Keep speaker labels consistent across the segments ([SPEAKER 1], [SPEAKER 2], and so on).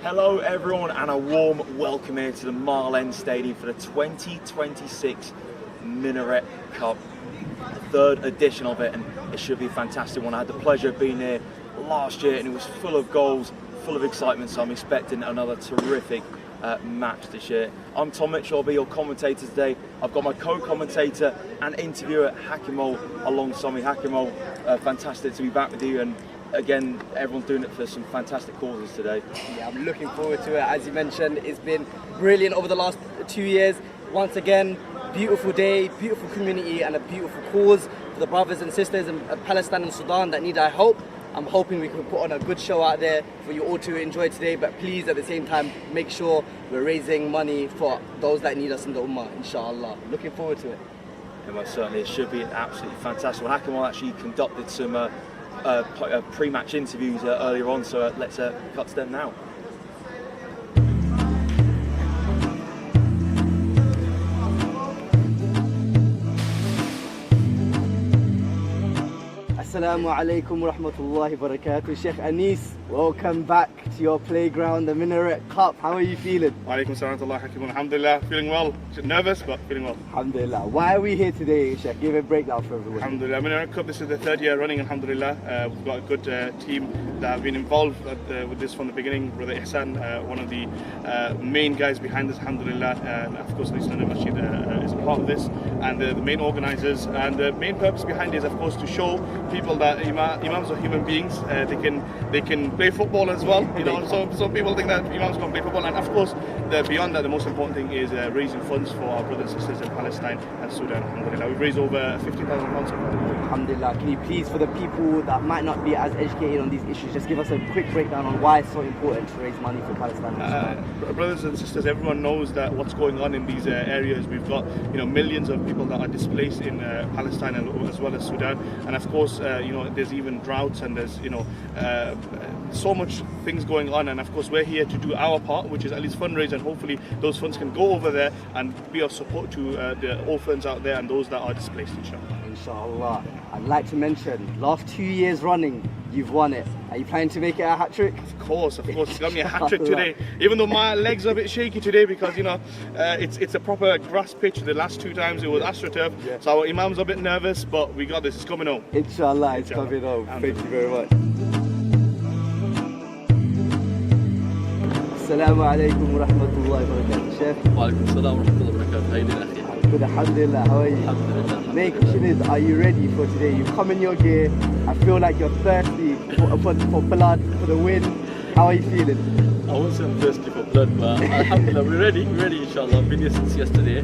[SPEAKER 1] Hello everyone and a warm welcome here to the Mile End Stadium for the 2026 Minaret Cup the third edition of it, and it should be a fantastic one. I had the pleasure of being here last year, and it was full of goals, full of excitement, so I'm expecting another terrific match this year. I'm Tom Mitchell, I'll be your commentator today. I've got my co-commentator and interviewer Hakimo alongside me. Hakimo, fantastic to be back with you, and again, everyone's doing it for some fantastic causes today.
[SPEAKER 2] Yeah, I'm looking forward to it. As you mentioned, it's been brilliant over the last 2 years. Once again, beautiful day, beautiful community, and a beautiful cause for the brothers and sisters in Palestine and Sudan that need our help. I'm hoping we can put on a good show out there for you all to enjoy today, but please at the same time make sure we're raising money for those that need us in the Ummah, inshallah. Looking forward to it.
[SPEAKER 1] Yeah, most certainly, it should be absolutely fantastic. Well, Hakimo actually conducted some pre-match interviews earlier on, so let's cut to them now.
[SPEAKER 2] Assalamu alaikum wa rahmatullahi wa barakatuh. Sheikh Anis, welcome back to your playground, the Minaret Cup. How are you feeling?
[SPEAKER 3] Alaikum salam wa rahmatullah. Alhamdulillah, feeling well. Nervous, but feeling well.
[SPEAKER 2] Alhamdulillah. Why are we here today, Sheikh? Give a breakdown for everyone.
[SPEAKER 3] Alhamdulillah. Minaret Cup, this is the third year running, alhamdulillah. We've got a good team that have been involved with this from the beginning. Brother Ihsan, one of the main guys behind this, alhamdulillah. And of course, the Islamic Masjid is a part of this. And the main organisers. And the main purpose behind it is, of course, to show people that Imams are human beings. They can play football as well. You know, so some people think that Imams can't play football. And of course, beyond that, the most important thing is raising funds for our brothers and sisters in Palestine and Sudan. Alhamdulillah, we've raised over £50,000.
[SPEAKER 2] Alhamdulillah. Can you please, for the people that might not be as educated on these issues, just give us a quick breakdown on why it's so important to raise money for Palestine and Sudan?
[SPEAKER 3] Brothers and sisters, everyone knows that what's going on in these areas. We've got millions of people that are displaced in Palestine and as well as Sudan, and of course there's even droughts, and there's so much things going on, and of course we're here to do our part, which is at least fundraise, and hopefully those funds can go over there and be of support to the orphans out there and those that are displaced, inshallah.
[SPEAKER 2] Inshallah. I'd like to mention, last 2 years running, you've won it. Are you planning to make it a hat-trick?
[SPEAKER 3] Of course, it's got me a hat-trick today. Even though my legs are a bit shaky today because, it's a proper grass pitch. The last 2 times it was AstroTurf. Yeah. So our Imams are a bit nervous, but we got this, it's coming home.
[SPEAKER 2] Inshallah, it's coming home. Thank you very much. Assalamu alaikum wa rahmatullahi wa barakatuh, Chef.
[SPEAKER 4] Wa alaikum salam wa rahmatullahi wa barakatuh. How you doing, akhi?
[SPEAKER 2] Good, alhamdulillah. How are you?
[SPEAKER 4] Alhamdulillah.
[SPEAKER 2] Main question is, are you ready for today? You've come in your gear. I feel like you're thirsty for blood, for the win. How are you feeling?
[SPEAKER 4] I won't say I'm thirsty for blood, but alhamdulillah, we're ready, inshallah. I've been here since yesterday.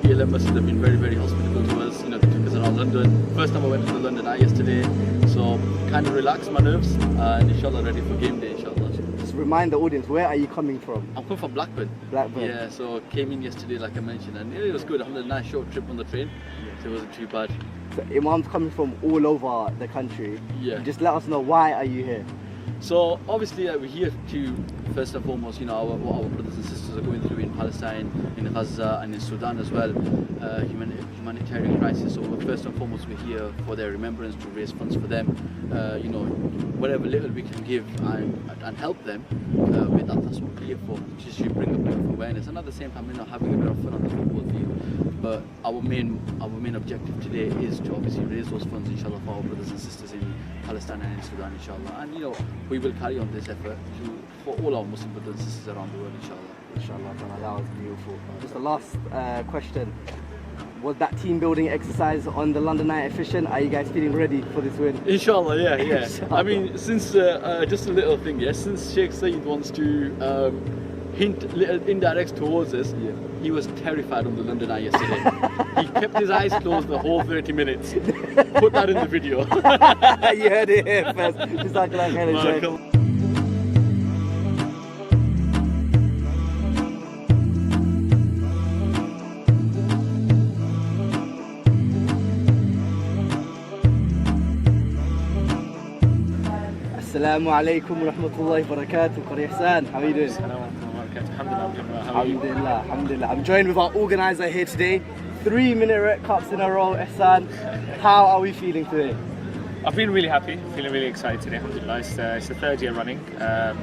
[SPEAKER 4] ELMs have been very, very hospitable to us. They took us around London. First time I went to the London Eye yesterday, so kind of relaxed my nerves, and inshallah ready for game day, inshallah.
[SPEAKER 2] Just remind the audience, where are you coming from?
[SPEAKER 4] I'm coming from Blackburn.
[SPEAKER 2] Blackburn.
[SPEAKER 4] Yeah, so came in yesterday, like I mentioned, and it was good. Alhamdulillah, nice short trip on the train, so it wasn't too bad.
[SPEAKER 2] So Imams coming from all over the country.
[SPEAKER 4] Yeah.
[SPEAKER 2] Just let us know, why are you here?
[SPEAKER 4] So obviously we're here to, first and foremost, what our brothers and sisters are going through in Palestine, in Gaza and in Sudan as well, humanitarian crisis. So first and foremost we're here for their remembrance, to raise funds for them, whatever little we can give and help them with that, that's what we're here for, just to bring a bit of awareness, and at the same time having a bit of fun on the football field. But our main objective today is to obviously raise those funds, inshallah, for our brothers and sisters in Palestine and in Sudan, inshallah. And we will carry on this effort for all our Muslim brothers and sisters around the world, inshallah.
[SPEAKER 2] Inshallah, that was beautiful. Just a last question. Was that team building exercise on the London Night efficient? Are you guys feeling ready for this win?
[SPEAKER 4] Inshallah, yeah.
[SPEAKER 2] Inshallah.
[SPEAKER 4] I mean, since just a little thing, since Sheikh Saeed wants to hint little indirects towards us, he was terrified on the London Eye yesterday. He kept his eyes closed the whole 30 minutes. Put that in the video.
[SPEAKER 2] You heard it here first. Jazakallah khairan. Assalamu alaikum wa rahmatullahi wa barakatuh. Qari Ihsan, how are you doing? Alhamdulillah. I'm joined with our organizer here today. 3 Minaret Cups in a row, Ihsan. How are we feeling today?
[SPEAKER 5] I've been really happy, feeling really excited today, alhamdulillah. It's the third year running.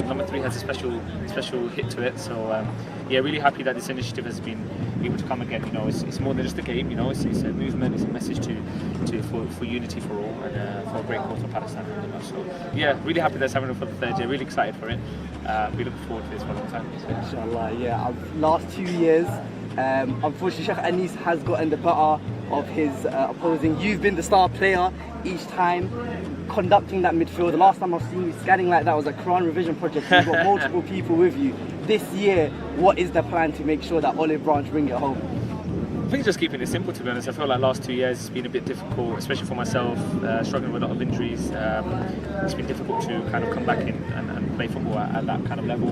[SPEAKER 5] Number 3 has a special hit to it, so yeah, really happy that this initiative has been able to come again. You know, it's more than just a game, you know, it's a movement, it's a message for unity for all, and for a great cause for Palestine. So yeah, really happy that's happening for the third year, really excited for it. We're looking forward to this for a long time. So.
[SPEAKER 2] Inshallah, yeah. Last 2 years, unfortunately Sheikh Anis has gotten the better of his opposing. You've been the star player each time, conducting that midfield. The last time I've seen you scanning like that was a Qur'an revision project. You've got multiple people with you. This year, what is the plan to make sure that Olive Branch bring it home?
[SPEAKER 5] I think just keeping it simple, to be honest. I feel like last 2 years it's been a bit difficult, especially for myself, struggling with a lot of injuries. It's been difficult to kind of come back in and play football at that kind of level.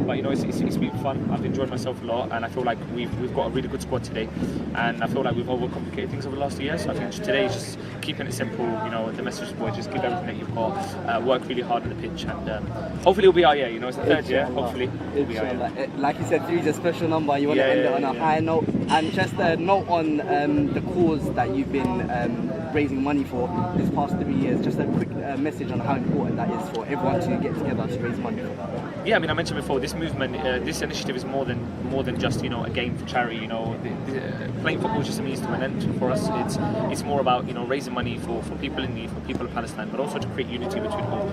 [SPEAKER 5] But you know, it's been fun. I've enjoyed myself a lot, and I feel like we've got a really good squad today. And I feel like we've overcomplicated things over the last 2 years. So I think today is just keeping it simple. You know, the message is just give everything that you've got, work really hard on the pitch, and hopefully it'll be our year. You know, it's the third year. Hopefully it'll be our year.
[SPEAKER 2] Like you said, 3 is a special number. You want to end it on a high note, and just note on the cause that you've been raising money for this past 3 years. Just a quick message on how important that is for everyone to get together to raise money for that.
[SPEAKER 5] Yeah, I mean, I mentioned before, this movement, this initiative is more than just, you know, a game for charity. You know, playing football is just a means to an end for us. It's more about, you know, raising money for people in need, for people of Palestine, but also to create unity between all.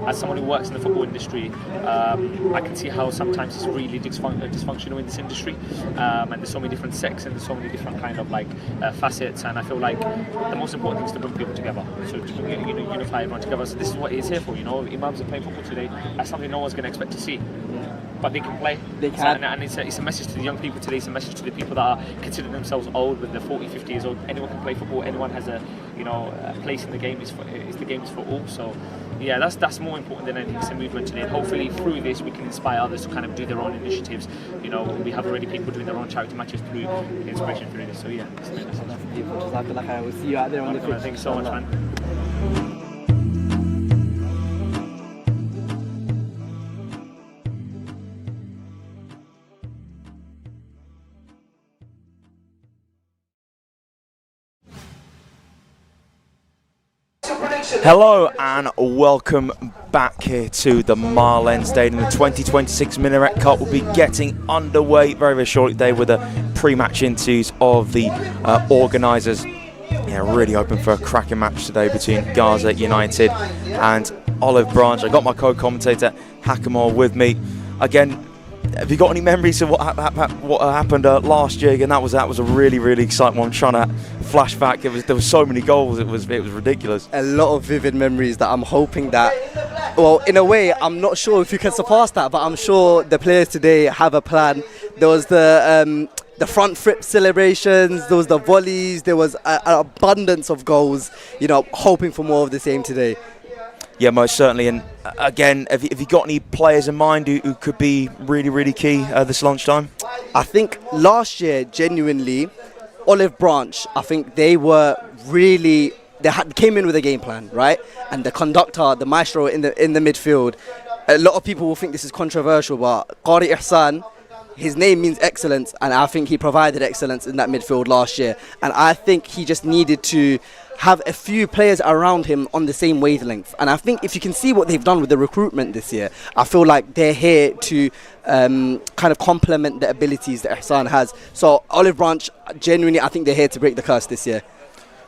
[SPEAKER 5] As someone who works in the football industry, I can see how sometimes it's really dysfunctional in this industry, and there's so many different sects and there's so many different kind of like facets, and I feel like the most important thing is to bring people together, so to unify everyone together. So this is what it's here for. You know, Imams are playing football today. That's something no one's going to expect to see, but they can play.
[SPEAKER 2] They can.
[SPEAKER 5] And it's a message to the young people today. It's a message to the people that are considering themselves old, when they're 40, 50 years old. Anyone can play football. Anyone has a place in the game. The game is for all. So yeah, that's more important than anything. It's a movement today, and hopefully through this we can inspire others to kind of do their own initiatives. You know, we have already people doing their own charity matches through the inspiration through this. So yeah, it's nice.
[SPEAKER 2] That's beautiful. Jazakallah. We'll see you out there on the pitch.
[SPEAKER 5] Thanks so much, man.
[SPEAKER 1] Hello and welcome back here to the Marlen Stadium. The 2026 Minaret Cup will be getting underway very, very shortly today with the pre-match interviews of the organisers. Yeah, really hoping for a cracking match today between Gaza United and Olive Branch. I got my co-commentator Hakimor with me. Again, have you got any memories of what happened last year? Again, that was a really, really exciting one. I'm trying to flash back. There was so many goals. It was ridiculous.
[SPEAKER 2] A lot of vivid memories that I'm hoping that, well, in a way, I'm not sure if you can surpass that, but I'm sure the players today have a plan. There was the front flip celebrations, there was the volleys, there was an abundance of goals. You know, hoping for more of the same today.
[SPEAKER 1] Yeah, most certainly. And again, have you got any players in mind who could be really, really key this lunchtime?
[SPEAKER 2] I think last year, genuinely, Olive Branch, I think they were really, came in with a game plan, right? And the conductor, the maestro in the midfield, a lot of people will think this is controversial, but Qari Ihsan, his name means excellence, and I think he provided excellence in that midfield last year. And I think he just needed to have a few players around him on the same wavelength. And I think if you can see what they've done with the recruitment this year, I feel like they're here to kind of complement the abilities that Ihsan has. So Olive Branch, genuinely, I think they're here to break the curse this year.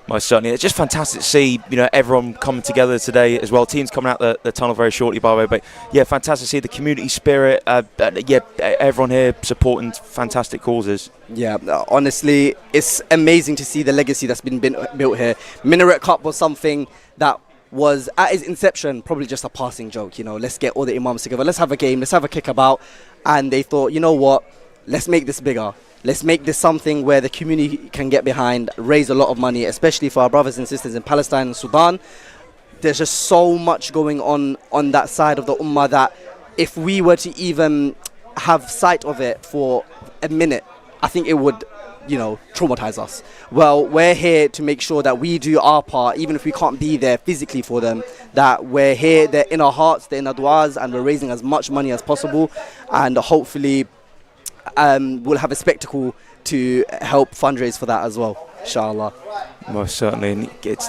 [SPEAKER 1] Most certainly. It's just fantastic to see, you know, everyone coming together today as well. Teams coming out the tunnel very shortly, by the way. But yeah, fantastic to see the community spirit. Yeah, everyone here supporting fantastic causes.
[SPEAKER 2] Yeah, honestly, it's amazing to see the legacy that's been built here. Minaret Cup was something that was, at its inception, probably just a passing joke. You know, let's get all the Imams together. Let's have a game. Let's have a kickabout. And they thought, you know what? Let's make this bigger. Let's make this something where the community can get behind, raise a lot of money, especially for our brothers and sisters in Palestine and Sudan. There's just so much going on that side of the Ummah that if we were to even have sight of it for a minute, I think it would, you know, traumatize us. Well, we're here to make sure that we do our part, even if we can't be there physically for them, that we're here, they're in our hearts, they're in our du'as, and we're raising as much money as possible, and hopefully we'll have a spectacle to help fundraise for that as well, inshallah.
[SPEAKER 1] Most certainly. And it's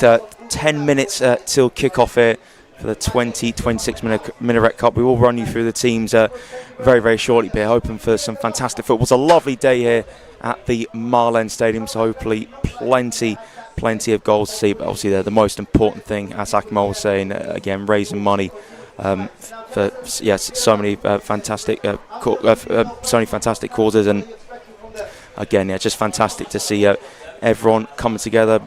[SPEAKER 1] 10 minutes till kick-off here for the 2026 Minaret Cup. We will run you through the teams very, very shortly, but hoping for some fantastic football. It's a lovely day here at the Marlen Stadium, so hopefully plenty of goals to see. But obviously they're the most important thing, as Akmal was saying, again, raising money for so many fantastic causes. And again, just fantastic to see everyone coming together.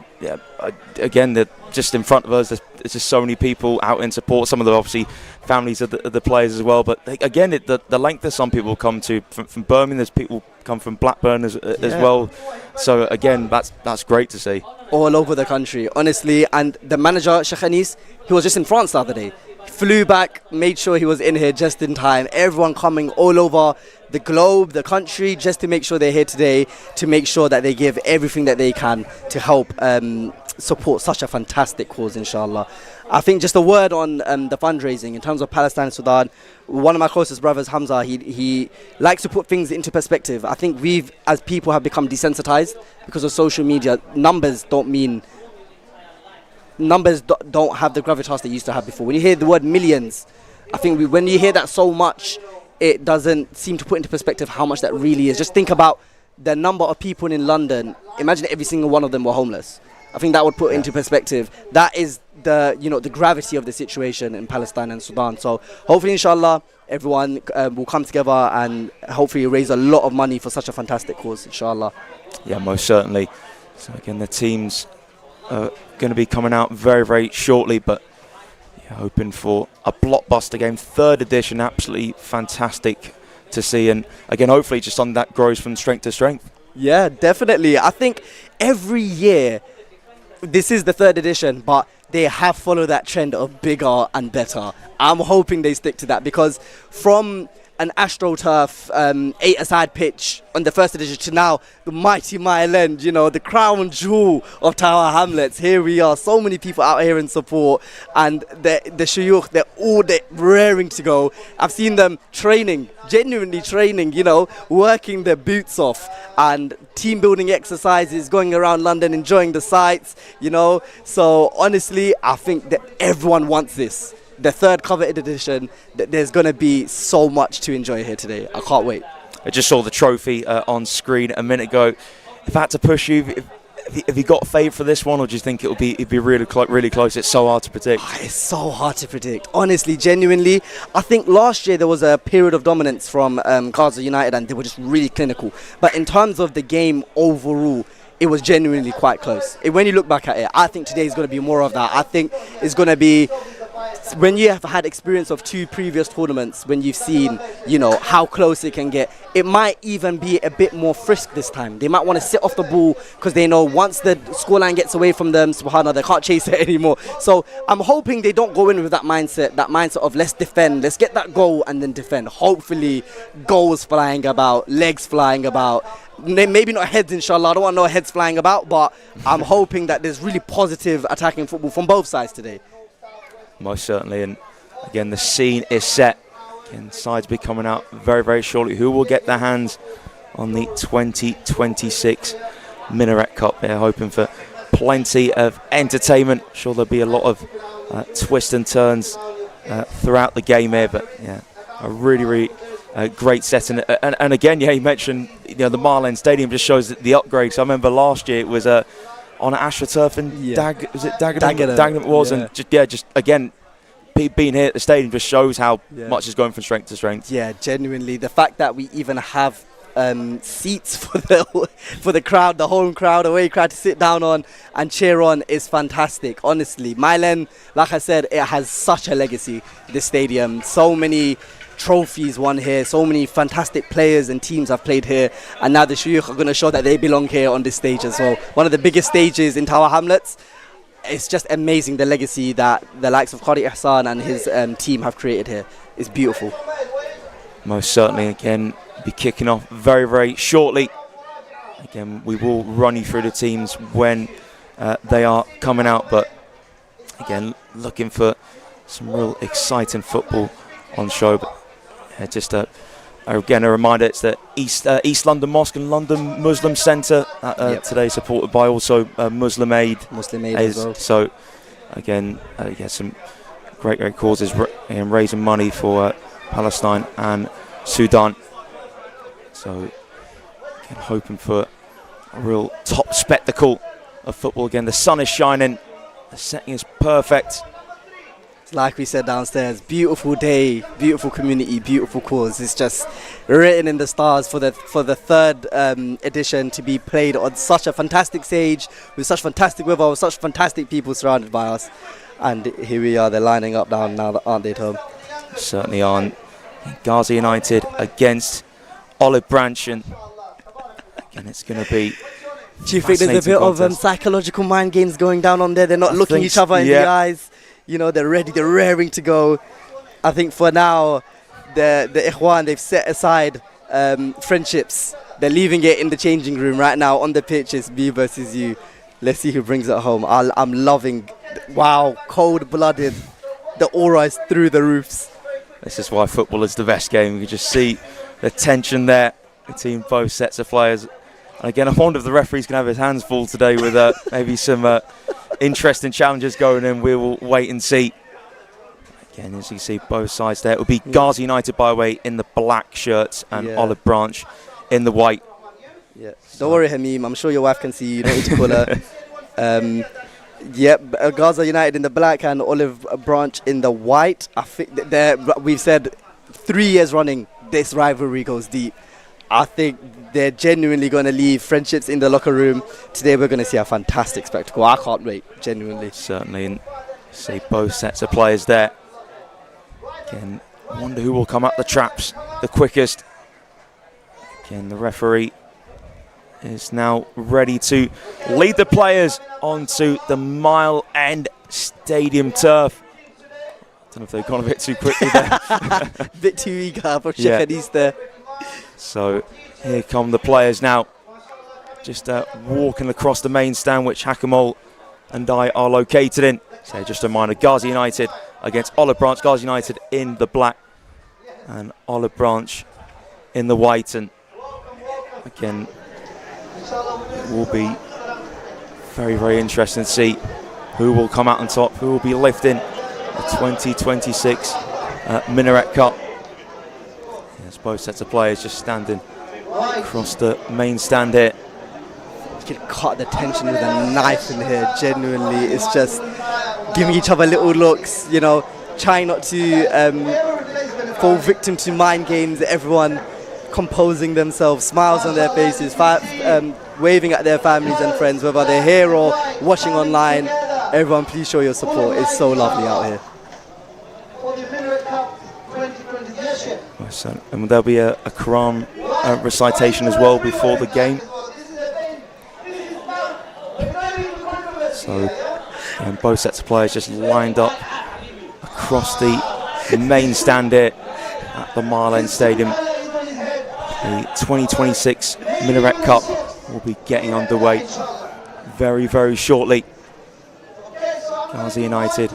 [SPEAKER 1] Again, just in front of us, there's just so many people out in support. Some of them obviously families of the players as well. But again, the length that some people come to from Birmingham, there's people come from Blackburn as well. So again, that's great to see.
[SPEAKER 2] All over the country, honestly. And the manager, Sheikh Anis, he was just in France the other day. Flew back, made sure he was in here just in time. Everyone coming all over the globe, the country, just to make sure they're here today, to make sure that they give everything that they can to help support such a fantastic cause, inshallah. I think just a word on the fundraising in terms of Palestine and Sudan. One of my closest brothers, Hamza, he likes to put things into perspective. I think we've, as people, have become desensitized because of social media. Numbers don't have the gravitas they used to have before. When you hear the word millions, I think when you hear that so much, it doesn't seem to put into perspective how much that really is. Just think about the number of people in London. Imagine every single one of them were homeless. I think that would put into perspective. That is the gravity of the situation in Palestine and Sudan. So hopefully, inshallah, everyone will come together and hopefully raise a lot of money for such a fantastic cause, inshallah.
[SPEAKER 1] Yeah, most certainly. So again, the teams are going to be coming out very, very shortly, but hoping for a blockbuster game, 3rd edition, absolutely fantastic to see. And again, hopefully just on that grows from strength to strength.
[SPEAKER 2] Yeah, definitely. I think every year, this is the 3rd edition, but they have followed that trend of bigger and better. I'm hoping they stick to that, because from an AstroTurf 8-a-side pitch on the 1st edition to now the mighty Mile End, the crown jewel of Tower Hamlets. Here we are, so many people out here in support, and the shuyukh, they're raring to go. I've seen them genuinely training, working their boots off, and team building exercises, going around London, enjoying the sights, So honestly, I think that everyone wants this. The 3rd coveted edition, there's going to be so much to enjoy here today. I can't wait.
[SPEAKER 1] I just saw the trophy on screen a minute ago. If I had to push you, have you got a favourite for this one, or do you think it'd be really close? It's so hard to predict.
[SPEAKER 2] It's so hard to predict. Honestly, genuinely, I think last year there was a period of dominance from Gaza United, and they were just really clinical. But in terms of the game overall, it was genuinely quite close. When you look back at it, I think today is going to be more of that. I think it's going to be, when you have had experience of 2 previous tournaments, when you've seen, how close it can get, it might even be a bit more frisk this time. They might want to sit off the ball because they know once the scoreline gets away from them, subhanAllah, they can't chase it anymore. So I'm hoping they don't go in with that mindset of let's defend, let's get that goal and then defend. Hopefully goals flying about, legs flying about. Maybe not heads, inshallah. I don't want no heads flying about, but I'm hoping that there's really positive attacking football from both sides today.
[SPEAKER 1] Most certainly. And again, the scene is set. Again, sides be coming out very, very shortly. Who will get their hands on the 2026 Minaret Cup? They're hoping for plenty of entertainment. I'm sure there'll be a lot of twists and turns throughout the game here, but a really great setting. And again, you mentioned the Marlen Stadium just shows the upgrade. So I remember last year it was on AstroTurf and Dagenham it was, and just again, being here at the stadium just shows how much is going from strength to strength. Yeah,
[SPEAKER 2] genuinely, the fact that we even have seats for the crowd, the home crowd, away crowd to sit down on and cheer on is fantastic. Honestly, Milan, like I said, it has such a legacy. This stadium, so many trophies won here, so many fantastic players and teams have played here, and now the Shuyukh are going to show that they belong here on this stage as well. One of the biggest stages in Tower Hamlets. It's just amazing, the legacy that the likes of Qari Ihsan and his team have created here. It's beautiful.
[SPEAKER 1] Most certainly. Again, be kicking off very, very shortly. Again, we will run you through the teams when they are coming out, but again, looking for some real exciting football on show. But just Again, a reminder, it's the East London Mosque and London Muslim Centre today, supported by also Muslim Aid.
[SPEAKER 2] Muslim Aid as well.
[SPEAKER 1] So, again, some great causes in raising money for Palestine and Sudan. So, again, hoping for a real top spectacle of football. Again, the sun is shining, the setting is perfect.
[SPEAKER 2] Like we said downstairs, beautiful day, beautiful community, beautiful cause. It's just written in the stars for the third edition to be played on such a fantastic stage, with such fantastic weather, with such fantastic people surrounded by us. And here we are, they're lining up down now, aren't they, Tom?
[SPEAKER 1] Certainly on. Gaza United against Olive Branch, and again, it's going to be.
[SPEAKER 2] Do you think there's a bit of psychological mind games going down on there? They're not looking each other in the eyes. You know, they're ready, they're raring to go. I think for now, the Ikhwan, they've set aside friendships. They're leaving it in the changing room right now. On the pitch, it's me versus you. Let's see who brings it home. I'm loving, wow, cold-blooded. The aura is through the roofs.
[SPEAKER 1] This is why football is the best game. You can just see the tension there between both sets of players. And again, I wonder if the referee's going to have his hands full today with maybe some interesting challenges going in. We will wait and see. Again, as you see both sides there, it will be Gaza United, by the way, in the black shirts and Olive Branch in the white.
[SPEAKER 2] Yeah. Don't worry, Hamim. I'm sure your wife can see you. You don't need to call her. Gaza United in the black and Olive Branch in the white. I think we've said 3 years running, this rivalry goes deep. I think they're genuinely going to leave friendships in the locker room. Today we're going to see a fantastic spectacle. I can't wait, genuinely.
[SPEAKER 1] Certainly, and see both sets of players there. Again, I wonder who will come up the traps the quickest. Again, the referee is now ready to lead the players onto the Mile End Stadium turf. I don't know if they've gone a bit too quickly there.
[SPEAKER 2] Bit too eager for Sheikh there.
[SPEAKER 1] So here come the players now, just walking across the main stand, which Hakimol and I are located in. So just a reminder, Gaza United against Olive Branch. Gaza United in the black and Olive Branch in the white. And again, it will be very, very interesting to see who will come out on top, who will be lifting the 2026 Minaret Cup. Yes, both sets of players just standing across the main stand here.
[SPEAKER 2] You can cut the tension with a knife in here, genuinely. It's just giving each other little looks, you know, trying not to fall victim to mind games. Everyone composing themselves, smiles on their faces, waving at their families and friends, whether they're here or watching online. Everyone, please show your support. It's so lovely out here.
[SPEAKER 1] And there'll be a Qur'an recitation as well before the game. So, and both sets of players just lined up across the main stand here at the Mile End Stadium. The 2026 Minaret Cup will be getting underway very, very shortly. Gaza United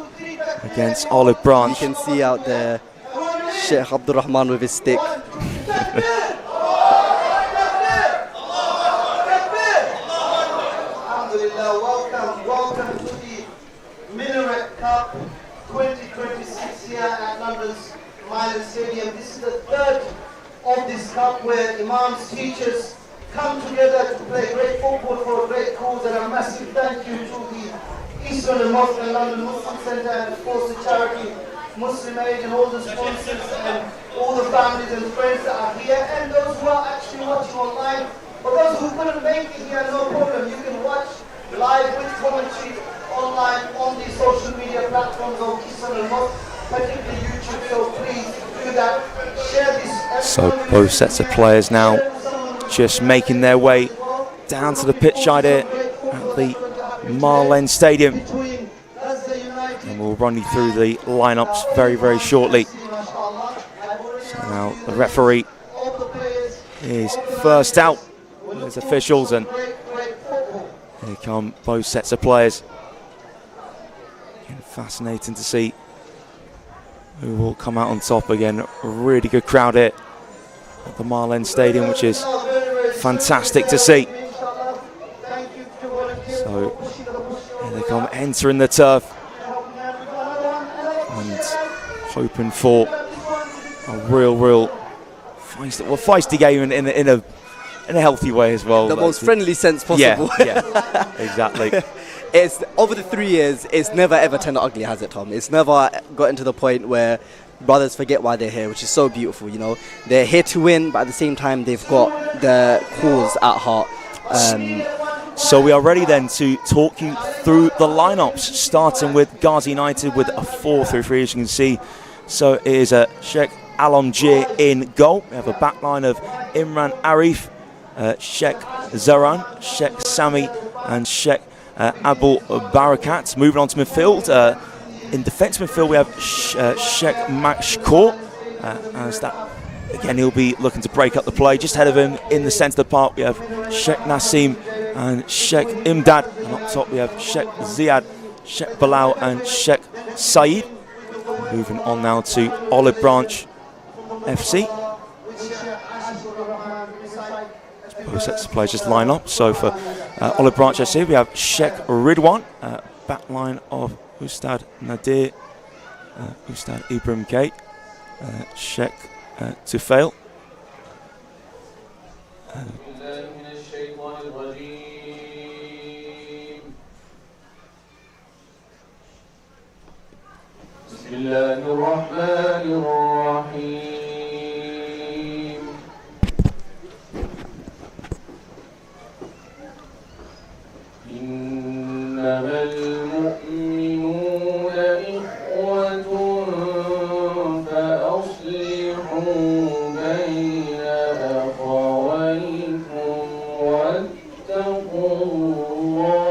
[SPEAKER 1] against Olive Branch.
[SPEAKER 2] You can see out there Sheikh Abdul Rahman with his stick.
[SPEAKER 6] Welcome to the Minaret Cup 2026 here at London's Mile End Stadium. This is the third of this cup where Imams, teachers come together to play great football for a great cause, and a massive thank you to the East London Mosque and London Muslim Centre, and of course the charity Muslim Aid, and all the sponsors and all the families and friends that are here, and those who are actually watching online. For those who couldn't make it here, no problem. You can watch live with commentary online on the social media platforms of East London Mosque, particularly YouTube. So please do that. Share this.
[SPEAKER 1] So both sets of players now just making their way down to the pitch side here at the Mile End Stadium. And we'll run you through the lineups very, very shortly. So now the referee is first out. There's officials, and here come both sets of players. And fascinating to see who will come out on top again. A really good crowd here at the Mile End Stadium, which is fantastic to see. So here they come, entering the turf and hoping for a real feisty game in a healthy way as well.
[SPEAKER 2] The most friendly sense possible.
[SPEAKER 1] Yeah, exactly.
[SPEAKER 2] It's over the 3 years, it's never ever turned ugly, has it, Tom? It's never gotten to the point where brothers forget why they're here, which is so beautiful, you know. They're here to win, but at the same time, they've got the cause at heart.
[SPEAKER 1] So we are ready then to talk you through the lineups, starting with Ghazi United with a 4-3-3, as you can see. So it is Sheikh Alamgir in goal. We have a backline of Imran Arif, Sheikh Zaran, Sheikh Sami, and Sheikh Abul Barakat. Moving on to midfield. In defence midfield, we have Sheikh Mashkour. As that, again, he'll be looking to break up the play. Just ahead of him in the centre of the park, we have Sheikh Nassim and Sheikh Imdad. And up top, we have Sheikh Ziad, Sheikh Bilal, and Sheikh Saeed. Moving on now to Olive Branch FC. Both sets of players just line up. So for Olive Branch FC, we have Sheikh Ridwan, backline of Ustad Nadir, Ustad Ibrahim K, Sheikh Tufail.
[SPEAKER 7] إنما المؤمنون إخوة فأصلحوا بين أخويكم واتقوا الله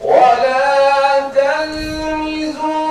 [SPEAKER 7] ولا تلمزوا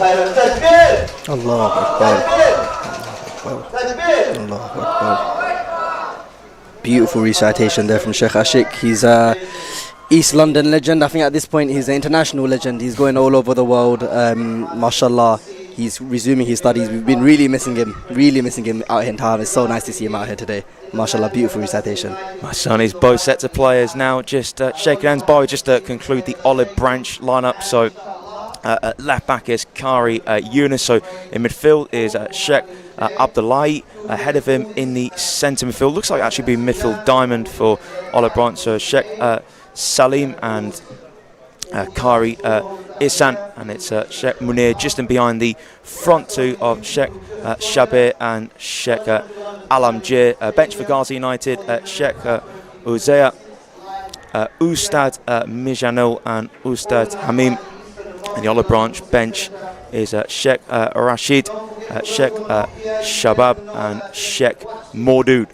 [SPEAKER 6] Takbir!
[SPEAKER 2] Allahu Akbar.
[SPEAKER 6] Takbir!
[SPEAKER 2] Allahu Akbar. Beautiful recitation there from Sheikh Ashik. He's East London legend. I think at this point he's an international legend. He's going all over the world. Mashallah. He's resuming his studies. We've been really missing him out here in town. It's so nice to see him out here today. Mashallah, beautiful recitation.
[SPEAKER 1] My son is both sets of players now just shaking hands by just to conclude the Olive Branch lineup. So at left back is Kari Yunus. So in midfield is Sheikh Abdullahi. Ahead of him in the centre midfield, looks like actually being midfield diamond for Olive Branch. So Sheikh Salim and Kari Ihsan, and it's Sheikh Munir just in behind the front two of Sheikh Shabir and Sheikh Alamjir. Bench for Ghazi United, Sheikh Uzaya, Ustad Mijanul and Ustad Hamim. And the Olive Branch bench is Sheikh Rashid, Sheikh Shabab and Sheikh Maudud.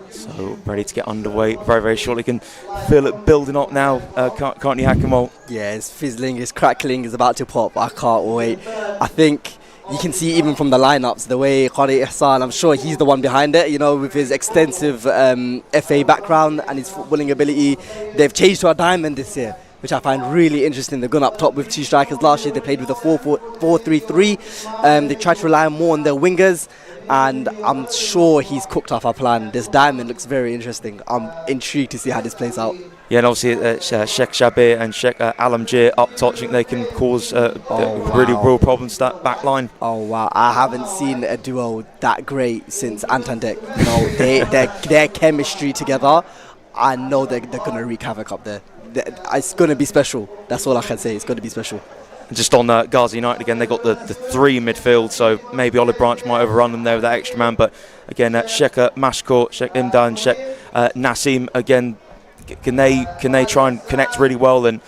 [SPEAKER 1] So ready to get underway very, very shortly. You can feel it building up now, can't you, Hakimo?
[SPEAKER 2] Yeah, it's fizzling, it's crackling, it's about to pop. I can't wait. I think you can see even from the lineups, the way Qari Ihsan, I'm sure he's the one behind it, you know, with his extensive FA background and his footballing ability. They've changed to a diamond this year, which I find really interesting. They've gone up top with two strikers. Last year they played with a 4-4-3-3. They tried to rely more on their wingers, and I'm sure he's cooked up a plan. This diamond looks very interesting. I'm intrigued to see how this plays out.
[SPEAKER 1] Yeah, and obviously Sheikh Shabir and Sheikh Alamjir up top, I think they can cause really real problems to that back line.
[SPEAKER 2] Oh wow, I haven't seen a duo that great since Antandek. You know, their chemistry together, I know they're going to wreak havoc up there. It's going to be special. That's all I can say. It's going to be special.
[SPEAKER 1] And just on Ghazi United again, they got the three in midfield, so maybe Olive Branch might overrun them there with that extra man. But again, Sheikh Mashkour, Sheikh Imdan, Sheikh Nassim again, can they try and connect really well and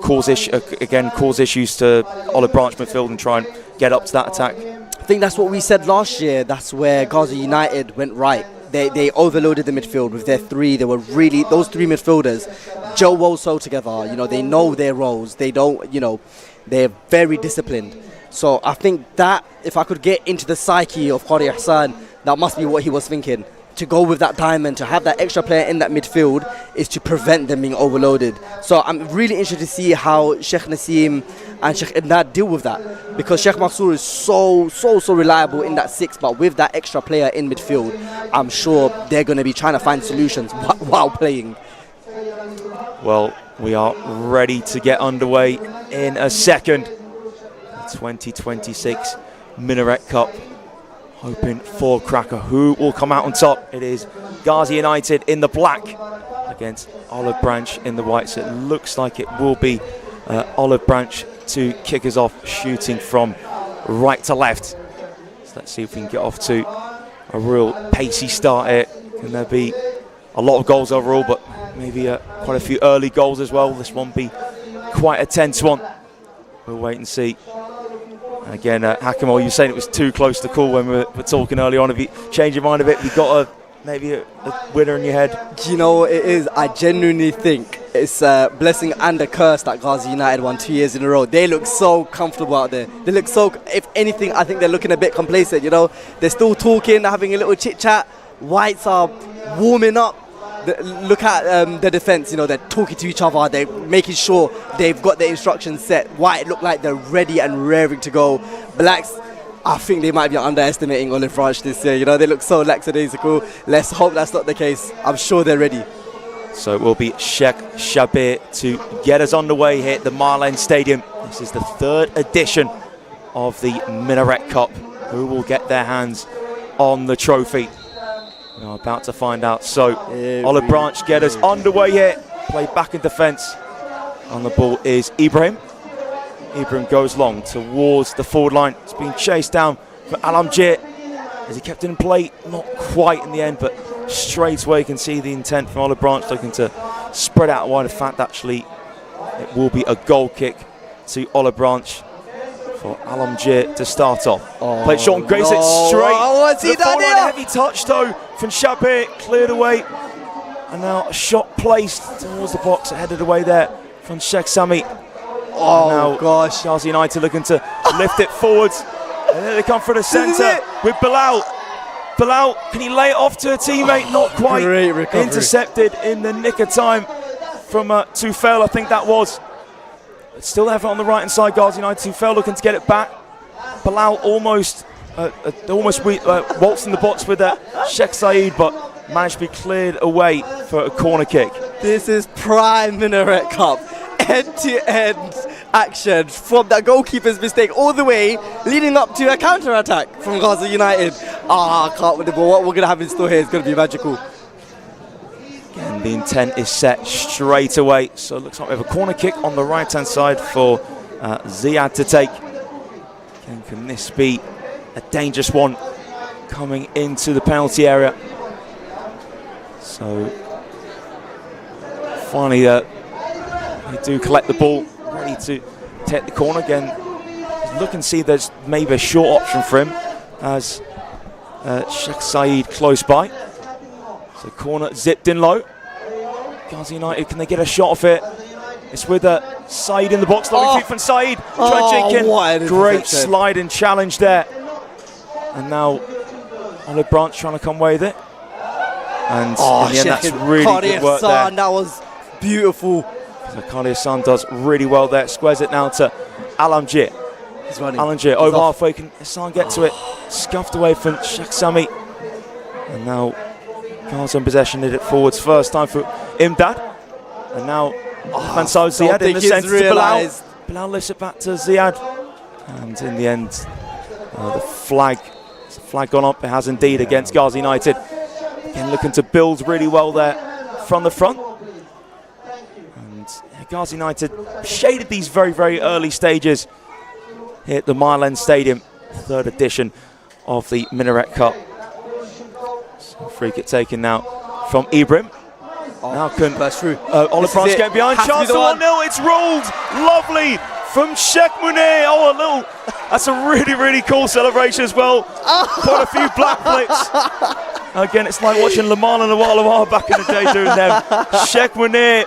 [SPEAKER 1] cause issues to Olive Branch midfield and try and get up to that attack?
[SPEAKER 2] I think that's what we said last year. That's where Ghazi United went right. They overloaded the midfield with their three. They were really, those three midfielders gel well so together. You know, they know their roles. They don't, you know, they're very disciplined. So I think that if I could get into the psyche of Qari Ihsan, that must be what he was thinking. To go with that diamond, to have that extra player in that midfield, is to prevent them being overloaded. So I'm really interested to see how Sheikh Nassim and Sheikh Imdad deal with that, because Sheikh Mansour is so reliable in that six, but with that extra player in midfield, I'm sure they're going to be trying to find solutions while playing.
[SPEAKER 1] Well, we are ready to get underway in a second. The 2026 Minaret Cup. Hoping for cracker. Who will come out on top? It is Ghazi United in the black against Olive Branch in the white. So it looks like it will be Olive Branch to kick us off, shooting from right to left. So let's see if we can get off to a real pacey start here. Can there be a lot of goals overall, but maybe quite a few early goals as well? This one be quite a tense one. We'll wait and see. Again, Hakimo, you were saying it was too close to call when we were talking early on. Have you changed your mind a bit? Have you got maybe a winner in your head?
[SPEAKER 2] Do you know what it is? I genuinely think it's a blessing and a curse that Ghazi United won 2 years in a row. They look so comfortable out there. They look so, if anything, I think they're looking a bit complacent, you know. They're still talking, they're having a little chit-chat. Whites are warming up. Look at the defence, you know, they're talking to each other, they're making sure they've got their instructions set. White look like they're ready and raring to go. Blacks, I think they might be underestimating Olive Branch this year, you know, they look so lackadaisical. Let's hope that's not the case. I'm sure they're ready.
[SPEAKER 1] So it will be Sheikh Shabir to get us underway here at the Mile End Stadium. This is the third edition of the Minaret Cup. Who will get their hands on the trophy? We're about to find out. So Olive Branch get us underway here. Play back in defence. On the ball is Ibrahim. Ibrahim goes long towards the forward line. It's being chased down for Alamjir. Has he kept it in play? Not quite in the end, but straight away you can see the intent from Olive Branch, looking to spread out wide. In fact, actually, it will be a goal kick to Olive Branch for Alamjir to start off. Play short and grace it straight.
[SPEAKER 2] What's he done here?
[SPEAKER 1] Heavy touch though from Shabir, cleared away. And now a shot placed towards the box, headed away there from Sheikh Sami.
[SPEAKER 2] Oh gosh.
[SPEAKER 1] Ghazi United looking to lift it forwards. And then they come for the centre with Bilal. Bilal, can he lay it off to a teammate? Not quite.
[SPEAKER 2] Great recovery.
[SPEAKER 1] Intercepted in the nick of time from Tufail, I think that was. But still have it on the right-hand side, Gazi United. Tufail looking to get it back. Bilal almost waltzed in the box with Sheikh Saeed, but managed to be cleared away for a corner kick.
[SPEAKER 2] This is prime Minaret Cup. End-to-end action from that goalkeeper's mistake all the way leading up to a counter-attack from Gaza United. I can't with the ball. What we're going to have in store here is going to be magical.
[SPEAKER 1] Again, the intent is set straight away. So it looks like we have a corner kick on the right-hand side for Ziad to take. Again, can this be a dangerous one coming into the penalty area? So finally they do collect the ball, ready to take the corner again. Look and see there's maybe a short option for him as Sheikh Saeed close by. So corner zipped in low. Gazi United, can they get a shot off it? It's with Saeed in the box, lovely feet from Saeed. Great slide and challenge there. And now Olive Branch trying to come away with it. And in the end, that's really good work there.
[SPEAKER 2] That was beautiful.
[SPEAKER 1] So Khalid Hassan does really well there. Squares it now to Alamjir.
[SPEAKER 2] He's running.
[SPEAKER 1] Alamjir over halfway. Can Hassan get to it? Scuffed away from Sheikh Sami. And now Gaza in possession, did it forwards first time for Imdad. And now Fansal Ziad in the centre to Bilal. Bilal lifts it back to Ziad. And in the end, the flag gone up. It has indeed against Gaza United. Again, looking to build really well there from the front. And Gaza United shaded these very, very early stages here at the Mile End Stadium, third edition of the Minaret Cup. So free kick taken now from Ibrahim. Now can Olive Branch get behind? Chance to 1-0. It's ruled. Lovely from Sheikh Munir. That's a really, really cool celebration as well. Quite a few black flicks. Again, it's like watching Le Mans and Awal back in the day doing them. Sheikh Munir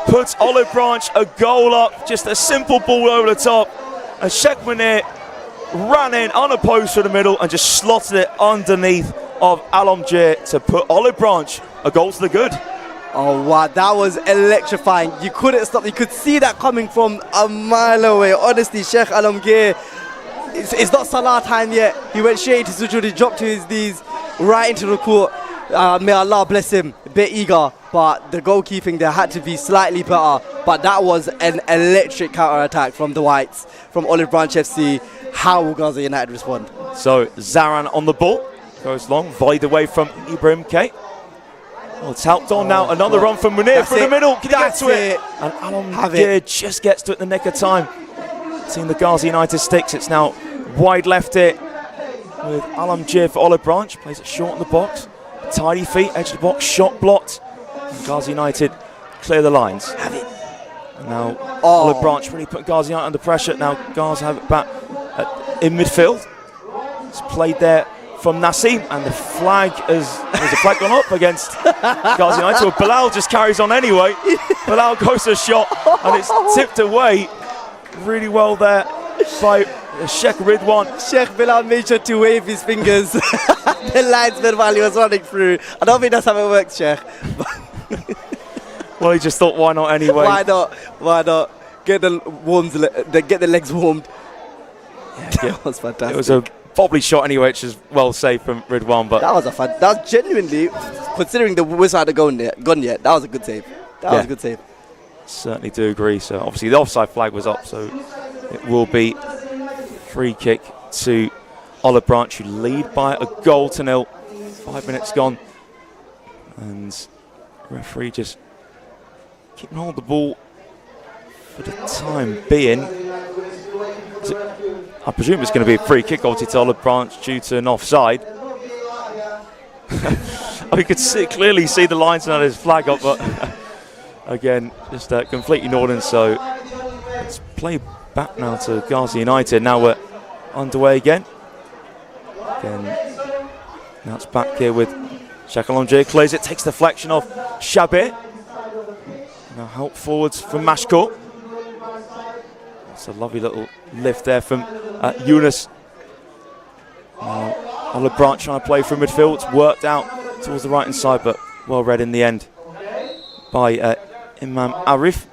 [SPEAKER 1] puts Olive Branch a goal up. Just a simple ball over the top. And Sheikh Munir ran in unopposed for the middle and just slotted it underneath of Alamjir to put Olive Branch a goal to the good.
[SPEAKER 2] Oh wow, that was electrifying. You couldn't stop. You could see that coming from a mile away. Honestly, Sheikh Alamgir, it's not Salah time yet. He went straight to sujood, he dropped to his knees, right into the court. May Allah bless him. A bit eager, but the goalkeeping there had to be slightly better. But that was an electric counter-attack from the Whites, from Olive Branch FC. How will Gaza United respond?
[SPEAKER 1] So Zaran on the ball, goes long, volleyed away from Ibrahim K. Well, it's helped on now. Another run from Munir through the middle. Can he get to it? And Alamgir just gets to it in the nick of time. Seeing the Gaza United sticks. It's now wide left it with Alamgir for Olive Branch. Plays it short in the box. Tidy feet, edge of the box, shot blocked. And Gaza United clear the lines. And now Olive Branch really put Gaza United under pressure. Now Gaza have it back in midfield. It's played there from Nassim, and the flag has the flag gone up against Gaza United. So Bilal just carries on anyway. Bilal goes to a shot and it's tipped away really well there by Sheikh Ridwan.
[SPEAKER 2] Sheikh Bilal made sure to wave his fingers. The linesman while he was running through. I don't think that's how it works, Sheikh.
[SPEAKER 1] Well, he just thought, why not anyway?
[SPEAKER 2] Why not? Why not? Get the legs warmed.
[SPEAKER 1] Yeah,
[SPEAKER 2] that was fantastic.
[SPEAKER 1] It was a bobbly shot anyway, which is well saved from Ridwan. But
[SPEAKER 2] that was genuinely, considering the whistle hadn't gone yet, that was a good save. That was a good save.
[SPEAKER 1] Certainly do agree. So obviously the offside flag was up, so it will be free kick to Olive Branch, who lead by a goal to 0. 5 minutes gone, and referee just keeping hold of the ball for the time being. I presume it's going to be a free kick obviously to Olive Branch due to an offside. We could clearly see the lines on his flag up, but again, just completely ignored. So let's play back now to Gaza United. Now we're underway again. Now it's back here with Sheikh Alamjir, clears it, takes deflection off Shabir. Now help forwards from Mashkour. It's a lovely little lift there from Yunus. Olive Branch trying to play through midfield. It's worked out towards the right hand side, but well read in the end by Imam Arif.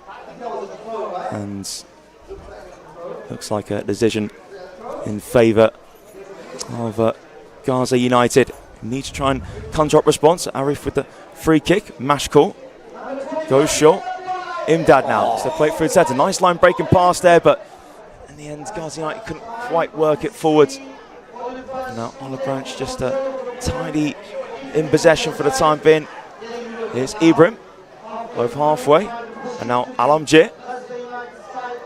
[SPEAKER 1] And looks like a decision in favour of Gaza United. Need to try and conjure up response. Arif with the free kick. Mashkal goes short. Imdad now. So play it through his head. A nice line breaking pass there, but in the end, Gaza United couldn't quite work it forwards. Now Olive Branch just tidy in possession for the time being. Here's Ibrahim, over halfway, and now Alamjir.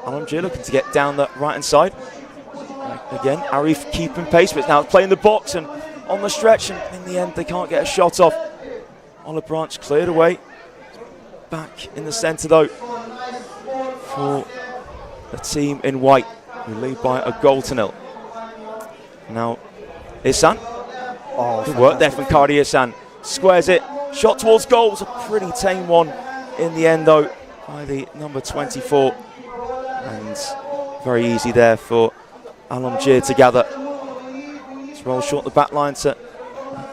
[SPEAKER 1] Alamjir looking to get down the right hand side. Again, Arif keeping pace, but it's now playing the box and on the stretch, and in the end they can't get a shot off. Olive Branch cleared away. Back in the centre though for the team in white, who lead by a goal to nil. Now Ihsan. Good work there from Qadi Ihsan. Squares it. Shot towards goal. It was a pretty tame one in the end though by the number 24. And very easy there for Alamjir to gather. It's roll short the back line to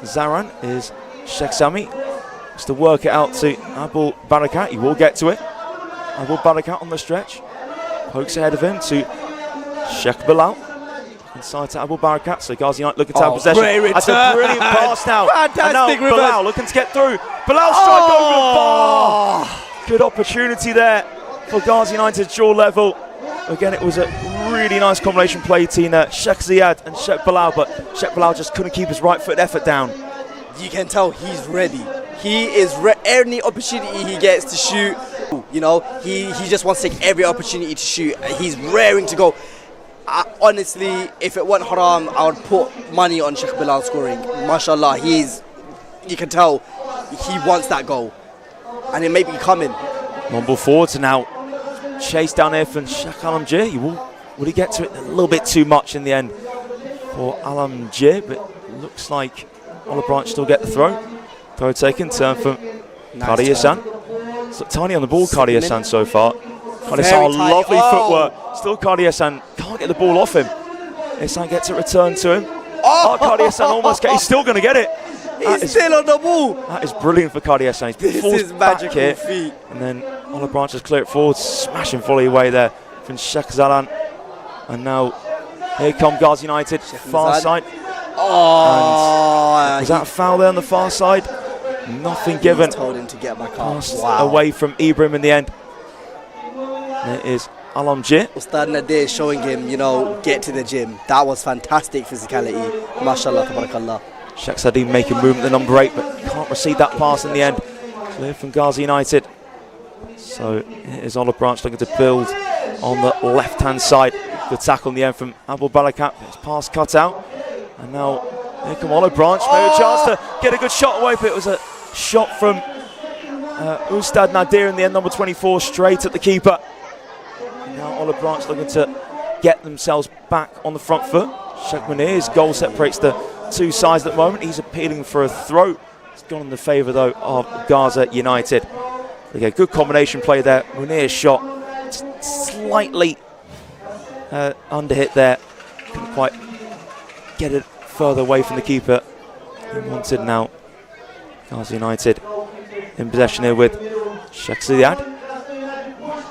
[SPEAKER 1] Zaran is Sheikh Sami. Just to work it out to Abul Barakat. He will get to it. Abul Barakat on the stretch. Pokes ahead of him to Sheikh Bilal. Inside to Abul Barakat. So Gazi United looking to have possession. That's a brilliant pass now.
[SPEAKER 2] Fantastic
[SPEAKER 1] and now Bilal looking to get through. Bilal strike over the bar. Good opportunity there for Gazi United's jaw level. Again, it was a really nice combination play between Sheikh Ziyad and Sheikh Bilal, but Sheikh Bilal just couldn't keep his right foot effort down.
[SPEAKER 2] You can tell he's ready. He is any opportunity he gets to shoot, you know, he just wants to take every opportunity to shoot. He's raring to go. Honestly, if it weren't haram, I would put money on Sheikh Bilal scoring. Mashallah, you can tell he wants that goal, and it may be coming.
[SPEAKER 1] One ball forward to now chase down here from Sheikh Alamjir. Will he get to it a little bit too much in the end for Alamjir, but it looks like Olive Branch still get the throw. Throw taken, turn from Qadi Ihsan. So tiny on the ball, Qadi Ihsan so far. Qadi Ihsan, lovely footwork. Still Qadi Ihsan can't get the ball off him. Ihsan gets it returned to him. Qadi Ihsan almost he's still going to get it.
[SPEAKER 2] He's still on the ball.
[SPEAKER 1] That is brilliant for Qadi Ihsan. He's
[SPEAKER 2] This is magical
[SPEAKER 1] here,
[SPEAKER 2] feet.
[SPEAKER 1] and then Olive Branch just clear it forward, smashing volley away there from Sheikh Zalan. And now here come Gazi United, far side. Was that a foul there on the far side? Nothing given.
[SPEAKER 2] He's told him to get back up.
[SPEAKER 1] Passed away from Ibrahim in the end. There is Alamjir.
[SPEAKER 2] Ustad Nadir showing him, you know, get to the gym. That was fantastic physicality. Mashallah, tabarakallah.
[SPEAKER 1] Sheikh Sadim making movement at number 8, but can't receive that pass in the end. Clear from Gazi United. So it is Olive Branch looking to build on the left-hand side. Good tackle in the end from Abul Barakat. His pass cut out. And now here come Olive Branch. Maybe a chance to get a good shot away, but it was a shot from Ustad Nadir in the end, number 24, straight at the keeper. And now Olive Branch looking to get themselves back on the front foot. Sheikh Munir's goal separates the two sides at the moment. He's appealing for a throw. It's gone in the favour though of Gaza United. Okay, good combination play there. Munir's shot slightly underhit there. Couldn't quite get it further away from the keeper. He wanted now Gaza United in possession here with Sheikh Ziyad.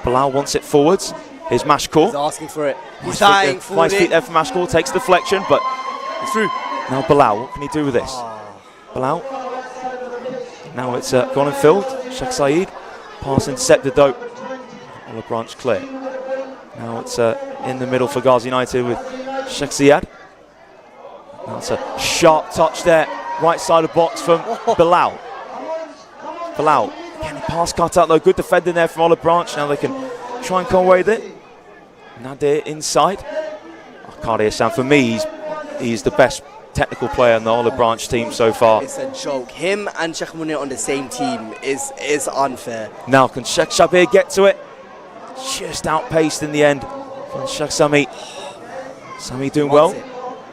[SPEAKER 1] Bilal wants it forwards. Here's Mashkal.
[SPEAKER 2] He's asking for it. He's dying for it.
[SPEAKER 1] Nice feet there for Mashkal. Takes deflection, but it's through. Now Bilal, what can he do with this? Bilal. Now it's gone and filled. Sheikh Saeed. Pass intercepted though. Olive Branch clear. Now it's in the middle for Gaza United with Sheikh Ziyad. That's a sharp touch there. Right side of box from Bilal. Bilal. Again, the pass cut out though. Good defending there from Olive Branch. Now they can try and come away with it. Nadir inside. Qadi Ihsan, for me, he's the best technical player in the Olive Branch team so far.
[SPEAKER 2] It's a joke. Him and Sheikh Munir on the same team is unfair.
[SPEAKER 1] Now can Sheikh Shabir get to it? Just outpaced in the end from Sheikh Sami. Sami doing well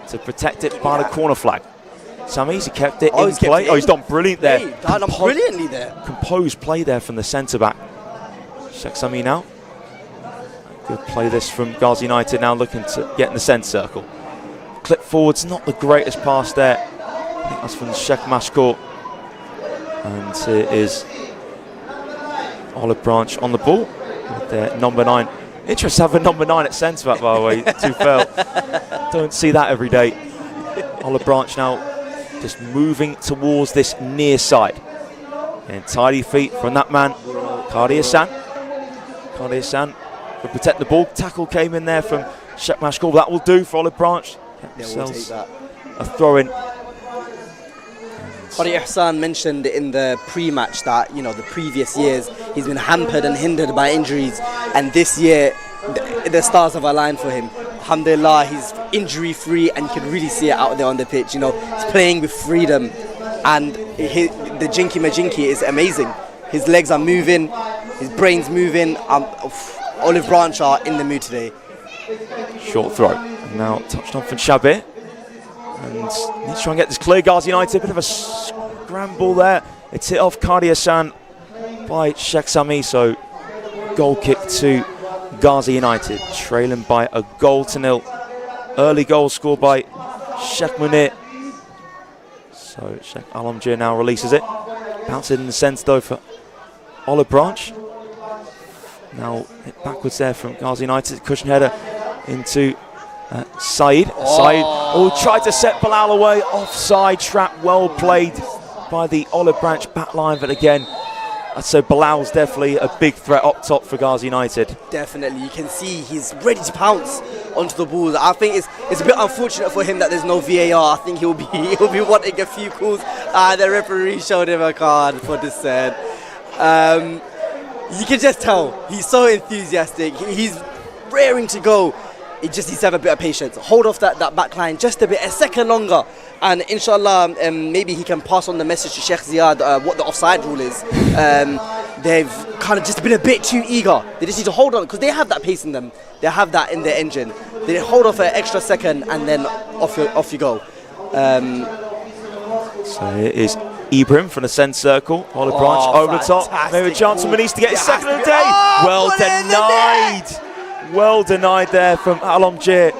[SPEAKER 1] to protect it by the corner flag. Sami's kept it in play. He's done brilliant there.
[SPEAKER 2] He's done brilliantly there.
[SPEAKER 1] Composed play there from the centre back. Sheikh Sami now. Good play this from Ghazi United, now looking to get in the centre circle. Clip forwards, not the greatest pass there. I think that's from Sheikh Mashkour. And here is Olive Branch on the ball with their number 9. Interesting to have a number 9 at centre back, by the way, Tufel. Don't see that every day. Olive Branch now just moving towards this near side. And tidy feet from that man, Qadi Hassan. Qadi Hassan could protect the ball. Tackle came in there from Sheikh Mashkour. That will do for Olive Branch.
[SPEAKER 2] We'll take that.
[SPEAKER 1] A throw in.
[SPEAKER 2] Qadi Hassan mentioned in the pre-match that, you know, the previous years he's been hampered and hindered by injuries, and this year the stars have aligned for him. Alhamdulillah, he's injury-free and you can really see it out there on the pitch. You know, he's playing with freedom, and the Jinky Majinky is amazing. His legs are moving, his brain's moving. Olive Branch are in the mood today.
[SPEAKER 1] Short throw. And now touched on from Shabir. And needs to try and get this clear. Ghazi United, a bit of a scramble there. It's hit off Qadi Hassan by Sheikh Sami. So goal kick to Ghazi United, trailing by a goal to 0. Early goal scored by Sheikh Munir. So Sheikh Alamgir now releases it. Bounces in the centre though for Olive Branch. Now hit backwards there from Ghazi United. Cushion header into Saeed. Saeed tried to set Bilal away. Offside trap, well played by the Olive Branch back line, but again, so Bilal's definitely a big threat up top for Ghazi United. Definitely,
[SPEAKER 2] you can see he's ready to pounce onto the ball. I think it's a bit unfortunate for him that there's no VAR. I think he'll be wanting a few calls. The referee showed him a card for dissent. You can just tell he's so enthusiastic. He's raring to go. He just needs to have a bit of patience. Hold off that back line just a bit, a second longer. And inshallah, maybe he can pass on the message to Sheikh Ziyad what the offside rule is. They've kind of just been a bit too eager. They just need to hold on, because they have that pace in them. They have that in their engine. They hold off an extra second and then off you go.
[SPEAKER 1] So here is Ibrahim from the centre circle. Olive Branch over the top. Maybe a chance for Manish to get his second of the day. Well denied. Well denied there from Alamgir.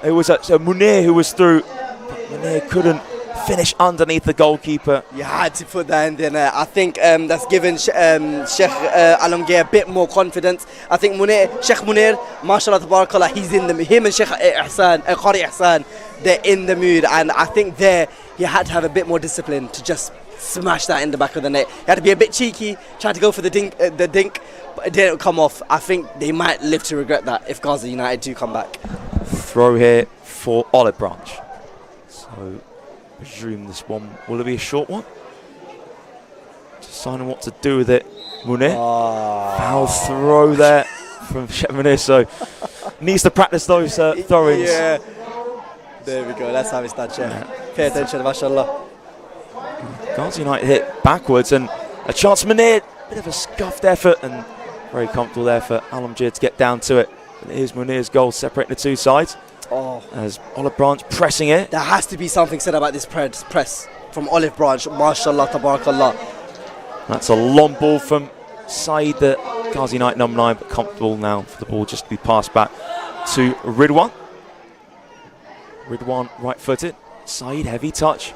[SPEAKER 1] It was Munir who was through, but Munir couldn't finish underneath the goalkeeper. You had to put that in there. I think that's given Sheikh Alamgir a bit more confidence. I think Sheikh Munir, mashallah tabarakallah, he's in the mood. Him and Sheikh Qadi Hassan, they're in the mood, and I think there he had to have a bit more discipline to just smash that in the back of the net. He had to be a bit cheeky, tried to go for the dink, but it didn't come off. I think they might live to regret that if Ghazi United do come back. Throw here for Olive Branch. So, presume this one, will it be a short one? Deciding what to do with it. Munir. Foul throw there from Sheikh Munir. So, needs to practice those throw-ins.
[SPEAKER 2] Yeah. There we go, that's how it's done, Sheikh. Pay attention, mashallah.
[SPEAKER 1] Ghazi United hit backwards, and a chance for Munir. Bit of a scuffed effort, and very comfortable there for Alamgir to get down to it. And here's Munir's goal separating the two sides. As Olive Branch pressing it.
[SPEAKER 2] There has to be something said about this press from Olive Branch. Mashallah, tabarakallah.
[SPEAKER 1] That's a long ball from Saeed, the Ghazi United number 9, but comfortable now for the ball just to be passed back to Ridwan. Ridwan right-footed. Saeed, heavy touch.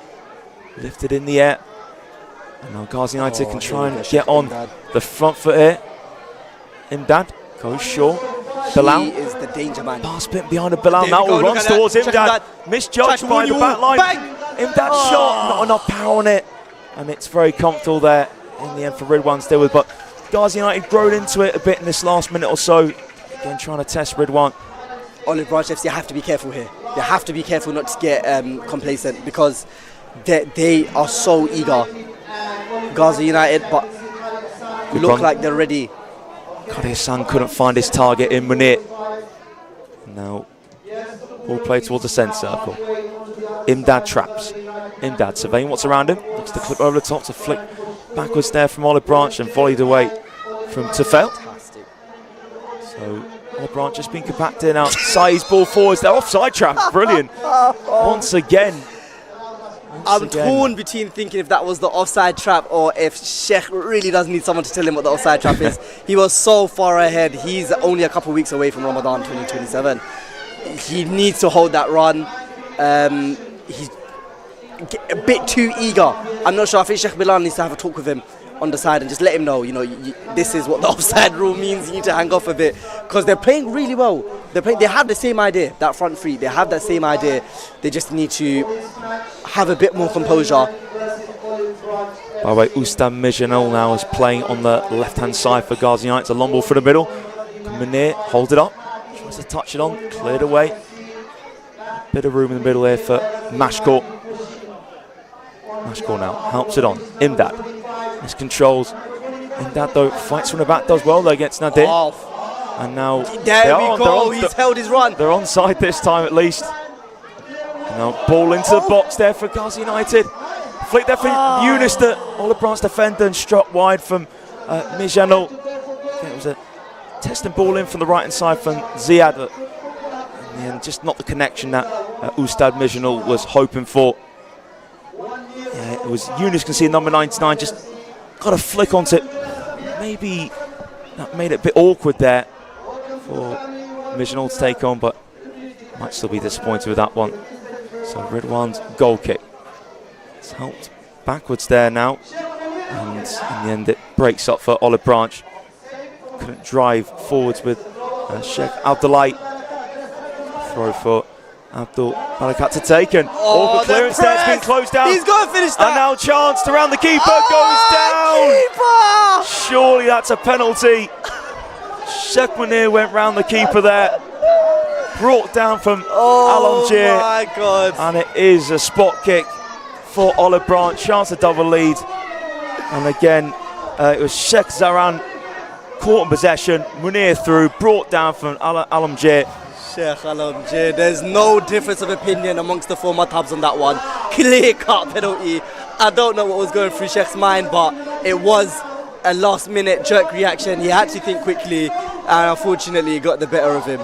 [SPEAKER 1] Lifted in the air. And now Ghazi United can try and get on the front foot here. Imdad goes short. Bilal
[SPEAKER 2] is the danger man.
[SPEAKER 1] Pass bit behind the Bilal. Now runs towards Imdad. Misjudged by the back line. Imdad shot, not enough power on it. And it's very comfortable there in the end for Ridwan still with. But Ghazi United grown into it a bit in this last minute or so. Again, trying to test Ridwan.
[SPEAKER 2] Olive Branch FC have to be careful here. They have to be careful not to get complacent, because they are so eager. Ghazi United, but look like they're ready.
[SPEAKER 1] Qadi Hassan couldn't find his target in Munir. Now, ball played towards the centre circle. Imdad traps. Imdad surveying what's around him. Looks to clip over the top to flick backwards there from Olive Branch and volleyed away from Tufel. So, Olive Branch just been compacted now. Saeed's ball forwards. They're offside trap. Brilliant. Once again,
[SPEAKER 2] I'm torn between thinking if that was the offside trap or if Sheikh really does need someone to tell him what the offside trap is. He was so far ahead. He's only a couple of weeks away from Ramadan 2027. He needs to hold that run. He's a bit too eager. I'm not sure. I think Sheikh Bilal needs to have a talk with him on the side and just let him know, this is what the offside rule means. You need to hang off a bit because they're playing really well. They have the same idea, that front three. They have that same idea. They just need to have a bit more composure.
[SPEAKER 1] By the way, Ustad Mijanol now is playing on the left-hand side for Ghazi United. It's a long ball for the middle. Munir holds it up, tries to touch it on, cleared away. Bit of room in the middle here for Mashkor. Mashkor now helps it on. Imdad. His controls. Imdad though fights from the back, does well though against Nadir. And now
[SPEAKER 2] there we go. He's held his run.
[SPEAKER 1] They're onside this time at least. And now ball into the box there for Ghazi United. Flick there for Yunus, the Olive Branch defender, and struck wide from Mijanol. It was a testing ball in from the right hand side from Ziad. But in the end, just not the connection that Ustad Mijanol was hoping for. Yeah, it was Yunus can see number 99 just got a flick onto it. Maybe that made it a bit awkward there for Mijanol to take on, but might still be disappointed with that one. So Ridwan's goal kick. It's helped backwards there now, and in the end it breaks up for Olive Branch. Couldn't drive forwards with Sheikh Abdullah. Throw for Abdul Barakat to take, and all the clearance there has been closed down.
[SPEAKER 2] He's going to finish that.
[SPEAKER 1] And now chanced around the keeper, goes down.
[SPEAKER 2] Keeper!
[SPEAKER 1] Surely that's a penalty. Sheikh Munir went round the keeper there. Brought down from Alamgir.
[SPEAKER 2] Oh my God.
[SPEAKER 1] And it is a spot kick for Olive Branch. Chance to double lead. And again, it was Sheikh Zaran caught in possession. Munir through, brought down from Alamgir.
[SPEAKER 2] Sheikh Alamgir, there's no difference of opinion amongst the four madhabs on that one. Clear cut penalty. I don't know what was going through Sheikh's mind, but it was a last minute jerk reaction. He had to think quickly, and unfortunately he got the better of him.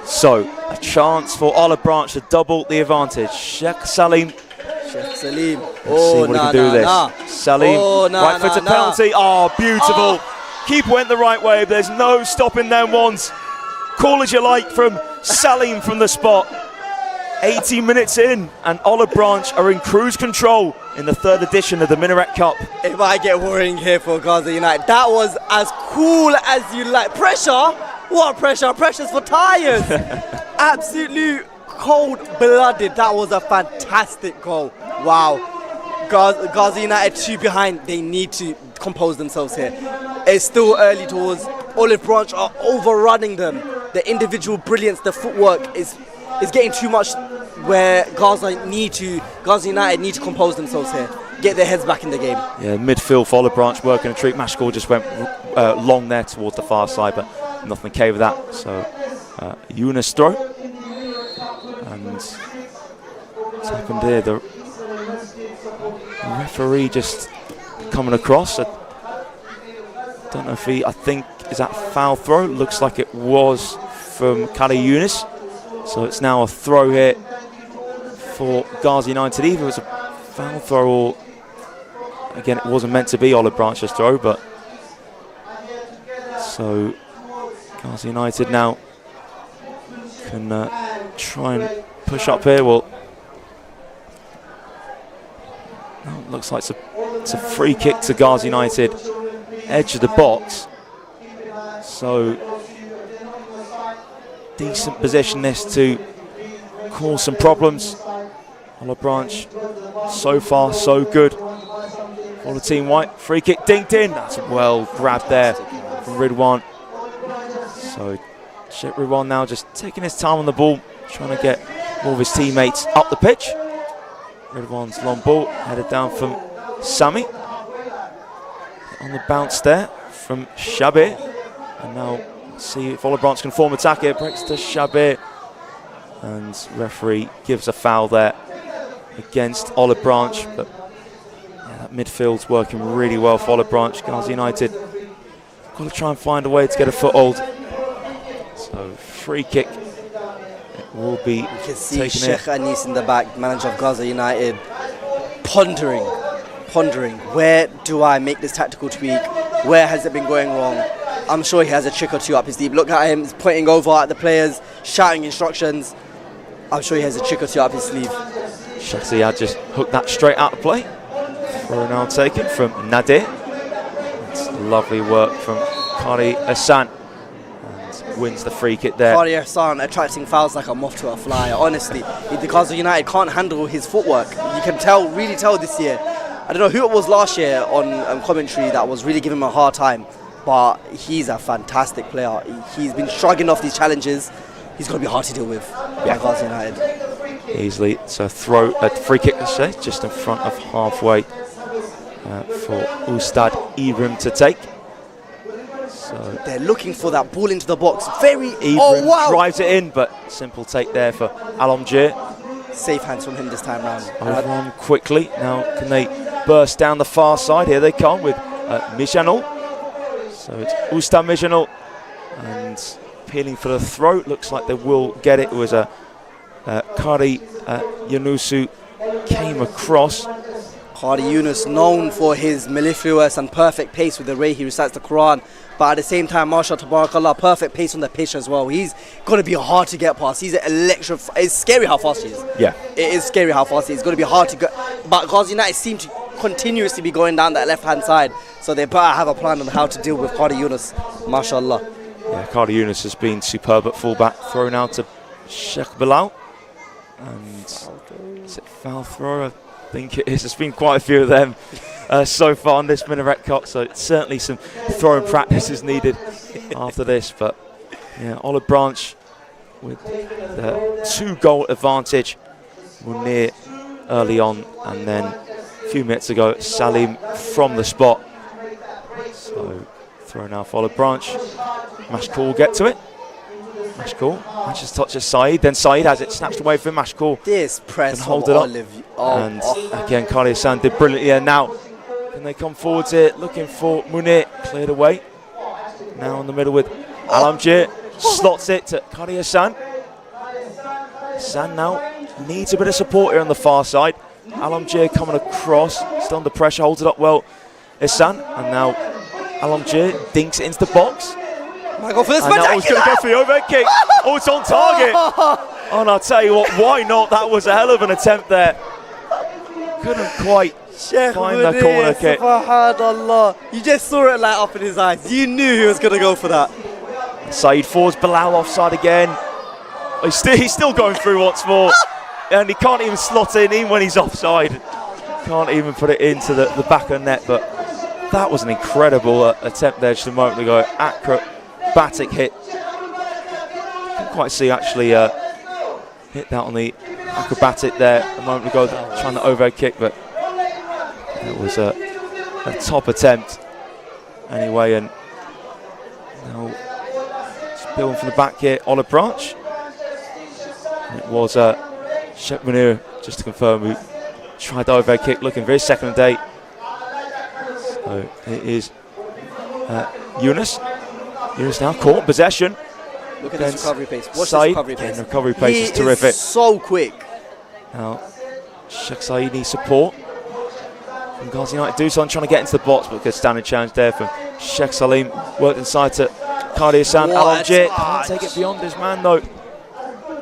[SPEAKER 1] So, a chance for Olive Branch to double the advantage. Sheikh Salim.
[SPEAKER 2] Sheikh Salim.
[SPEAKER 1] Let's see what he can do with this. Salim, right foot to penalty. Oh, beautiful. Keeper went the right way, but there's no stopping them ones. Call as you like from Salim from the spot. 80 minutes in, and Olive Branch are in cruise control in the third edition of the Minaret Cup.
[SPEAKER 2] It might get worrying here for Ghazi United. That was as cool as you like. Pressure? What pressure? Pressure's for tyres. Absolute cold-blooded. That was a fantastic goal. Wow. Ghazi United 2 behind. They need to compose themselves here. It's still early doors. Olive Branch are overrunning them. The individual brilliance, the footwork is getting too much, where Ghazi United need to compose themselves here. Get their heads back in the game. Yeah,
[SPEAKER 1] midfield for Olive Branch working a treat. Mashkor just went long there towards the far side, but nothing came of that. So Yunus throw. And what's happened here? The referee just coming across. I don't know if I think, is that foul throw? Looks like it was from Kali Yunus. So it's now a throw here for Ghazi United. Either it was a foul throw or, again, it wasn't meant to be Olive Branch's throw, but so Ghazi United now can try and push up here. Well, no, it looks like it's a free kick to Ghazi United, edge of the box. So decent position this to cause some problems. Olive Branch, so far so good for the team white. Free kick dinked in. That's well grabbed there from Ridwan. So Sheikh Ridwan now just taking his time on the ball, trying to get more of his teammates up the pitch. Ridwan's long ball headed down from Sami. On the bounce there from Shabir. And now see if Olive Branch can form attack here. Breaks to Shabir. And referee gives a foul there against Olive Branch. But yeah, that midfield's working really well for Olive Branch. Ghazi United got to try and find a way to get a foothold. So free kick. It will be
[SPEAKER 2] you can see
[SPEAKER 1] taken
[SPEAKER 2] Sheikh Anis in the back, manager of Ghazi United, pondering, where do I make this tactical tweak? Where has it been going wrong? I'm sure he has a trick or two up his sleeve. Look at him, he's pointing over at the players, shouting instructions. I'm sure he has a trick or two up his sleeve.
[SPEAKER 1] Sheikh Ziyad just hooked that straight out of play. Throw now taken from Nadir. It's lovely work from Qari Hassan. And wins the free kick there.
[SPEAKER 2] Qari Hassan attracting fouls like a moth to a fly. Honestly, the Gaza United can't handle his footwork. You can tell, really tell this year. I don't know who it was last year on commentary that was really giving him a hard time, but he's a fantastic player. He's been shrugging off these challenges. He's going to be hard to deal with by Gaza United.
[SPEAKER 1] Easily, it's a free kick to say, just in front of halfway for Ustad Ibram to take. So
[SPEAKER 2] they're looking for that ball into the box.
[SPEAKER 1] Ibram drives it in, but simple take there for Alamgir.
[SPEAKER 2] Safe hands from him this time round.
[SPEAKER 1] Over on quickly. Now can they burst down the far side? Here they come with Mijanol. So it's Ustad Mijanol and peeling for the throat. Looks like they will get it. It was a Qari Yunusu came across.
[SPEAKER 2] Qari Yunus, known for his mellifluous and perfect pace with the way he recites the Qur'an, but at the same time, Masha Tabarakallah, perfect pace on the pitch as well. He's going to be hard to get past. He's it's scary how fast he is.
[SPEAKER 1] Yeah.
[SPEAKER 2] It is scary how fast he is. It's going to be hard to go. But Gaza United seem to continuously be going down that left-hand side, so they better have a plan on how to deal with Qari Yunus. MashaAllah.
[SPEAKER 1] Yeah, Qari Yunus has been superb at fullback. Thrown out to Sheikh Bilal. And is it foul throw? I think it is. There's been quite a few of them so far on this Minaret Cup, so certainly some throwing practice is needed after this. But yeah, Olive Branch with the 2-goal advantage were near early on, and then a few minutes ago Salim from the spot. So throw now for Olive Branch. Mashkour will get to it. Mashkour matches touches Saeed, then Saeed has it snatched away from Mashkour.
[SPEAKER 2] This press
[SPEAKER 1] can hold it up. And again, Qari Hassan did brilliantly. And now can they come forwards here, looking for Munir, cleared away. Now in the middle with Alamgir, slots it to Qari Hassan. Hassan now needs a bit of support here on the far side. Alamgir coming across, still under pressure, holds it up well. Hassan, and now Alamgir dinks it into the box.
[SPEAKER 2] Go for this,
[SPEAKER 1] and now he's going to go for the overhead kick. Oh, it's on target. And I'll tell you what, why not? That was a hell of an attempt there. Couldn't quite find the corner kick.
[SPEAKER 2] Subhanallah. You just saw it light up in his eyes. You knew he was going to go for that.
[SPEAKER 1] Saeed forwards, Bilal offside again. He's still going through once more. And he can't even slot in, even when he's offside. Can't even put it into the back of the net. But that was an incredible attempt there just a moment ago. Acrobatic hit. Couldn't quite see actually hit that on the acrobatic there a moment ago, trying to overhead kick, but it was a top attempt anyway. And now it's building from the back here, Olive Branch. And it was Sheikh Munir, just to confirm, who tried the overhead kick, looking very second of date. So it is Yunus. Yunus now caught possession.
[SPEAKER 2] Look at his recovery pace. Watch
[SPEAKER 1] Saeed.
[SPEAKER 2] his recovery pace.
[SPEAKER 1] The recovery pace is terrific.
[SPEAKER 2] Is so quick.
[SPEAKER 1] Now, Sheikh Saeed needs support. And Gaza United do something, trying to get into the box, but good standing challenge there from Sheikh Salim. Worked inside to Qari Hassan. Alamgir can't take it beyond his man though.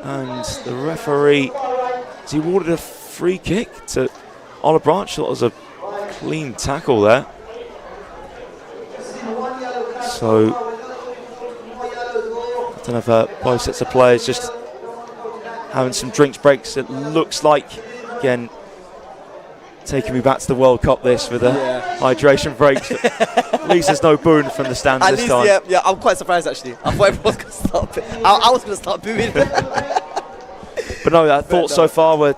[SPEAKER 1] And the referee, he awarded a free kick to Olive Branch. That was a clean tackle there. So, I don't know if both sets of players just having some drinks breaks. It looks like, again, taking me back to the World Cup this with the hydration breaks. At least there's no booing from the stands this time.
[SPEAKER 2] Yeah, I'm quite surprised actually. I thought everyone was going to start. I was going to start booing.
[SPEAKER 1] But no, I thought so far we're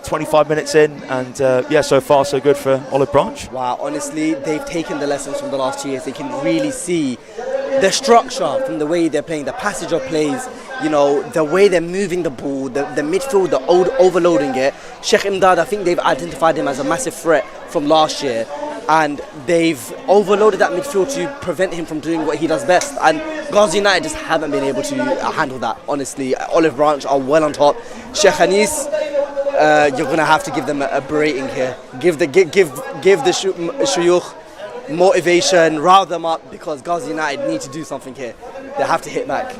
[SPEAKER 1] 25 minutes in, and yeah, so far so good for Olive Branch.
[SPEAKER 2] Wow, honestly, they've taken the lessons from the last 2 years. They can really see the structure from the way they're playing, the passage of plays, you know, the way they're moving the ball, the midfield, the overloading it. Sheikh Imdad, I think they've identified him as a massive threat from last year, and they've overloaded that midfield to prevent him from doing what he does best. And Gaza United just haven't been able to handle that, honestly. Olive Branch are well on top. Sheikh Anis, you're going to have to give them a berating here. Give the shuyukh motivation, rile them up, because Ghazi United need to do something here. They have to hit back.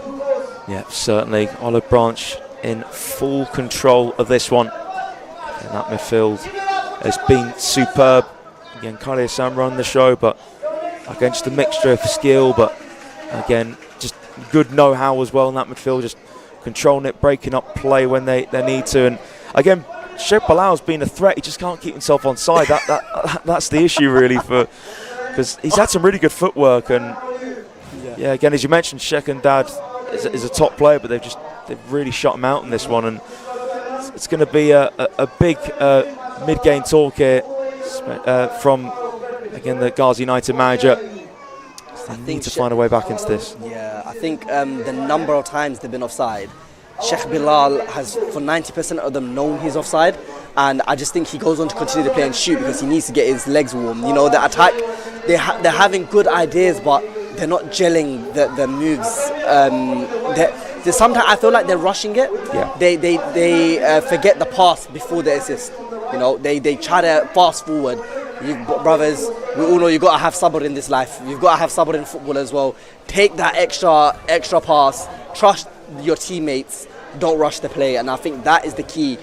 [SPEAKER 1] Yeah, certainly. Olive Branch in full control of this one. And that midfield has been superb. Again, Khalid Hassan run the show, but again, just a mixture of skill, but again, just good know-how as well in that midfield, just controlling it, breaking up play when they need to. And again, Sheikh Bilal's been a threat. He just can't keep himself on side. That's the issue really, because he's had some really good footwork. And yeah, again, as you mentioned, Sheikh and Dad is a top player, but they've really shut him out in this one. And it's going to be a big mid-game talk here from, again, the Ghazi United manager. They need to find a way back into this.
[SPEAKER 2] Yeah, I think the number of times they've been offside, Sheikh Bilal has, for 90% of them, known he's offside. And I just think he goes on to continue to play and shoot because he needs to get his legs warm. You know, the attack, they're having good ideas, but they're not gelling the moves. Sometimes I feel like they're rushing it.
[SPEAKER 1] Yeah.
[SPEAKER 2] They forget the pass before the assist. You know, they try to fast forward. Brothers, we all know you've got to have sabr in this life. You've got to have sabr in football as well. Take that extra pass. Trust your teammates. Don't rush the play. And I think that is the key.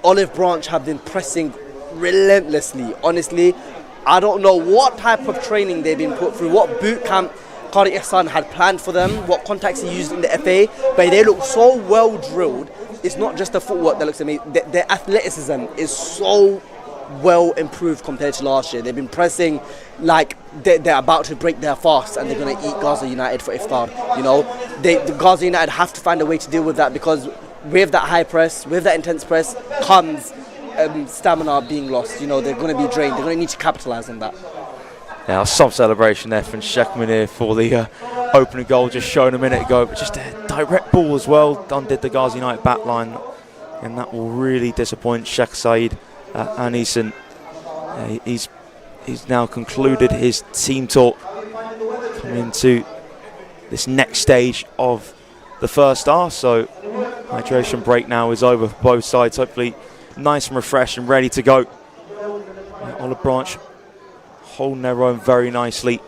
[SPEAKER 2] Olive Branch have been pressing relentlessly. Honestly, I don't know what type of training they've been put through, what boot camp Qari Ihsan had planned for them, what contacts he used in the FA, but they look so well drilled. It's not just the footwork that looks amazing. Their athleticism is so well improved compared to last year. They've been pressing like they're about to break their fast and they're going to eat Gaza United for iftar. You know, the Gaza United have to find a way to deal with that, because with that high press, with that intense press, comes stamina being lost. You know, they're going to be drained. They're going to need to capitalise on that.
[SPEAKER 1] Now, some celebration there from Sheikh Munir for the opening goal just shown a minute ago, but just a direct ball as well. Undid the Gaza United back line, and that will really disappoint Sheikh Saeed Anisan. He's now concluded his team talk, coming into this next stage of the first half. So hydration break now is over for both sides. Hopefully nice and refreshed and ready to go. Olive Branch holding their own very nicely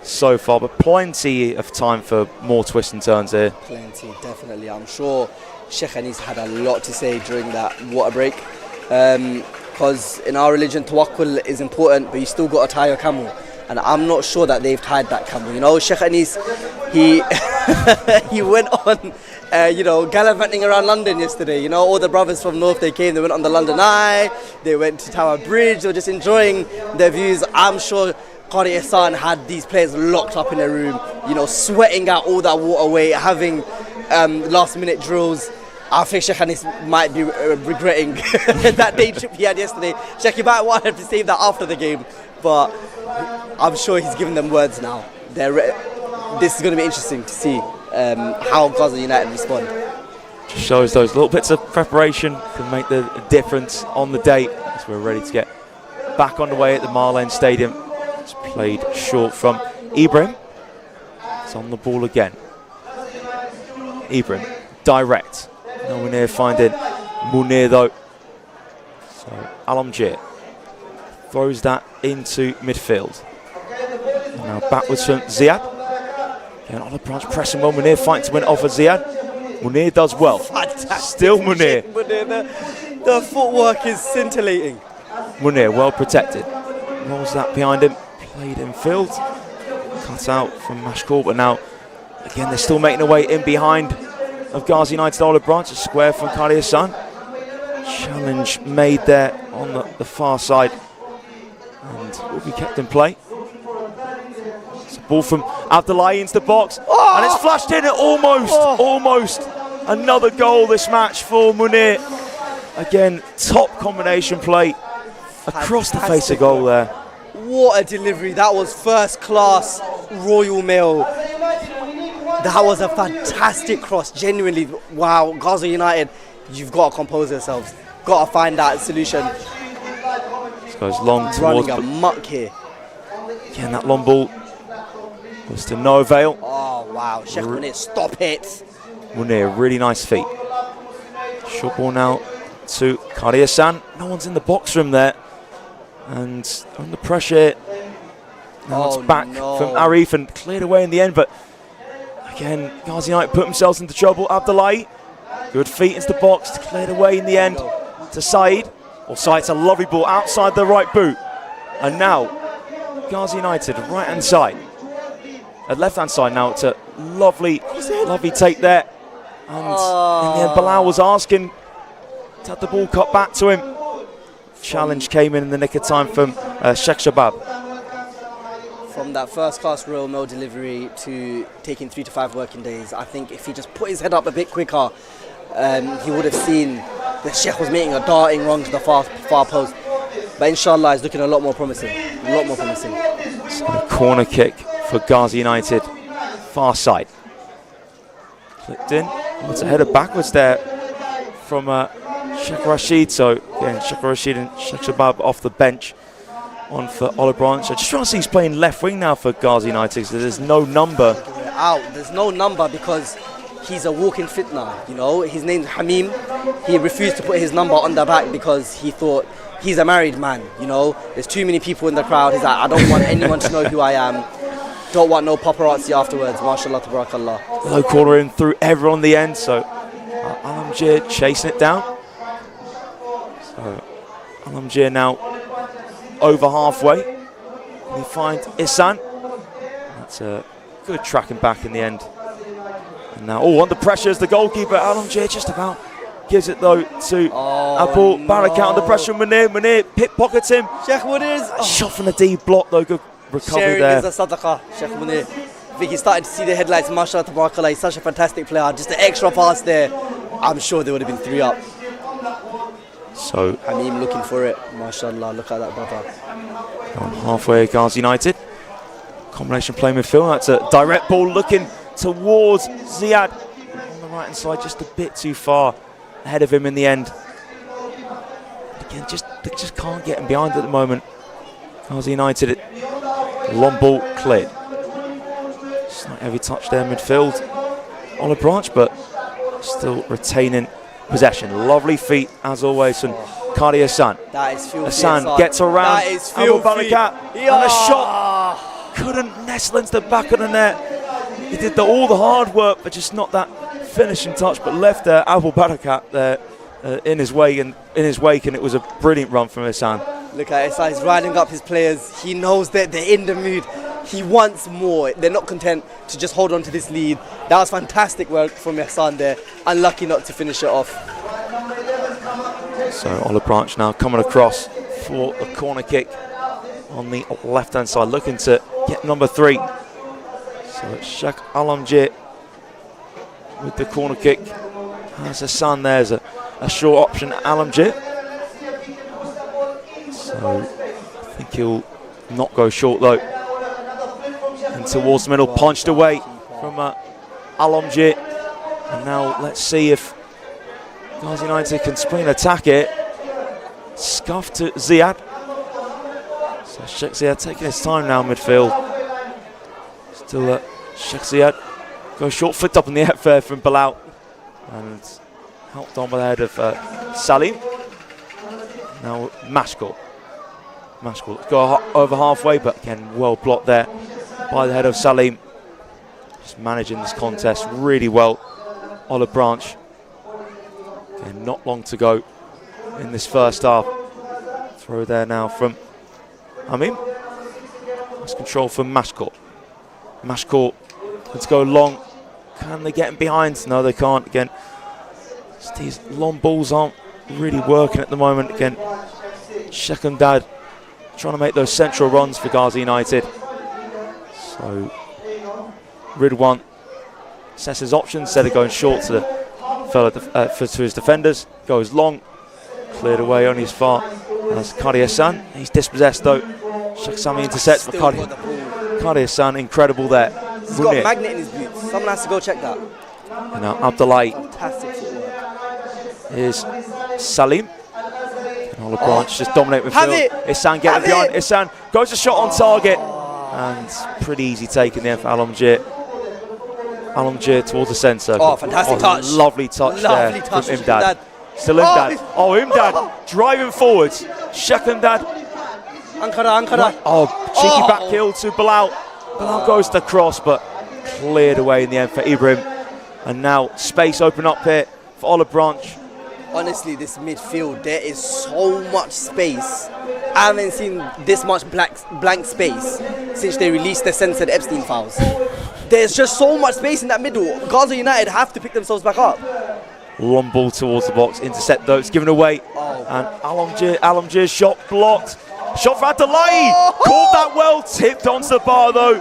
[SPEAKER 1] so far, but plenty of time for more twists and turns here.
[SPEAKER 2] Plenty, definitely. I'm sure Sheikh Anis had a lot to say during that water break, because in our religion tawakkul is important, but you still got to tie your camel, and I'm not sure that they've tied that camel. You know, Sheikh Anis, he went on gallivanting around London yesterday. You know, all the brothers from North, they came, they went on the London Eye, they went to Tower Bridge, they were just enjoying their views. I'm sure Qari Ihsan had these players locked up in a room, you know, sweating out all that water away, having last minute drills. I think Sheikh Anis might be regretting that day trip he had yesterday. Sheikh, you might want to save that after the game, but I'm sure he's given them words now. This is going to be interesting to see how Gaza United respond.
[SPEAKER 1] Just shows those little bits of preparation can make the difference on the day, as we're ready to get back on the way at the Marlene Stadium. It's played short from Ibrahim. It's on the ball again. Ibrahim, direct. Nowhere near finding Munir though. So Alamjir throws that into midfield. Now backwards from Ziad. And Olive Branch pressing well. Munir fighting to win it off of Ziad. Munir does well.
[SPEAKER 2] Fantastic.
[SPEAKER 1] Still Munir.
[SPEAKER 2] The footwork is scintillating.
[SPEAKER 1] Munir well protected. Rolls that behind him. Played in field. Cut out from Mashkour, but now again they're still making their way in behind of Gazi United. Olive Branch, a square from Qari Ihsan. Challenge made there on the far side, and will be kept in play. It's a ball from Abdullahi into the box, and it's flashed in. Almost another goal this match for Munir. Again, top combination play across the face of goal there.
[SPEAKER 2] What a delivery! That was first class Royal Mail. That was a fantastic cross, genuinely. Wow, Gaza United, you've got to compose yourselves. Got to find that solution.
[SPEAKER 1] This goes long towards...
[SPEAKER 2] Running amok here.
[SPEAKER 1] Again, that long ball was to no avail.
[SPEAKER 2] Oh, wow. Sheikh Munir, stop it.
[SPEAKER 1] Munir, really nice feet. Short ball now to Qadi Hassan. No one's in the box room there. And under pressure. Now it's back from Arif and cleared away in the end. But again, Gaziantep put themselves into trouble. Abdullahi, good feet into the box, cleared away in the end to Saeed. Well, Saeed's a lovely ball outside the right boot. And now, Gaziantep, right hand side. Left hand side now, it's a lovely take there. And in the end, Bilal was asking to have the ball cut back to him. Challenge came in the nick of time from Sheikh Shabab.
[SPEAKER 2] From that first-class Royal Mail delivery to taking 3 to 5 working days, I think if he just put his head up a bit quicker, he would have seen the Sheikh was making a darting run to the far post. But inshallah, it's looking a lot more promising. A lot more promising.
[SPEAKER 1] So a corner kick for Gaziantep, far side. Clipped in. It's a header backwards there from Sheikh Rashid. So again, Sheikh Rashid and Sheikh Shabab off the bench. On for Olive Branch. I just trying to see he's playing left wing now for Gaziantep. So there's no number.
[SPEAKER 2] There's no number because he's a walking fitna. You know, his name's Hamim. He refused to put his number on the back because he thought he's a married man. You know, there's too many people in the crowd. He's like, I don't want anyone to know who I am. Don't want no paparazzi afterwards. MashaAllah, tabarakallah.
[SPEAKER 1] Low corner in through everyone in the end. So Alamjir chasing it down. So Alamjir now over halfway. Can he find Ihsan? That's a good tracking back in the end. And now, under pressure is the goalkeeper. Alamjir just about gives it though to Abu Barakat under pressure. Munir pickpockets him.
[SPEAKER 2] Sheikh Munir's
[SPEAKER 1] shot from the D block though. Good recovery
[SPEAKER 2] sharing
[SPEAKER 1] there.
[SPEAKER 2] is a sadaqah, Sheikh Munir. I think he's starting to see the headlights. MashaAllah, tabarakallah. He's such a fantastic player. Just an extra pass there. I'm sure there would have been 3 up.
[SPEAKER 1] So
[SPEAKER 2] Hamim looking for it. MashaAllah, look at that brother.
[SPEAKER 1] On halfway, Gaziantep. Combination play midfield. That's a direct ball looking towards Ziad on the right hand side, just a bit too far ahead of him in the end. Again, they just can't get him behind at the moment. Gaziantep, long ball cleared. Slight heavy touch there midfield. Olive Branch, but still retaining possession. Lovely feet as always from Qadi Hassan.
[SPEAKER 2] That is filthy.
[SPEAKER 1] Hassan gets around.
[SPEAKER 2] That is filthy.
[SPEAKER 1] Barakat, and a shot couldn't nestle into the back of the net. He did all the hard work, but just not that finishing touch. But left there, Abu Barakat there in his wake, and it was a brilliant run from Hassan.
[SPEAKER 2] Look at Hassan. He's riding up his players. He knows that they're in the mood. He wants more. They're not content to just hold on to this lead. That was fantastic work from Hassan there. Unlucky not to finish it off.
[SPEAKER 1] So Olive Branch now coming across for a corner kick on the left-hand side, looking to get number 3. So Sheikh Alamjir with the corner kick. Has Hassan there's a short option, Alamjir. So I think he'll not go short though. And towards the middle, punched away from Alamjir. And now let's see if Gaziantep can spring and attack it. Scuff to Ziad. So Sheikh Ziad taking his time now midfield. Still Sheikh Ziad goes short, flicked up in the air from Bilal. And helped on by the head of Salim. Now Mashkor. Mashkor go over halfway, but again well blocked there by the head of Salim. Just managing this contest really well. Olive Branch. Again, not long to go in this first half. Throw there now from Hamim. Nice control from Mashkor. Mashkor, let's go long. Can they get him behind? No, they can't. Again, these long balls aren't really working at the moment. Again, Sheikh and Dad trying to make those central runs for Gaziantep. So Ridwan sets his options instead of going short to the fellow to his defenders. Goes long, cleared away only as far as Qadi Hassan. He's dispossessed though. Sheikh Sami intercepts for Qadi Hassan. Incredible there.
[SPEAKER 2] He's got a magnet in his boots. Someone has to go check that.
[SPEAKER 1] And now Abdullahi.
[SPEAKER 2] Fantastic footwork.
[SPEAKER 1] Here's Salim. And Olive Branch just dominate midfield. Ihsan getting behind. Ihsan goes a shot on target. And pretty easy take in the end for Alamjir. Alamjir towards the centre.
[SPEAKER 2] Oh, fantastic touch.
[SPEAKER 1] Lovely touch there from Imdad. Still Imdad. Oh, Imdad driving forwards. Sheikh Imdad.
[SPEAKER 2] Ankara.
[SPEAKER 1] Oh, cheeky back heel to Bilal. Bilal goes to cross, but cleared away in the end for Ibrahim. And now space open up here for Olive Branch.
[SPEAKER 2] Honestly, this midfield, there is so much space. I haven't seen this much blank space since they released the censored Epstein files. There's just so much space in that middle. Gaza United have to pick themselves back up.
[SPEAKER 1] Long ball towards the box, intercept though, it's given away. And Alamgir's shot blocked. Shot for Abdullahi, caught that well, tipped onto the bar though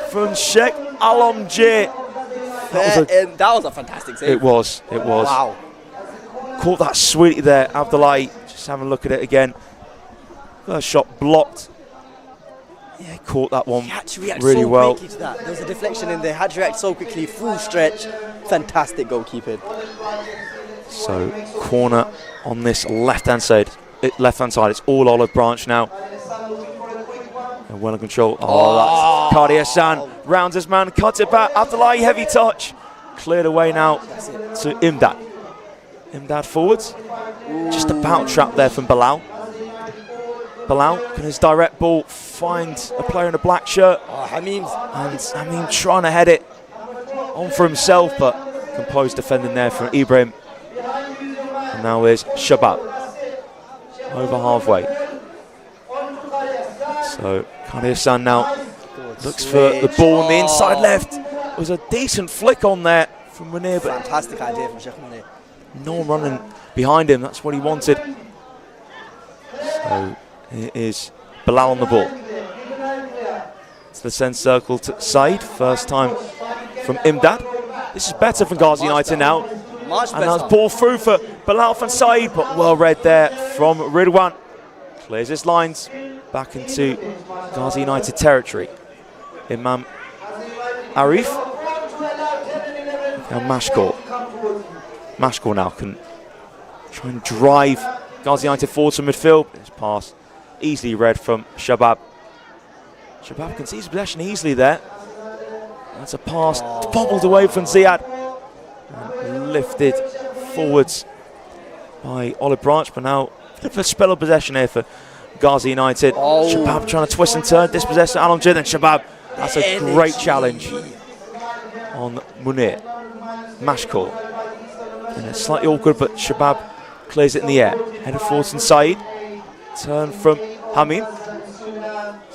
[SPEAKER 1] from Sheikh Alamgir.
[SPEAKER 2] That was a fantastic save.
[SPEAKER 1] It was.
[SPEAKER 2] Wow.
[SPEAKER 1] Caught that sweetly there, Abdullahi. Just having a look at it again. First shot blocked. Yeah, caught that one really well.
[SPEAKER 2] To that. There was a deflection in there. Had to react so quickly, full stretch. Fantastic goalkeeping.
[SPEAKER 1] So corner on this left-hand side. It's all Olive Branch now. And well in control. Oh, that's Cardi Hassan. Rounds his man, cuts it back. Abdullahi, heavy touch. Cleared away now to Imdad. Imdad forwards. Just about trapped there from Bilal. Bilal, can his direct ball find a player in a black shirt?
[SPEAKER 2] Hamim.
[SPEAKER 1] And Hamim trying to head it on for himself, but composed defending there from Ibrahim. And now is Shabab. Over halfway. So Cardi Hassan now looks for the ball on the inside left. It was a decent flick on there from Munir, but
[SPEAKER 2] fantastic idea from Sheikh Munir.
[SPEAKER 1] No one running behind him, that's what he wanted. So it is Bilal on the ball. It's the centre circle to Said, first time from Imdad. This is better from Gazi United now.
[SPEAKER 2] Much
[SPEAKER 1] and that's ball through for Bilal from Said, but well read there from Ridwan. Clears his lines back into Gazi United territory. Imam Arif. Now Mashkor now can try and drive Gazi United forward to midfield. This pass easily read from Shabab. Shabab can seize possession easily there. That's a pass bobbled away from Ziad. And lifted forwards by Olive Branch, but now a bit of a spell of possession here for Gazi United. Shabab trying to twist and turn, dispossess Alamjid, and Shabab. That's a great challenge on Munir. Mashkor. And it's slightly awkward, but Shabab clears it in the air. Headed forwards inside. Turn from Hamim.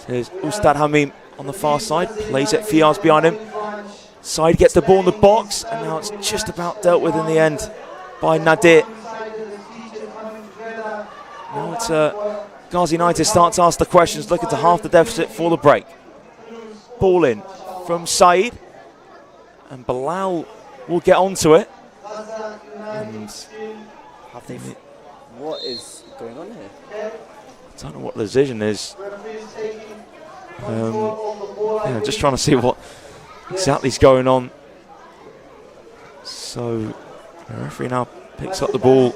[SPEAKER 1] There's Ustad Hamim on the far side. Plays it, Fiaz behind him. Side gets the ball in the box, and now it's just about dealt with in the end by Nadir. Now it's Gazi United start to ask the questions, looking to half the deficit for the break. Ball in from Said, and Bilal will get onto it. And
[SPEAKER 2] what is going on here?
[SPEAKER 1] I don't know what the decision is. Yeah, just trying to see what exactly is going on. So the referee now picks up the ball.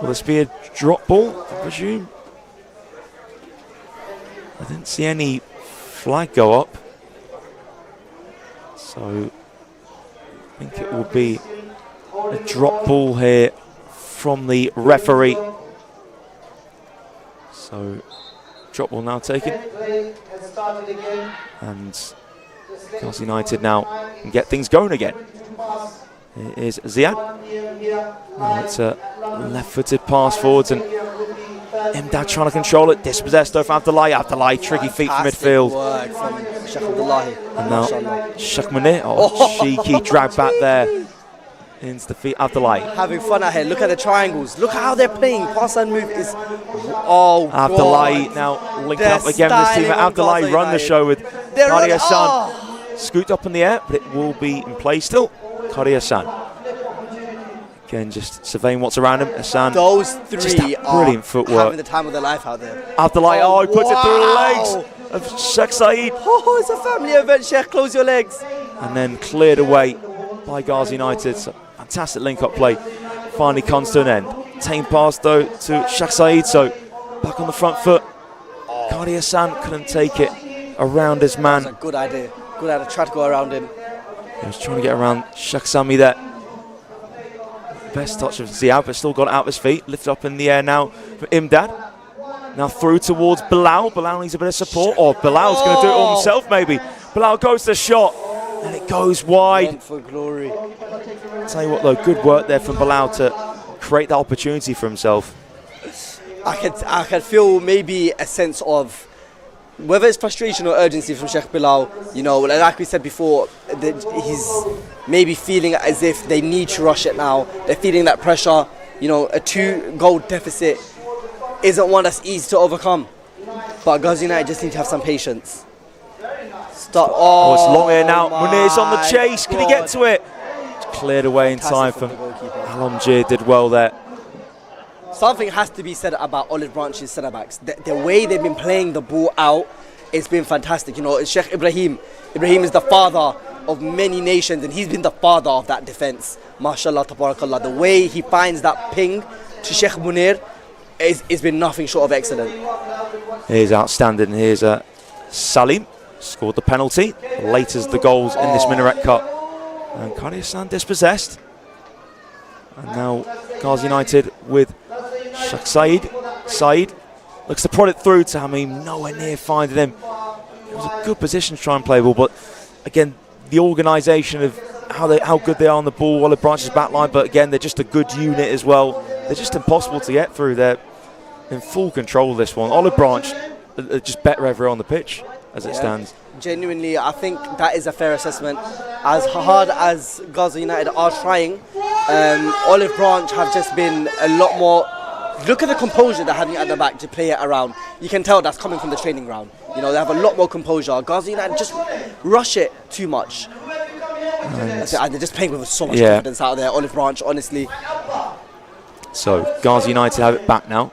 [SPEAKER 1] Will this be a drop ball, I presume? I didn't see any flag go up. So I think it will be a drop ball here from the referee. So drop ball now taken. And Gazi United now can get things going again. It is Ziad. Now it's a left-footed pass forwards, and Imdad trying to control it. Dispossessed though from Abdullahi. Abdullahi, tricky feet from midfield.
[SPEAKER 2] Work from Sheikh Abdullahi.
[SPEAKER 1] And now Sheikh Munir. Cheeky drag back there into the feet. Abdullahi.
[SPEAKER 2] Having fun out here. Look at the triangles. Look at how they're playing. Pass and move is.
[SPEAKER 1] Abdullahi now linking up again with this team. Abdullahi run the show with Qadi Hassan. Scooped up in the air, but it will be in play still. Qadi Hassan. Again, just surveying what's around him. Hassan.
[SPEAKER 2] Those three are
[SPEAKER 1] brilliant footwork.
[SPEAKER 2] having the time of their life out there.
[SPEAKER 1] Abdullahi, he puts it through the legs of Sheikh Said.
[SPEAKER 2] Oh, it's a family event, Sheikh. Close your legs.
[SPEAKER 1] And then cleared away by Gazi United. So fantastic link-up play. Finally comes to an end. Tame pass though to Sheikh Said. So back on the front foot. Qadi Hassan couldn't take it around his man.
[SPEAKER 2] That's a good idea. Good idea. Try to go around him.
[SPEAKER 1] He was trying to get around Sheikh Sami there. Best touch of Ziad, but still got it out of his feet. Lifted up in the air now for Imdad. Now through towards Bilal. Bilal needs a bit of support. Oh, Bilal's going to do it all himself, maybe. Bilal goes to the shot, and it goes wide.
[SPEAKER 2] For glory.
[SPEAKER 1] I'll tell you what, though, good work there from Bilal to create that opportunity for himself.
[SPEAKER 2] I could feel maybe a sense of, whether it's frustration or urgency from Sheikh Bilal, you know, like we said before, he's maybe feeling as if they need to rush it now. They're feeling that pressure. You know, a 2-goal deficit isn't one that's easy to overcome. But Ghazi United just need to have some patience. Stop.
[SPEAKER 1] Oh, it's long here now. Munir's on the chase. Can he get to it? It's cleared away in time from Alamgir. Did well there.
[SPEAKER 2] Something has to be said about Olive Branch's centre-backs. The way they've been playing the ball out, it's been fantastic. You know, Sheikh Ibrahim. Ibrahim is the father of many nations, and he's been the father of that defence. MashaAllah, tabarakallah. The way he finds that ping to Sheikh Munir it's been nothing short of excellent.
[SPEAKER 1] Here's outstanding. Here's Salim. Scored the penalty. Late as the goals in this Minaret Cup. And Qadi Hassan dispossessed. And now Ghazi United with Sheikh Said. Said looks to prod it through to Hamim. Nowhere near finding him. It was a good position to try and play ball, but again, the organisation of how good they are on the ball. Olive Branch's backline, but again, they're just a good unit as well. They're just impossible to get through. They're in full control of this one. Olive Branch are just better everywhere on the pitch as it stands.
[SPEAKER 2] Genuinely, I think that is a fair assessment. As hard as Ghazi United are trying, Olive Branch have just been a lot more. Look at the composure they're having at the back to play it around. You can tell that's coming from the training ground. You know, they have a lot more composure. Ghazi United just rush it too much. And they're just playing with so much confidence out there. Olive Branch, honestly.
[SPEAKER 1] So Ghazi United have it back now.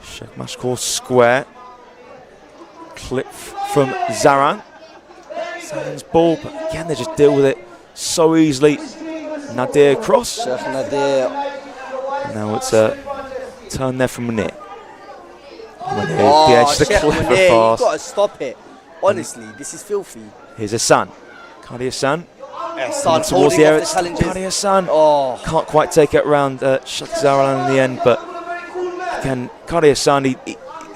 [SPEAKER 1] Sheikh Mashkour square. Clip from Zaran. Zaran's ball, but again they just deal with it so easily. Nadir cross.
[SPEAKER 2] Sheikh Nadir.
[SPEAKER 1] Now it's a turn there from Munir. It's a clever pass.
[SPEAKER 2] You've got to stop it. Honestly, this is filthy.
[SPEAKER 1] Here's Hassan. Qadi Hassan.
[SPEAKER 2] Hassan
[SPEAKER 1] Towards the area.
[SPEAKER 2] challenges.
[SPEAKER 1] Qadi Hassan.
[SPEAKER 2] Oh.
[SPEAKER 1] Can't quite take it around Sheikh Zaran in the end, but again, Qadi Hassan, he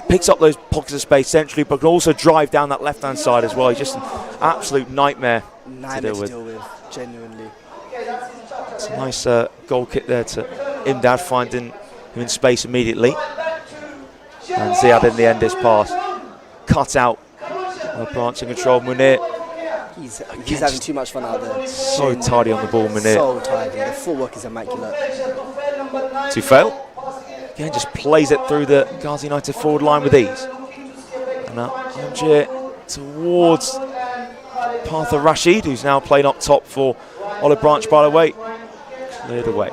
[SPEAKER 1] picks up those pockets of space centrally, but can also drive down that left-hand side as well. He's just an absolute nightmare to deal with.
[SPEAKER 2] Genuinely.
[SPEAKER 1] It's a nice goal kick there to Imdad, finding him in space immediately. And Ziad in the end, this pass cut out. Branch in control. Munir.
[SPEAKER 2] He's having too much fun out there.
[SPEAKER 1] So tidy on the ball, Munir.
[SPEAKER 2] So tidy. The footwork is immaculate.
[SPEAKER 1] Tufail. Again, just plays it through the Ghazi United forward line with ease. And now Alamgir towards path of Rashid, who's now playing up top for Olive Branch, by the way. Cleared away.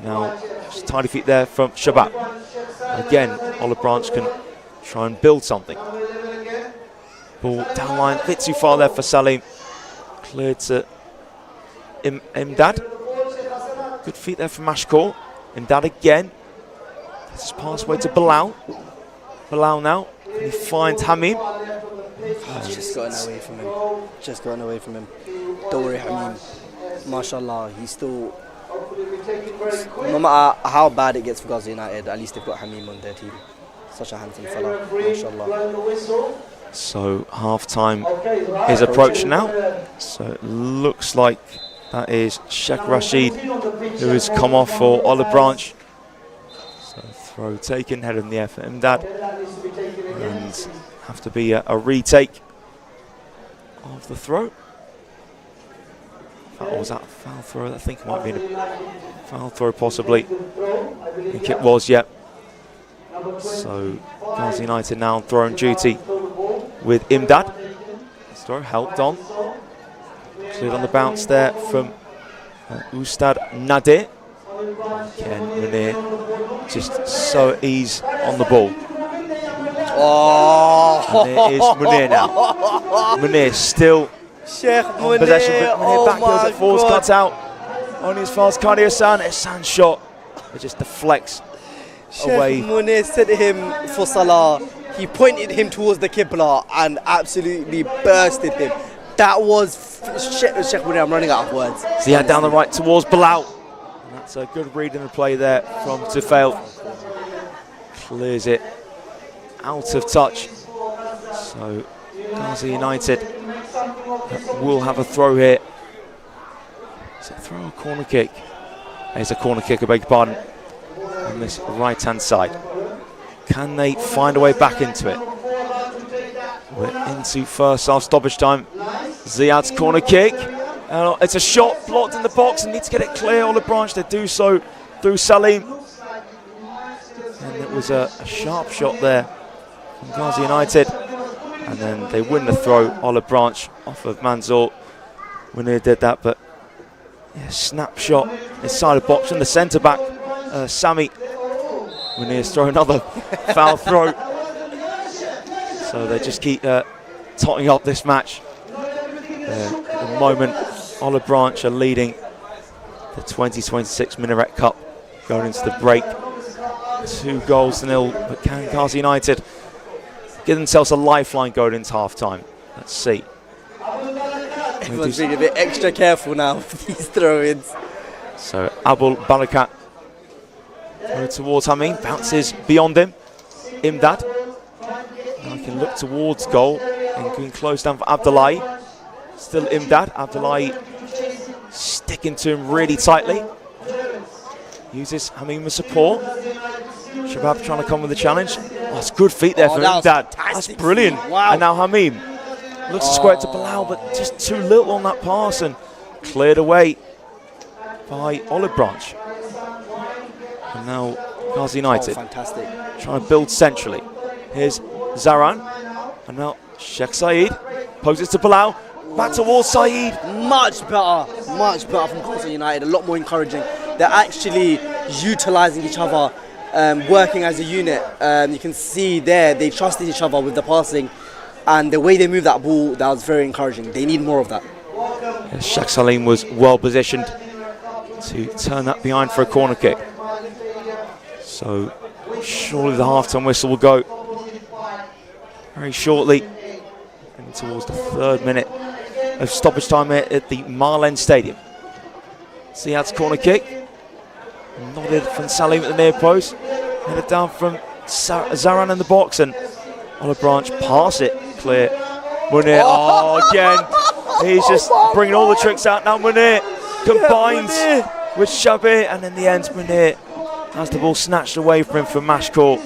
[SPEAKER 1] Now, just tidy feet there from Shabab. Again, Olive Branch can try and build something. Ball down line, a bit too far there for Salim. Cleared to Imdad. Good feet there from Mashkour. Imdad again. This is pass away to Bilal. Bilal now. Can he find Hamim?
[SPEAKER 2] Just gotten away from him. Just gotten away from him. Don't worry, Hamim. MashaAllah, he's still. No matter how bad it gets for Ghazi United, at least they've got Hamim on their team. Such a handsome fella. MashaAllah.
[SPEAKER 1] So half-time is approaching now. So it looks like that is Sheikh Rashid who has come off for Olive Branch. So throw taken, head in the air for Imdad. And have to be a retake of the throw. Was that a foul throw? I think it might be a foul throw possibly. I think it was, yep. So Ghazi United now on throw duty with Imdad. This throw helped on. Cleared on the bounce there from Ustad Nadir. Again, Munir just so ease on the ball.
[SPEAKER 2] Oh!
[SPEAKER 1] And it is Munir now. Munir still
[SPEAKER 2] Sheikh Munir.
[SPEAKER 1] Possession, but Munir back goes at force, cut out. Only as far as Qadi Hassan. Hassan's shot. It just deflects away.
[SPEAKER 2] Sheikh Munir said to him for Salah. He pointed him towards the Qibla and absolutely bursted him. That was Sheikh Munir. I'm running out of words.
[SPEAKER 1] Ziad down the right towards Bilal. And that's a good read in the play there from Tufail. Clears it out of touch. So Ghazi United will have a throw here. Is it throw or corner kick? There's a corner kick, I beg your pardon, on this right-hand side. Can they find a way back into it? We're into first half stoppage time. Ziad's corner kick. It's a shot blocked in the box and need to get it clear. Olive Branch, they do so through Salim. And it was a sharp shot there from Ghazi United. And then they win the throw. Olive Branch off of Manzoor. Munir did that, but yeah, snapshot inside the box from the centre back, Sami. Munir's throw another foul throw. So they just keep totting up this match. At the moment, Olive Branch are leading the 2026 Minaret Cup going into the break. 2-0, but can Ghazi United give themselves a lifeline going into half-time? Let's see.
[SPEAKER 2] Everyone's being a bit extra careful now with these throw-ins.
[SPEAKER 1] So Abul Barakat towards Hameen, bounces beyond him. Imdad. Now he can look towards goal and can close down for Abdullahi. Still Imdad. Abdullahi sticking to him really tightly. Uses Hameen with support. Shabab trying to come with a challenge. Oh, that's good feet there for Imdad. That's brilliant.
[SPEAKER 2] Wow.
[SPEAKER 1] And now Hameen looks to square it to Bilal, but just too little on that pass and cleared away by Olive Branch. And now Ghazi United
[SPEAKER 2] fantastic.
[SPEAKER 1] trying to build centrally. Here's Zaran, and now Sheikh Saeed poses to Bilal, back towards Saeed.
[SPEAKER 2] Much better from Ghazi United, a lot more encouraging. They're actually utilising each other, working as a unit. You can see there, they trusted each other with the passing, and the way they move that ball, that was very encouraging. They need more of that.
[SPEAKER 1] Sheikh Salim was well positioned to turn that behind for a corner kick. So surely the half-time whistle will go very shortly, and towards the 3rd minute of stoppage time here at the Marlen Stadium. Ziad's corner kick, nodded from Salim at the near post, headed down from Zaran in the box, and Olive Branch pass it clear. Munir, again, he's just bringing all the tricks out now. Munir combines with Shabir, and in the end, Munir has the ball snatched away from him for Mashkour.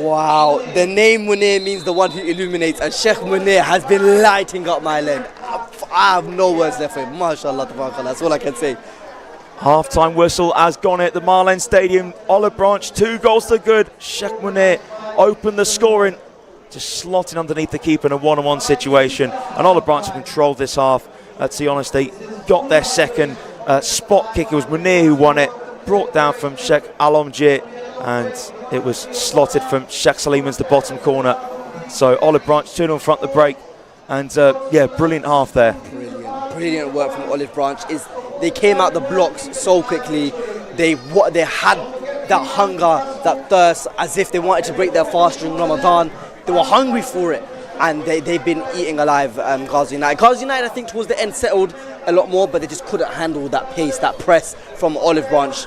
[SPEAKER 2] Wow, the name Munir means the one who illuminates, and Sheikh Munir has been lighting up my land. I have no words left for him. MashaAllah, tabarakallah, that's all I can say.
[SPEAKER 1] Half-time whistle has gone at the Marlen Stadium. Olive Branch, 2 goals to good. Sheikh Munir opened the scoring, just slotting underneath the keeper in a one-on-one situation. And Olive Branch have controlled this half. To be honest, they got their second spot kick. It was Munir who won it, brought down from Sheikh Alamjir, and it was slotted from Sheikh Salim into the bottom corner. So Olive Branch 2-0 in front of the break, and yeah, brilliant half there.
[SPEAKER 2] Brilliant work from Olive Branch. They came out the blocks so quickly. They had that hunger, that thirst, as if they wanted to break their fast during Ramadan. They were hungry for it, and they've been eating alive. Ghazi United. Ghazi United, I think, towards the end settled a lot more, but they just couldn't handle that pace, that press from Olive Branch.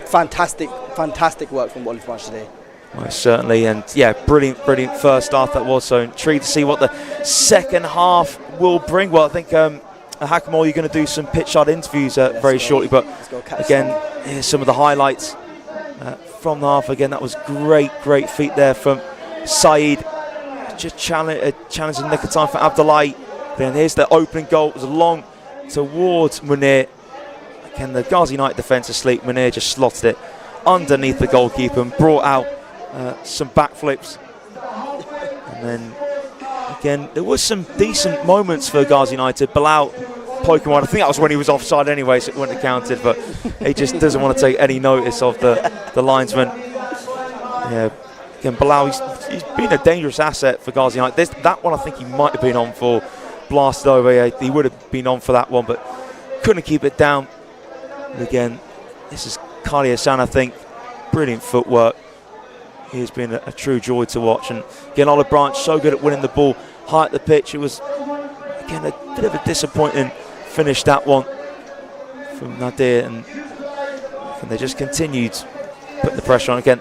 [SPEAKER 2] Fantastic work from Olive Branch today.
[SPEAKER 1] Well, certainly, and yeah, brilliant first half that was. So intrigued to see what the second half will bring. Well, I think Hakimol, you're going to do some pitch-side interviews very shortly, but again, here's some of the highlights from the half. Again, that was great feat there from Saeed, just challenging nick of time for Abdullahi. Then here's the opening goal. It was long towards Munir. Again, the Ghazi United defence asleep. Munir just slotted it underneath the goalkeeper and brought out some backflips. And then again, there was some decent moments for Ghazi United. Bilal poking one. I think that was when he was offside anyway, so it wouldn't have counted, but he just doesn't want to take any notice of the linesman. Yeah, again, Bilal, he's been a dangerous asset for Ghazi United. That one I think he might have been on for, blasted over. Yeah, he would have been on for that one, but couldn't keep it down. And again, this is Kali Hassan, I think. Brilliant footwork. He has been a true joy to watch. And again, Olive Branch so good at winning the ball high at the pitch. It was again, a bit of a disappointing finish, that one from Nadir, and they just continued putting the pressure on again.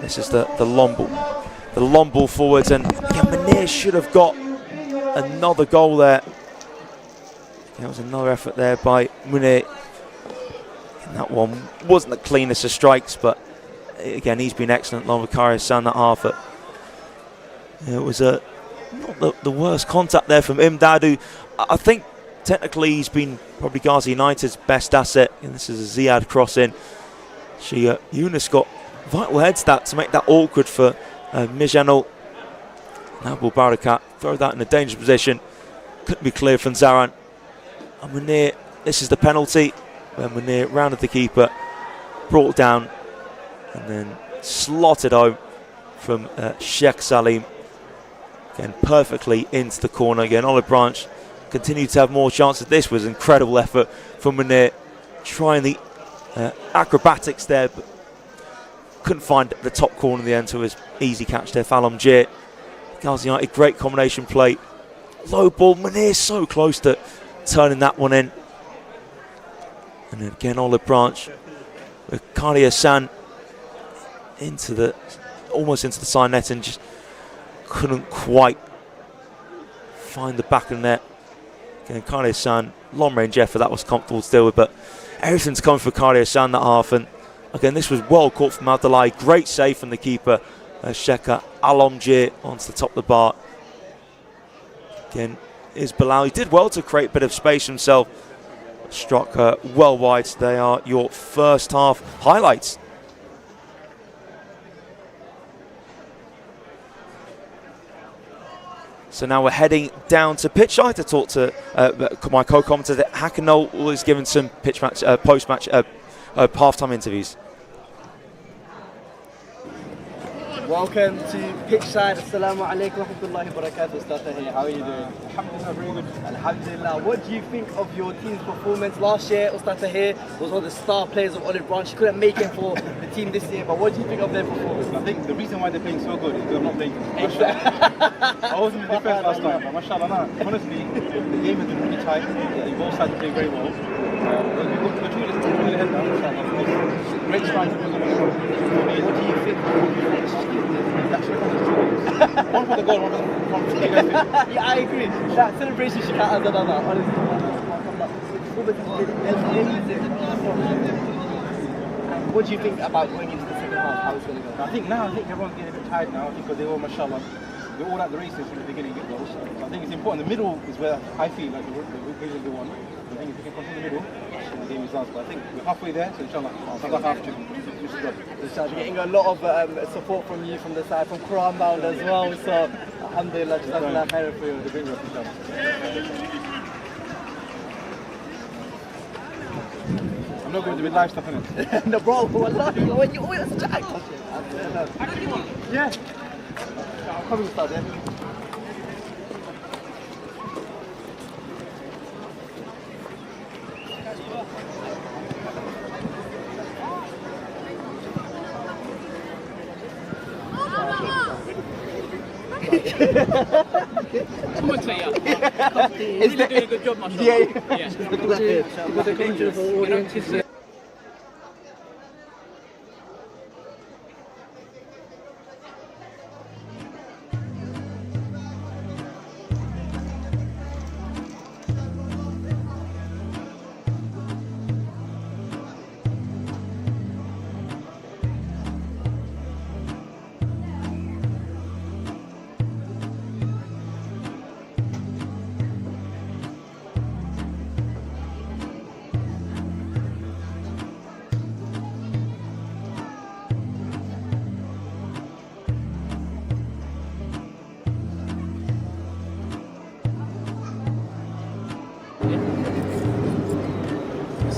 [SPEAKER 1] This is the long ball forwards, and again, Munir should have got another goal there. That was another effort there by Munir. And that one wasn't the cleanest of strikes, but again, he's been excellent along with Qari Hassan that half. It was not the worst contact there from Imdad, who I think technically he's been probably Ghazi United's best asset. And this is a Ziyad crossing. Yunus got vital head stat to make that awkward for Mijanol. Now Barakat throw that in a dangerous position. Couldn't be clear from Zaran. And Munir, this is the penalty. When Munir rounded the keeper, brought down, and then slotted home from Sheikh Salim. Again, perfectly into the corner. Again, Olive Branch continued to have more chances. This was an incredible effort from Munir, trying the acrobatics there, but couldn't find the top corner in the end, so it was easy catch there. Falom Jir. Ghazi United, great combination play. Low ball, Munir so close to turning that one in. And then again, Olive Branch with Qari Hassan almost into the side net, and just couldn't quite find the back of the net. Again, Qari Hassan, long range effort, that was comfortable to deal with, but everything's coming for Qari Hassan that half. And again, this was well caught from Abdullahi, great save from the keeper, Sheka Alomjir, onto the top of the bar. Again, is Bilal, he did well to create a bit of space himself, struck well wide. So they are your first half highlights. So now we're heading down to pitch side to talk to my co-commentator Hakanol, who is giving some pitch match, post-match, half-time interviews.
[SPEAKER 2] Welcome to Pitchside. Assalamu alaikum wa rahmatullahi wa barakatuh. Ustad Tahir, how are you doing?
[SPEAKER 8] Alhamdulillah, very good.
[SPEAKER 2] Alhamdulillah. What do you think of your team's performance last year? Ustad Tahir was one of the star players of Olive Branch. He couldn't make it for the team this year, but what do you think of their performance?
[SPEAKER 8] I think the reason why they're playing so good is they're not playing. I wasn't in defense last time, but mashallah, honestly, the game has been really tight. Both sides are playing very well. We're truly ahead now, mashallah. Great strike. What do you think? One for the goal, one for the goal.
[SPEAKER 2] Yeah, I agree. That celebration should count as another, honestly. What do you think about going into the second half? How it's going to go?
[SPEAKER 8] I think everyone's getting a bit tired now because they all, mashallah, they're all at the races in the beginning get goals. So I think it's important. The middle is where I feel like the really the one. I think if we can control the middle, the game is ours. But I think we're halfway there, so inshallah, another half to finish the job.
[SPEAKER 2] We're getting a lot of support from you from the side, from Qur'an bound as well. So alhamdulillah, jazakallah khairan for you.
[SPEAKER 8] The big work, inshallah. I'm not going to be live stuff in it.
[SPEAKER 2] No, bro, wallahi, when you always such an actor.
[SPEAKER 8] Yeah.
[SPEAKER 2] I'm coming to start there.
[SPEAKER 9] He's really doing a good job, mashallah.
[SPEAKER 2] Yeah.
[SPEAKER 9] With a dangerous audience.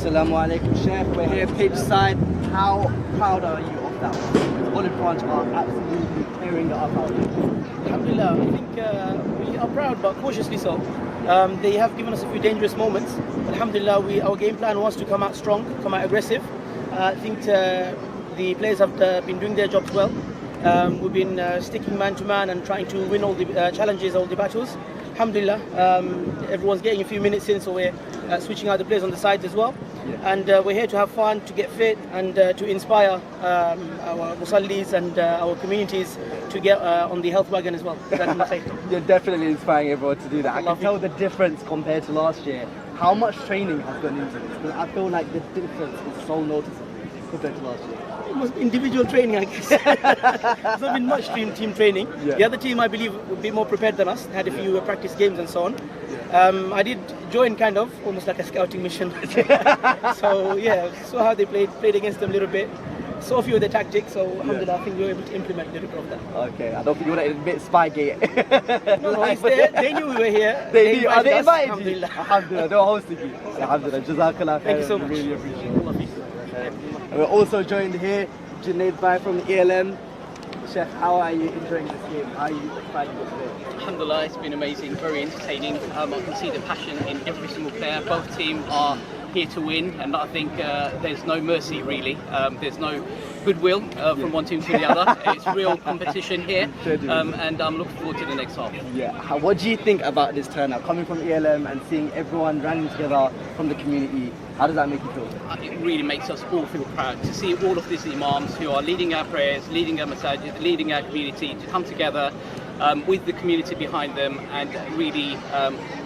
[SPEAKER 2] Assalamu alaikum, Sheikh. We're here pitch side. How proud are you of that one? Olive Branch are absolutely tearing it up out there.
[SPEAKER 9] Alhamdulillah, I think we are proud, but cautiously so. They have given us a few dangerous moments. Alhamdulillah, our game plan was to come out strong, come out aggressive. I think the players have been doing their jobs well. We've been sticking man to man and trying to win all the challenges, all the battles. alhamdulillah, everyone's getting a few minutes in, so we're switching out the players on the sides as well. And we're here to have fun, to get fit, and to inspire our musallis and our communities to get on the health wagon as well.
[SPEAKER 2] You're definitely inspiring everyone to do that. I can tell the difference compared to last year. How much training has gone into this? Because I feel like the difference is so noticeable compared to last year.
[SPEAKER 9] It was individual training, I guess. There's not been much team training. The other team, I believe, were a bit more prepared than us. Had a few practice games and so on. I did join kind of, almost like a scouting mission. So yeah, saw how they played against them a little bit. Saw a few of the tactics, so alhamdulillah, I think we were able to implement a little bit of that.
[SPEAKER 2] Okay, I don't think you want to admit Spygate.
[SPEAKER 9] No, they knew we were here.
[SPEAKER 2] They knew. Are they invited you?
[SPEAKER 9] Alhamdulillah.
[SPEAKER 2] Alhamdulillah, they're hosting you. Alhamdulillah, Jazakallah khairan.
[SPEAKER 9] Thank you so much.
[SPEAKER 2] Really appreciate it. And we're also joined here, Junaid Bhai from the ELM. Chef, how are you enjoying this game? How are you finding it today?
[SPEAKER 10] Alhamdulillah, it's been amazing, very entertaining. I can see the passion in every single player. Both teams are here to win, and I think there's no mercy really. There's no goodwill from one team to the other. It's real competition here, and I'm looking forward to the next half.
[SPEAKER 2] Yeah. What do you think about this turnout? Coming from ELM and seeing everyone rallying together from the community, how does that make you feel?
[SPEAKER 10] It really makes us all feel proud to see all of these Imams who are leading our prayers, leading our masajid, leading our community to come together with the community behind them and really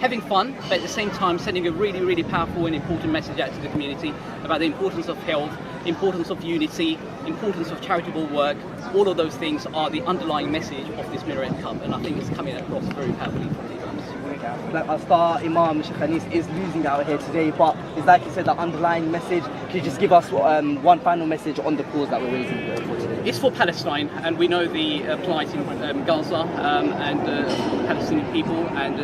[SPEAKER 10] having fun, but at the same time sending a really, really powerful and important message out to the community about the importance of health, importance of unity, importance of charitable work. All of those things are the underlying message of this Minaret Cup, and I think it's coming across very powerfully from the Imams.
[SPEAKER 2] Like our star Imam, Sheikh Anis, is losing out here today, but it's like you said, the underlying message. Can you just give us one final message on the cause that we're raising for today?
[SPEAKER 10] It's for Palestine, and we know the plight in Gaza and the Palestinian people, and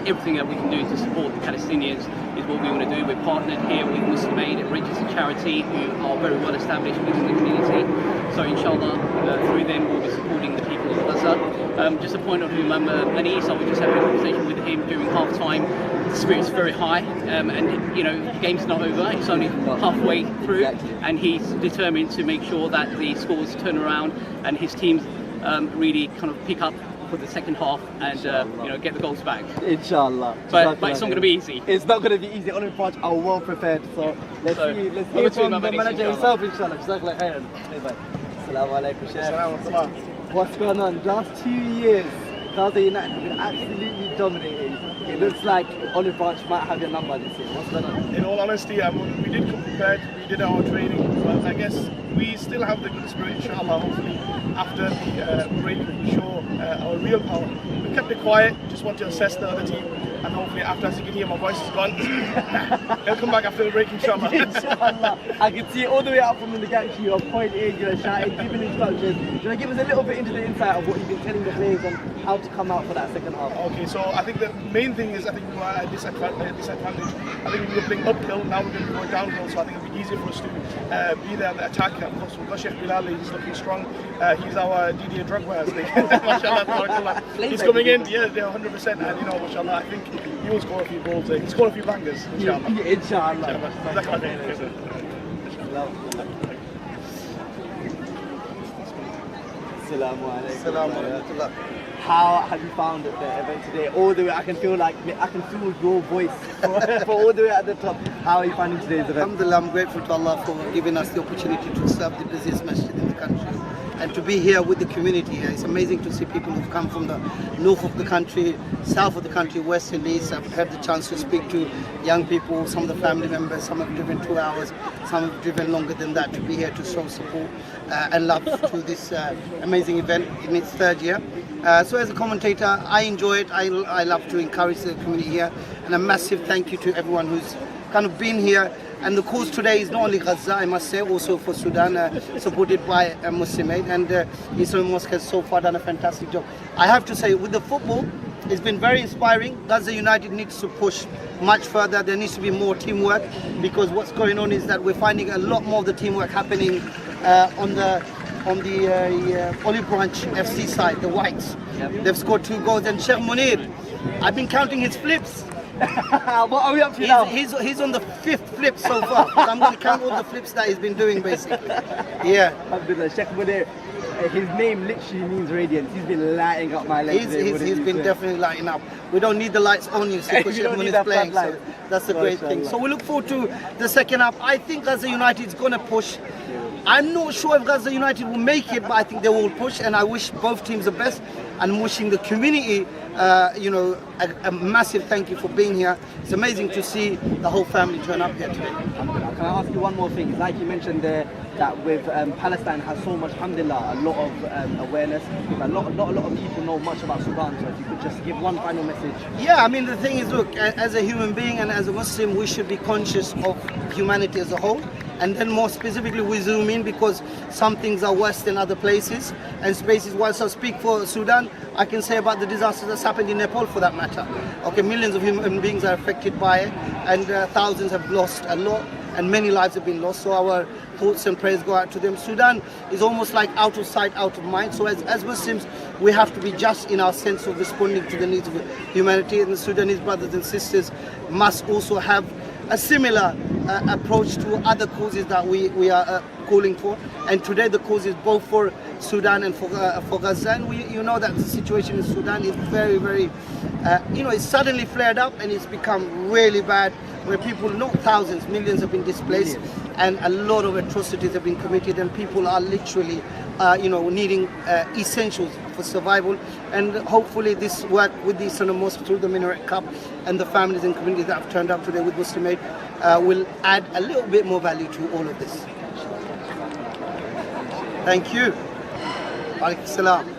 [SPEAKER 10] everything that we can do to support the Palestinians is what we want to do. We're partnered here with Muslim Aid, a registered charity who are very well established within the community. So inshallah, through them we'll be supporting the people of Gaza. Just a point of view, Imam Anis, I was just having a conversation with him during half time. The spirit's very high, and you know, the game's not over, it's only halfway through, and he's determined to make sure that the scores turn around and his teams really kind of pick up for the second half and you know, get the goals back.
[SPEAKER 2] Inshallah.
[SPEAKER 10] But it's not going to be easy.
[SPEAKER 2] It's not going to be easy. All in France are well prepared. So let's hear from the manager himself, inshallah. Jazakallah khairan. Assalamu alaikum, Chef. What's going on? Last 2 years, Gaza United have been absolutely dominating. It looks like Olive Branch might have your number this year. What's going on?
[SPEAKER 3] In all honesty, we did come prepared, we did our training, but I guess we still have the good spirit, inshallah. Hopefully, after the break, we show our real power. We kept it quiet, just want to assess the other team, and hopefully, after, as you can hear, my voice is gone. He'll come back after the break, inshallah.
[SPEAKER 2] Inshallah. I can see all the way up from the gantry, you're pointing, you're shouting, giving instructions. Do you want to give us a little bit into the insight of what you've been telling the players on how to come out for that second half?
[SPEAKER 3] Okay, so I think the main thing is, I think we were at a disadvantage. I think we were playing uphill, now we're going to go downhill, so I think it'll be easier for us to be there at the attack. Of course, we've got Sheikh Bilal, he's looking strong. He's our Didier Drogba, as they mashallah. He's coming in, yeah, 100%, and you know, mashallah, I think he will score a few goals, he'll score a few bangers, inshallah.
[SPEAKER 2] Inshallah. Assalamu alaikum. How have you found the event today? All the way, I can feel your voice for all the way at the top. How are you finding today's event?
[SPEAKER 6] Alhamdulillah, I'm grateful to Allah for giving us the opportunity to serve the busiest masjid in the country and to be here with the community. It's amazing to see people who've come from the north of the country, south of the country, west and east. I've had the chance to speak to young people, some of the family members. Some have driven 2 hours, some have driven longer than that to be here to show support and love to this amazing event in its third year. So as a commentator, I enjoy it. I love to encourage the community here, and a massive thank you to everyone who's kind of been here. And the cause today is not only Gaza, I must say, also for Sudan, supported by Muslim Aid, and Islam Mosque has so far done a fantastic job. I have to say, with the football, it's been very inspiring. Gaza United needs to push much further. There needs to be more teamwork, because what's going on is that we're finding a lot more of the teamwork happening on the Olive Branch FC side, the Whites. Yep. They've scored 2 goals, and Sheikh Munir, I've been counting his flips.
[SPEAKER 2] What are we up to now?
[SPEAKER 6] He's on the 5th flip so far. So I'm going to count all the flips that he's been doing basically. Yeah.
[SPEAKER 2] Alhamdulillah, Sheikh Munir, his name literally means radiance. He's been lighting up my legs.
[SPEAKER 6] He's been definitely lighting up. We don't need the lights on you, so
[SPEAKER 2] You don't need
[SPEAKER 6] is
[SPEAKER 2] that
[SPEAKER 6] playing.
[SPEAKER 2] floodlight.
[SPEAKER 6] So that's a great thing. So we look forward to the second half. I think Gaza United is going to push. I'm not sure if Gaza United will make it, but I think they will push, and I wish both teams the best. And wishing the community, a massive thank you for being here. It's amazing to see the whole family turn up here today.
[SPEAKER 2] Can I ask you one more thing? Like you mentioned there, that with Palestine has so much, alhamdulillah, a lot of awareness. A lot of people know much about Sudan. So if you could just give one final message.
[SPEAKER 6] Yeah, I mean the thing is, look, as a human being and as a Muslim, we should be conscious of humanity as a whole. And then more specifically, we zoom in because some things are worse than other places and spaces. Whilst I speak for Sudan, I can say about the disaster that's happened in Nepal for that matter. Okay, millions of human beings are affected by it, and thousands have lost a lot, and many lives have been lost. So our thoughts and prayers go out to them. Sudan is almost like out of sight, out of mind. So as Muslims, we have to be just in our sense of responding to the needs of humanity. And the Sudanese brothers and sisters must also have a similar approach to other causes that we are calling for. And today the cause is both for Sudan and for Gaza. And you know that the situation in Sudan is very, very, it's suddenly flared up and it's become really bad, where people, not thousands, millions have been displaced, and a lot of atrocities have been committed, and people are literally, needing essentials for survival. And hopefully this work with the Islamic Mosque through the Minaret Cup and the families and communities that have turned up today with Muslim Aid will add a little bit more value to all of this. Thank you. Alaikum salam.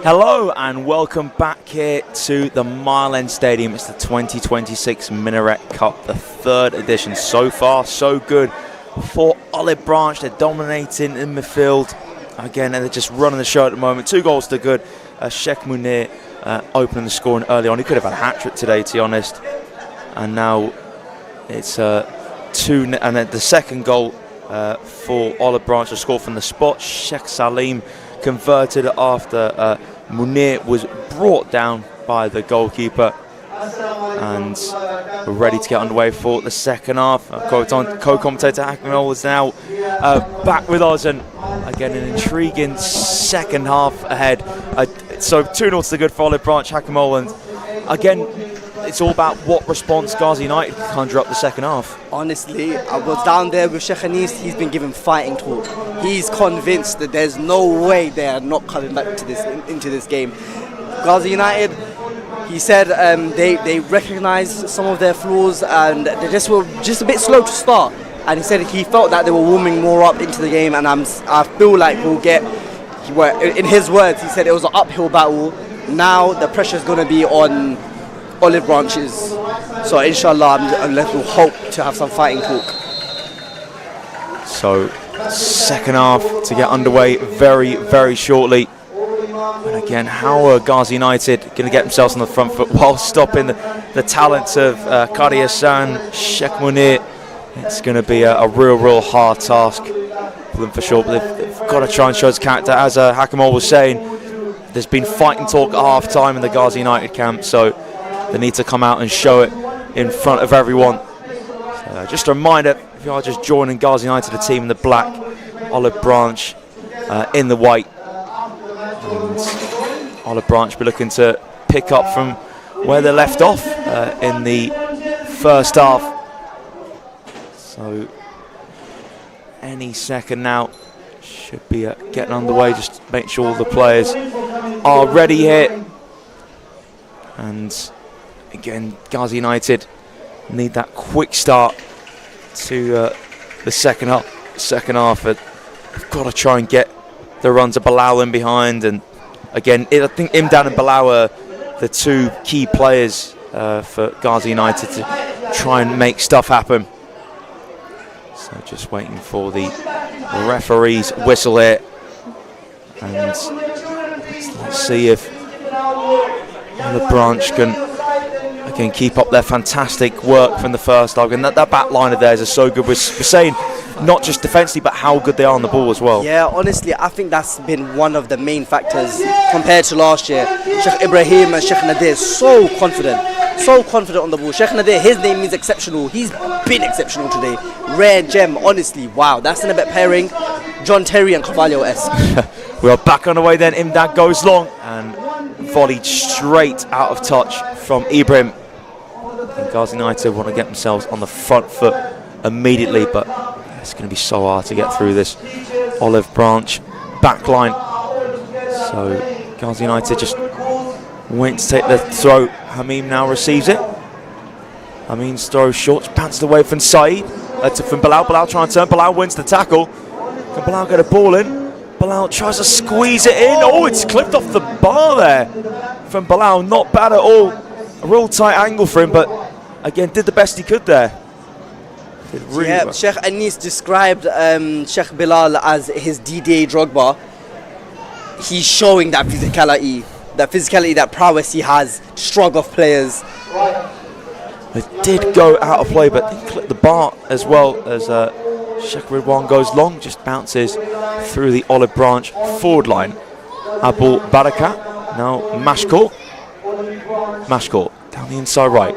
[SPEAKER 1] Hello and welcome back here to the Mile End Stadium. It's the 2026 Minaret Cup, the 3rd edition. So far, so good for Olive Branch. They're dominating in midfield. Again, and they're just running the show at the moment. 2 goals to good. Sheikh Munir opening the scoring early on. He could have had a hat-trick today, to be honest. And now it's 2, and then the second goal for Olive Branch, a score from the spot. Sheikh Salim converted after Munir was brought down by the goalkeeper, and we're ready to get underway for the second half. Co-commentator Hakim is now back with us, and again an intriguing second half ahead. So 2-0 to the good for Olive Branch, Hakim, and again it's all about what response Ghazi United can conjure up the second half.
[SPEAKER 2] Honestly, I was down there with Sheikh Anis. He's been given fighting talk. He's convinced that there's no way they are not coming back to into this game. Ghazi United, he said they recognised some of their flaws and they just were a bit slow to start. And he said he felt that they were warming more up into the game, and I feel like we'll get. In his words, he said it was an uphill battle. Now the pressure is going to be on Olive Branches, so inshallah we'll hope to have some fighting talk.
[SPEAKER 1] So second half to get underway very, very shortly. And again, how are Ghazi United going to get themselves on the front foot while stopping the talents of Qadi Hassan, Sheikh Munir? It's going to be a real hard task for them for sure, but they've got to try and show his character. As Hakim was saying, there's been fighting talk at half time in the Ghazi United camp, so they need to come out and show it in front of everyone. So just a reminder, if you are just joining Ghazi United, the team in the black, Olive Branch in the white. And Olive Branch be looking to pick up from where they left off in the first half. So any second now should be getting underway. Just make sure all the players are ready here. And again, Ghazi United need that quick start to the second half. They've got to try and get the runs of Bilal in behind, and again, I think Imdan and Bilal are the 2 key players for Ghazi United to try and make stuff happen. So just waiting for the referee's whistle here, and let's see if the Branch can keep up their fantastic work from the first half. And that back line of theirs is so good. We're saying not just defensively, but how good they are on the ball as well.
[SPEAKER 2] Yeah, honestly, I think that's been one of the main factors compared to last year. Sheikh Ibrahim and Sheikh Nadir, so confident on the ball. Sheikh Nadir, his name means exceptional. He's been exceptional today. Rare gem, honestly. Wow, that's an a bit pairing. John Terry and Carvalho-esque.
[SPEAKER 1] We are back on the way then. Imdad goes long and volleyed straight out of touch from Ibrahim. And Ghazi United want to get themselves on the front foot immediately, but it's going to be so hard to get through this Olive Branch back line. So Ghazi United just went to take the throw. Hamim now receives it. Hamim's throw short, bounced away from Saeed, from Bilal. Bilal trying to turn. Bilal wins the tackle. Can Bilal get a ball in? Bilal tries to squeeze it in. Oh, it's clipped off the bar there from Bilal. Not bad at all. A real tight angle for him, but again, did the best he could there. Really
[SPEAKER 2] yeah,
[SPEAKER 1] well.
[SPEAKER 2] Sheikh Anis described Sheikh Bilal as his DDA Drogba. He's showing that physicality, that prowess he has to shrug off players.
[SPEAKER 1] It did go out of play, but he clipped the bar as well as Sheikh Ridwan goes long, just bounces through the Olive Branch forward line. Abul Barakat, now Mashkour down the inside right,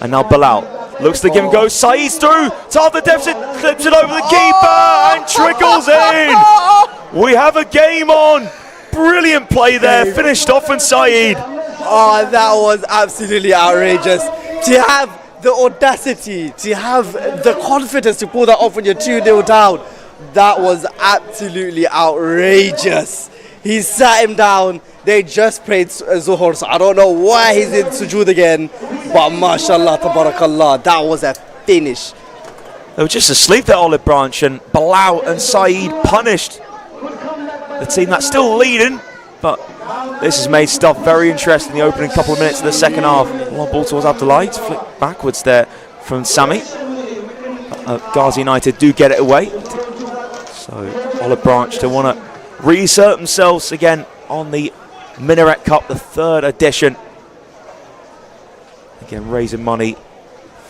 [SPEAKER 1] and now Bilal looks to give and go. Saeed's through to half the deficit, clips it over the keeper and trickles in. We have a game on. Brilliant play there, finished off from Saeed.
[SPEAKER 2] Oh, that was absolutely outrageous. To have the audacity, to have the confidence to pull that off when you're 2-0 down, that was absolutely outrageous. He sat him down. They just prayed Zuhur, so I don't know why he's in sujood again, but mashallah, tabarakallah, that was a finish.
[SPEAKER 1] They were just asleep at Olive Branch, and Bilal and Saeed punished the team that's still leading, but This has made stuff very interesting in the opening couple of minutes of the second half. Long ball towards Abdullahi, to flick backwards there from Sami. Ghazi United do get it away. So Olive Branch to want to reassert themselves again on the Minaret Cup, the 3rd edition. Again, raising money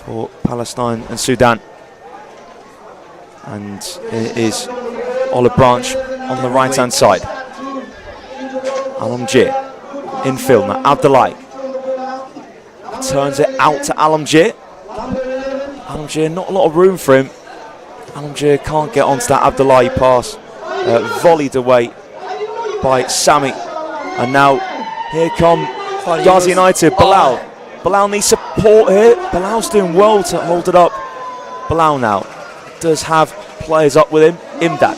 [SPEAKER 1] for Palestine and Sudan. And it is Olive Branch on the right-hand side. Alamgir infield now. Abdullahi turns it out to Alamgir. Alamgir, not a lot of room for him. Alamgir can't get onto that Abdullahi pass. Volleyed away by Sami. And now here come Ghazi United. Bilal. Bilal needs support here. Bilal's doing well to hold it up. Bilal now does have players up with him. Imdad.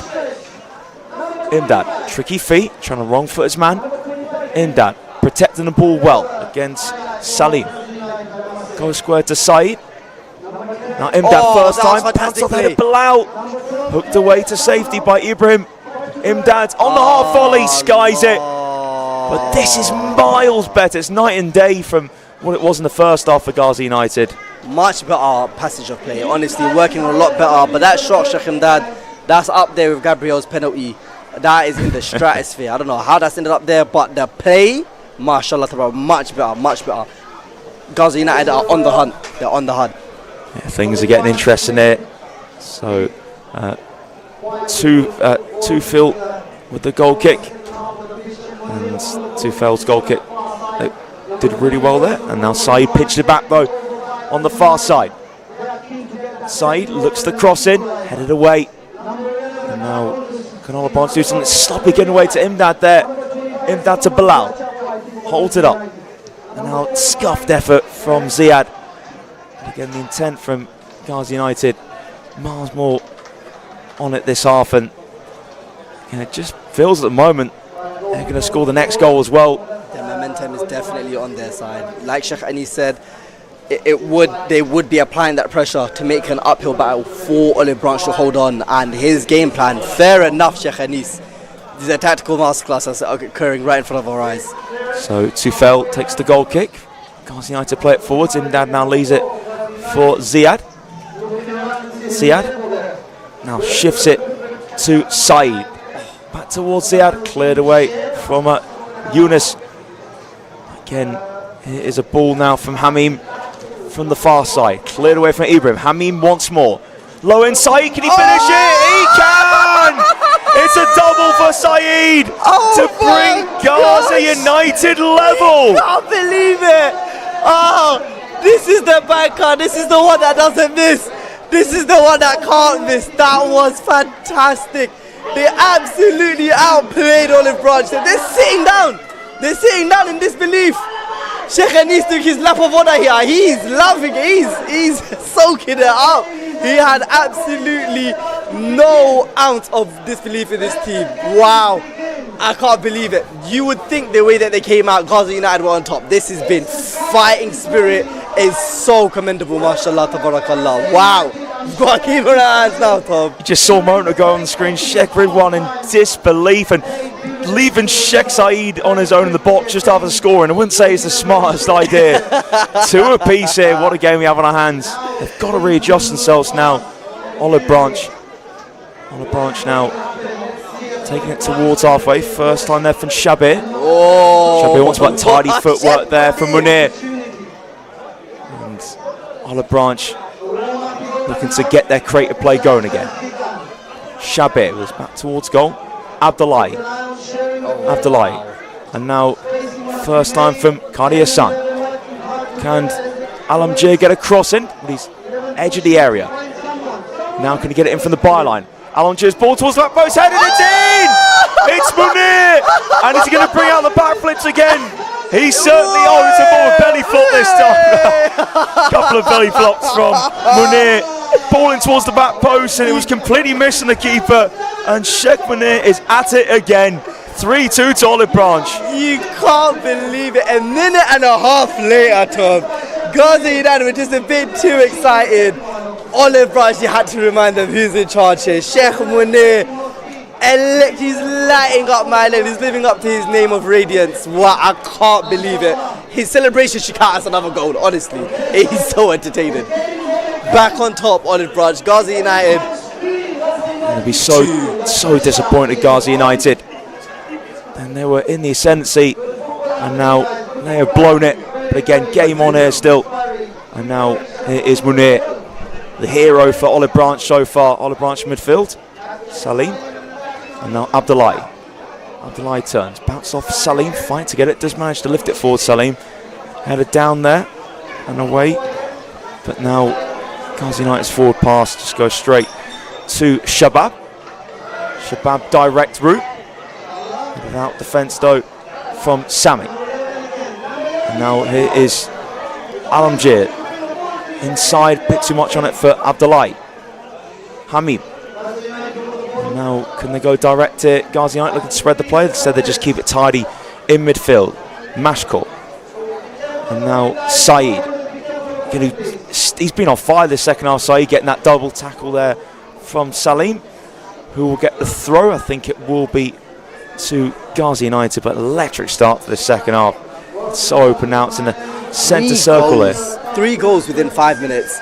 [SPEAKER 1] Tricky feet, trying to wrong foot his man. Imdad protecting the ball well against Salim. Goes square to Saeed. Now Imdad first time, pants off head of Bilal. Hooked away to safety by Ibrahim. Imdad on the half volley, skies it. But this is miles better. It's night and day from what it was in the first half for Ghazi United.
[SPEAKER 2] Much better passage of play, honestly, working a lot better. But that shot, Sheikh Imdad, that's up there with Gabriel's penalty. That is in the stratosphere. I don't know how that's ended up there, but the play, mashallah, much better. Ghazi United are on the hunt. They're on the hunt.
[SPEAKER 1] Yeah, things are getting interesting here. So, Tufil with the goal kick. And Tufil's goal kick did really well there. And now Saeed pitched it back though on the far side. Saeed looks the cross in, headed away. And now can Olive Branch do something sloppy, getting away to Imdad there. Imdad to Bilal. Holds it up. And now scuffed effort from Ziad. Again, the intent from Ghazi United. Miles more on it this half. And it just feels at the moment they're going to score the next goal as well.
[SPEAKER 2] The momentum is definitely on their side. Like Sheikh Anis said, they would be applying that pressure to make an uphill battle for Olive Branch to hold on. And his game plan, fair enough, Sheikh Anis. This is a tactical masterclass that's occurring right in front of our eyes.
[SPEAKER 1] So Tufel takes the goal kick. Ghazi United play it forwards. Imdad now leaves it for Ziad. Ziad now shifts it to Saeed. Back towards Ziad, cleared away from Yunus. Again, here is a ball now from Hamim from the far side. Cleared away from Ibrahim. Hamim once more. Low inside, can he finish it? He can! It's a double for Saeed to bring Ghazi United level.
[SPEAKER 2] I can't believe it! Oh, this is the banker. This is the one that doesn't miss. This is the one that can't miss. That was fantastic. They absolutely outplayed Olive Branch. They're sitting down. They're sitting down in disbelief. Sheikh Anis took his lap of water here. He's loving it. He's soaking it up. He had absolutely no ounce of disbelief in this team. Wow. I can't believe it. You would think the way that they came out, Ghazi United were on top. This has been fighting spirit. Is so commendable, mashallah, tabarakallah. Wow. We've got to keep our hands now, Tom.
[SPEAKER 1] You just saw a moment ago on the screen, Sheikh Ridwan in disbelief and leaving Sheikh Saeed on his own in the box just after scoring. I wouldn't say it's the smartest idea. 2 apiece here. What a game we have on our hands. They've got to readjust themselves now. Olive Branch now taking it towards halfway. First time there from Shabir.
[SPEAKER 2] Oh,
[SPEAKER 1] Shabir wants about tidy footwork there from Munir. And Olive Branch looking to get their creative play going again. Shabir was back towards goal. Abdullahi. And now first time from Qadi Hassan. Can Alamgir get a cross in? He's edge of the area. Now can he get it in from the byline? Alamgir's ball towards the back post, headed it in! It's Munir! And is he going to bring out the back flips again? He certainly, it's a ball with belly flop this time. Couple of belly flops from Munir. Ball in towards the back post and it was completely missing the keeper. And Sheikh Munir is at it again. 3-2 to Olive Branch.
[SPEAKER 2] You can't believe it. A minute and a half later, Tom. Ghazi United were just a bit too excited. Olive Branch, you had to remind them who's in charge here. Sheikh Munir, He's lighting up, man, and he's living up to his name of radiance. Wow, I can't believe it. His celebration should count as another goal, honestly. He's so entertaining. Back on top, Olive Branch, Gazi United.
[SPEAKER 1] They'll be so disappointed, Gazi United. And they were in the ascendancy, and now they have blown it. But again, game on here still. And now here is Munir, the hero for Olive Branch so far. Olive Branch midfield, Salim, and now Abdullahi. Abdullahi turns, bounce off Salim, fight to get it, does manage to lift it forward. Salim headed down there and away, but now Gazi United's forward pass just goes straight to Shabab. Shabab direct route, without defence though from Sami. And now here is Alamjir. Inside, bit too much on it for Abdullahi. Hamid. And now, can they go direct here? Gazi United looking to spread the play. Instead, they just keep it tidy in midfield. Mashkor. And now, Saeed. He's been on fire this second half. Saeed getting that double tackle there from Salim, who will get the throw. I think it will be to Gazi United, but electric start for the second half. It's so open now. It's in the centre circle here.
[SPEAKER 2] 3 goals within 5 minutes.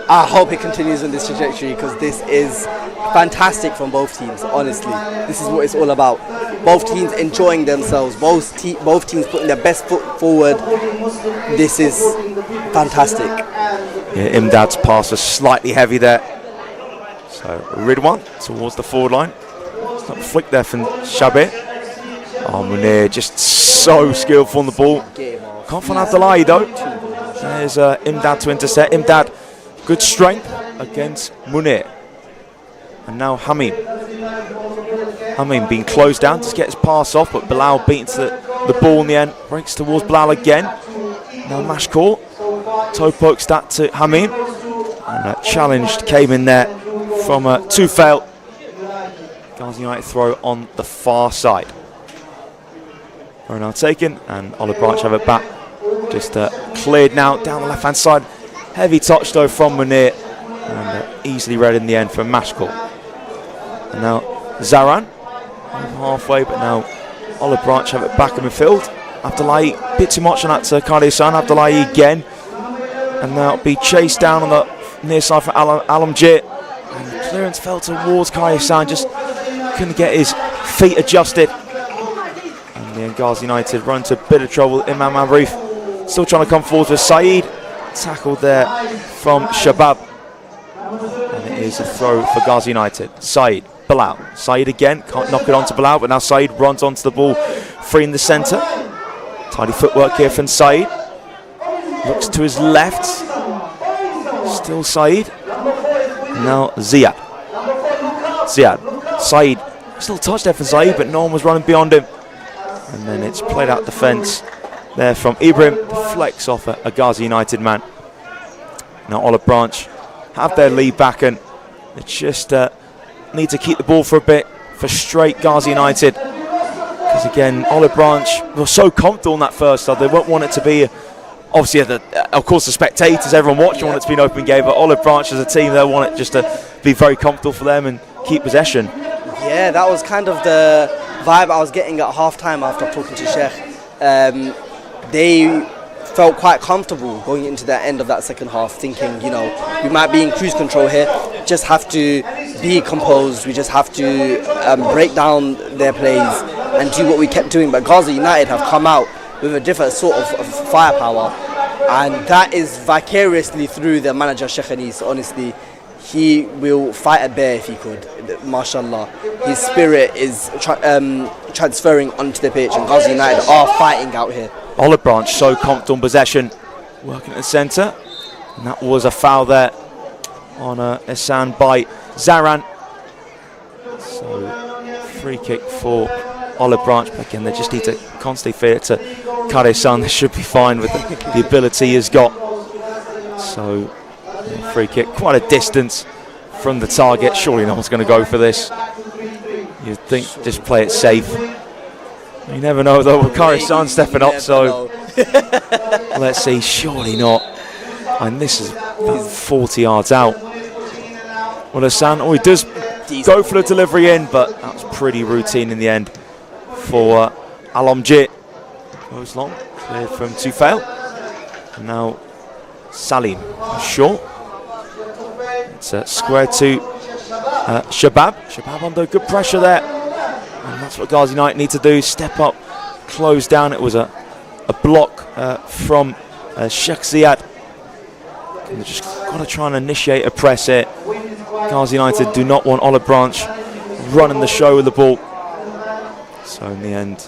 [SPEAKER 2] I hope it continues on this trajectory, because this is fantastic from both teams, honestly. This is what it's all about. Both teams enjoying themselves, both teams putting their best foot forward. This is fantastic.
[SPEAKER 1] Yeah, Imdad's pass was slightly heavy there. So Ridwan towards the forward line. It's not a flick there from Shabir. Oh, Munir just so skillful on the ball. Can't find Abdullahi though. There's Imdad to intercept. Imdad, good strength against Munir. And now Hamim. Hamim being closed down to get his pass off, but Bilal beats the ball in the end. Breaks towards Bilal again. Now Mashkor. Toe pokes that to Hamim. And challenged came in there from Tufail. Gazi United throw on the far side. Throw now taken, and Olive Branch have it back. Just cleared now down the left hand side. Heavy touch though from Munir, and easily read in the end from Mashkor. And now Zaran halfway, but now Olive Branch have it back in midfield. Abdullahi, bit too much on that to Kardashian. Abdullahi again, and now be chased down on the near side for Alamjir. And the clearance fell towards Kardashian, just couldn't get his feet adjusted. And then Gazi United run into a bit of trouble. Imam Arif still trying to come forward with Saeed. Tackled there from Shabab. And it is a throw for Gazi United. Saeed, Bilal. Saeed again, can't knock it onto Bilal, but now Saeed runs onto the ball, free in the centre. Tidy footwork here from Saeed. Looks to his left. Still Saeed. Now Ziyad. Saeed, still touched there for Saeed, but no one was running beyond him. And then it's played out defence there from Ibrahim. Deflects off a Gazi United man. Now Olive Branch have their lead back, and they just need to keep the ball for a bit for straight Gazi United. Because again, Olive Branch were so comfortable in that first half. They won't want it to be, obviously, of course, the spectators, everyone watching want it to be an open game, but Olive Branch as a team, they want it just to be very comfortable for them and keep possession.
[SPEAKER 2] Yeah, that was kind of the vibe I was getting at half-time after talking to Sheikh. They felt quite comfortable going into the end of that second half, thinking, we might be in cruise control here, just have to be composed, we just have to break down their plays and do what we kept doing. But Gazi United have come out with a different sort of firepower, and that is vicariously through their manager Sheikh Anis. Honestly, he will fight a bear if he could. Mashallah, his spirit is transferring onto the pitch, and Gazi United are fighting out here.
[SPEAKER 1] Olive Branch so comfortable in possession, working at the centre, and that was a foul there on Ehsan by Zaran. So free kick for Olive Branch, but again they just need to constantly feed it to Kardashian. They should be fine with the ability he's got. So free kick, quite a distance from the target. Surely no one's going to go for this. You'd think just play it safe. You never know though, Kardashian stepping up, so let's see, surely not. And this is about 40 yards out. Well, Ehsan, he does go for the delivery in, but that was pretty routine in the end for Alamjir. Goes long, cleared from Tufail. And now Salim, short. It's square to Shabab. Shabab under good pressure there. And that's what Ghazi United need to do, step up, close down. It was a block from Sheikh Ziyad. And they've just got to try and initiate a press here. Ghazi United do not want Olive Branch running the show with the ball. So in the end,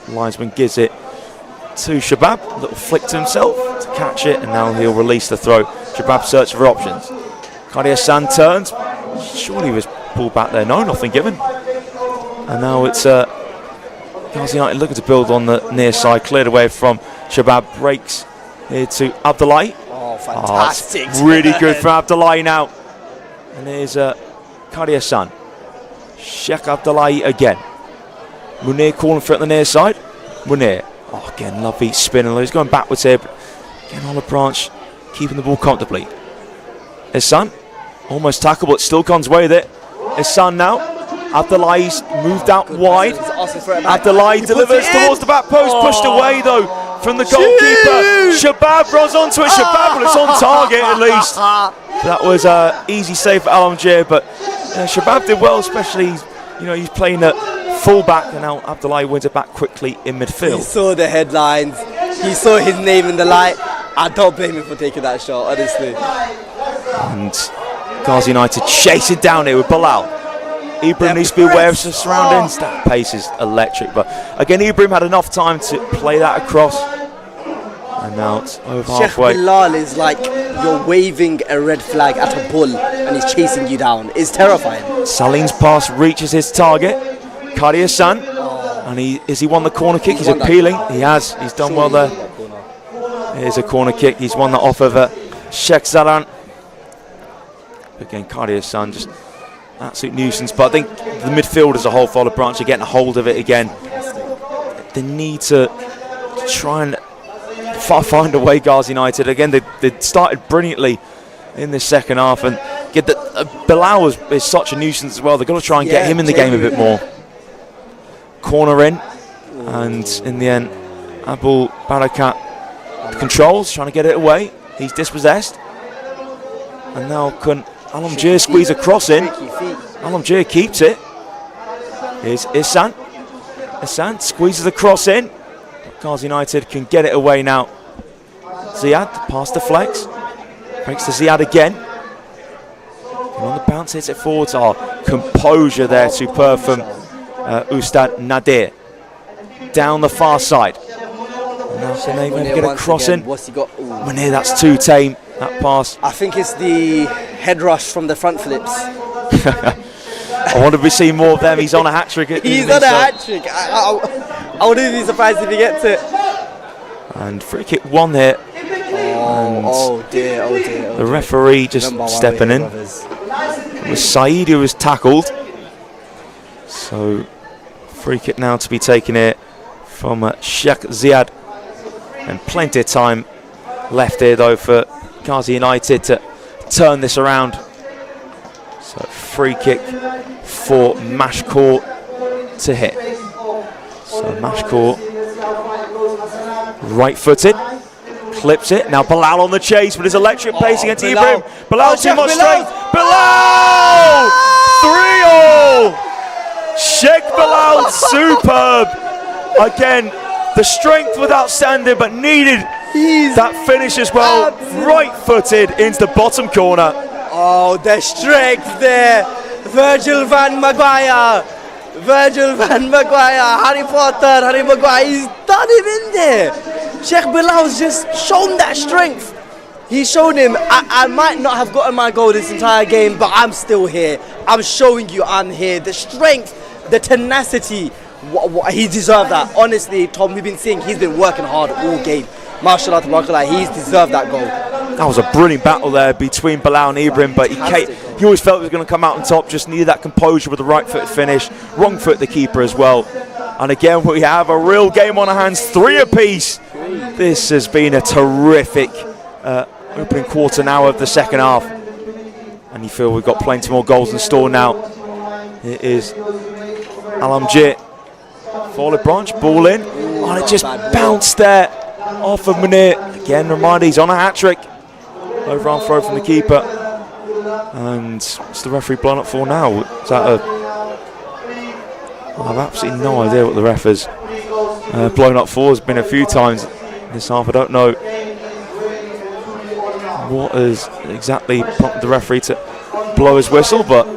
[SPEAKER 1] linesman gives it to Shabab. A little flick to himself to catch it, and now he'll release the throw. Shabab searching for options. Qadi Hassan turns. Surely he was pulled back there. No, nothing given. And now it's Ghazi United looking to build on the near side. Cleared away from Shabab. Breaks here to Abdullahi.
[SPEAKER 2] Oh, fantastic.
[SPEAKER 1] Really good for Abdullahi now. And here's Qadi Hassan. Sheikh Abdullahi again. Munir calling for it on the near side. Munir. Oh, again, lovely spin. He's going backwards here. But again, Olive Branch keeping the ball comfortably. Hassan. Almost tackle, but still comes away with it. Hassan now. Abdullahi's moved out wide. Abdullahi delivers towards the back post. Pushed away, though, from the goalkeeper. Shabab runs onto it. Shabab, but it's on target at least. That was an easy save for Alamjir, but Shabab did well, especially, he's playing at full-back, and now Abdullahi wins it back quickly in midfield.
[SPEAKER 2] He saw the headlines. He saw his name in the light. I don't blame him for taking that shot, honestly.
[SPEAKER 1] And Ghazi United chasing down here with Bilal. Ibrahim needs to be aware of the surroundings. That pace is electric, but again, Ibrahim had enough time to play that across. And now it's over halfway.
[SPEAKER 2] Sheikh Bilal is like you're waving a red flag at a bull and he's chasing you down. It's terrifying.
[SPEAKER 1] Salim's pass reaches his target. Qadi Hassan. And has he won the corner kick? He's appealing. He has. He's done well there. Here's a corner kick. He's won that off of Sheikh Zalan. Again, Qadi Hassan just absolute nuisance. But I think the midfield as a whole, Olive Branch are getting a hold of it again. They need to try and find a way, Ghazi United. Again, they started brilliantly in this second half, and get that Bilal is such a nuisance as well. They've got to try and get him in the game a bit more. Corner in, and in the end, Abul Barakat controls, trying to get it away. He's dispossessed, and now can Alamjir squeeze a cross in. Alamjir keeps it. Here's Ihsan. Ihsan squeezes the cross in. Ghazi United can get it away now. Ziyad past the flex. Breaks to Ziyad again. And on the bounce, hits it forwards. Oh, composure there, superb from Ustad Nadir. Down the far side. And now can they maybe get a cross in?
[SPEAKER 2] What's he got?
[SPEAKER 1] Munir, that's too tame, that pass.
[SPEAKER 2] I think it's the head rush from the front flips.
[SPEAKER 1] I want to see more of them. He's on a hat-trick.
[SPEAKER 2] He's on a hat-trick. I wouldn't be surprised if he gets it.
[SPEAKER 1] And free kick one here.
[SPEAKER 2] Oh dear.
[SPEAKER 1] The referee just stepping in. It was Saeed who was tackled. So free kick now to be taken here from Sheikh Ziyad. And plenty of time left here though for Ghazi United to turn this around. So free kick for Mashkour to hit. So Mashkour, right-footed, clips it. Now Bilal on the chase with his electric pace against Ibrahim. Bilal too much strength. Bilal! 3-0! Sheikh Bilal, superb. Again, the strength was outstanding, but needed that finish as well. Right-footed into the bottom corner.
[SPEAKER 2] Oh, the strength there. Virgil van Maguire, Harry Potter, Harry Maguire, he's done him in there. Sheikh Bilal's just shown that strength. He's shown him, I might not have gotten my goal this entire game, but I'm still here. I'm showing you I'm here. The strength, the tenacity, he deserved that. Honestly, Tom, we've been seeing he's been working hard all game. Mashallah, tabarakallah, he's deserved that goal.
[SPEAKER 1] That was a brilliant battle there between Bilal and Ibrahim, but he always felt he was going to come out on top, just needed that composure with the right-footed finish, wrong foot the keeper as well. And again, we have a real game on our hands, 3 apiece. This has been a terrific opening quarter now of the second half. And you feel we've got plenty more goals in store now. It is Al-Amjid for Olive Branch, ball in. Oh, it just bounced there off of Minaret. Again, Ramadi, he's on a hat-trick. Overarm throw from the keeper. And what's the referee blown up for now? Is that a... I have absolutely no idea what the ref has blown up for. It's been a few times this half. I don't know what has exactly prompted the referee to blow his whistle, but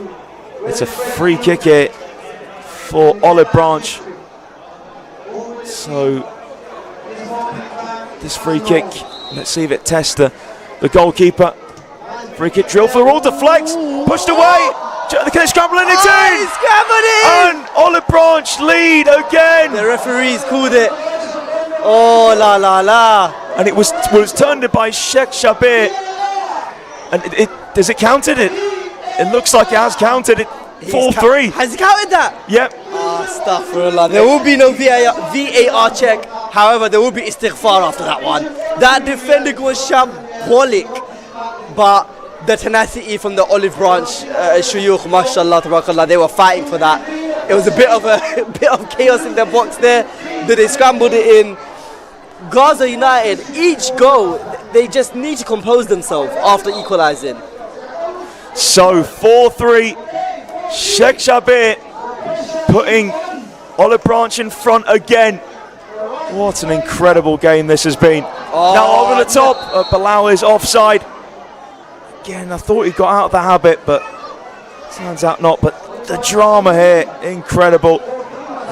[SPEAKER 1] it's a free kick here for Olive Branch. So this free kick, let's see if it tests the goalkeeper. Free kick drill for the wall, deflects, pushed away. They're scrambling it in.
[SPEAKER 2] He's scrambled it in.
[SPEAKER 1] And Olive Branch lead again.
[SPEAKER 2] The referees called it. Oh la la la.
[SPEAKER 1] And it was turned by Sheikh Shabir. And has it counted it? It looks like it has counted it. 4-3.
[SPEAKER 2] Has he counted that?
[SPEAKER 1] Yep.
[SPEAKER 2] Astaghfirullah. There will be no VAR check. However, there will be istighfar after that one. That defender was shambolic. But the tenacity from the Olive Branch shuyukh, mashallah, tabarakallah, they were fighting for that. It was a bit of chaos in their box there. They scrambled it in. Gaza United, each goal, they just need to compose themselves after equalising.
[SPEAKER 1] So 4-3, Sheikh Shabir putting Olive Branch in front again. What an incredible game this has been. Now over the top, Bilal is offside. Again, I thought he got out of the habit, but turns out not. But the drama here, incredible.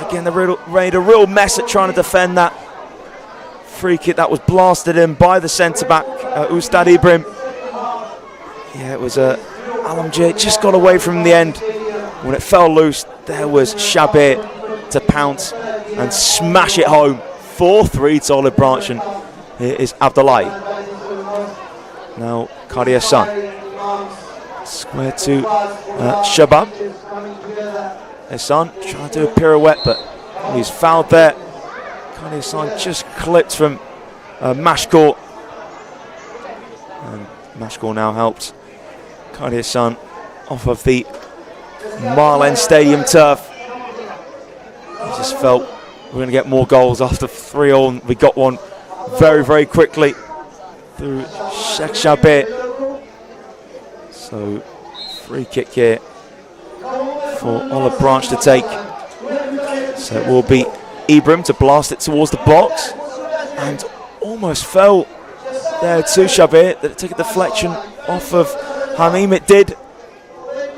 [SPEAKER 1] Again, they made a real mess at trying to defend that free kick that was blasted in by the centre-back, Ustad Ibrahim. Yeah, it was Al-Amjid just got away from the end. When it fell loose, there was Shabir to pounce and smash it home. 4-3 to Olive Branch, and here is Abdullahi. Now Qadi Hassan. Square to Shabab. Hassan trying to do a pirouette, but he's fouled there. Qadi Hassan just clipped from Mashkor. And Mashkor now helped Qadi Hassan off of the Marlen Stadium turf. He just felt we're going to get more goals after 3-0. We got one very, very quickly through Sheikh Shabir. So free kick here for Olive Branch to take. So it will be Ibrahim to blast it towards the box, and almost fell there to Shabir. Did it take a deflection off of Hamim? It did.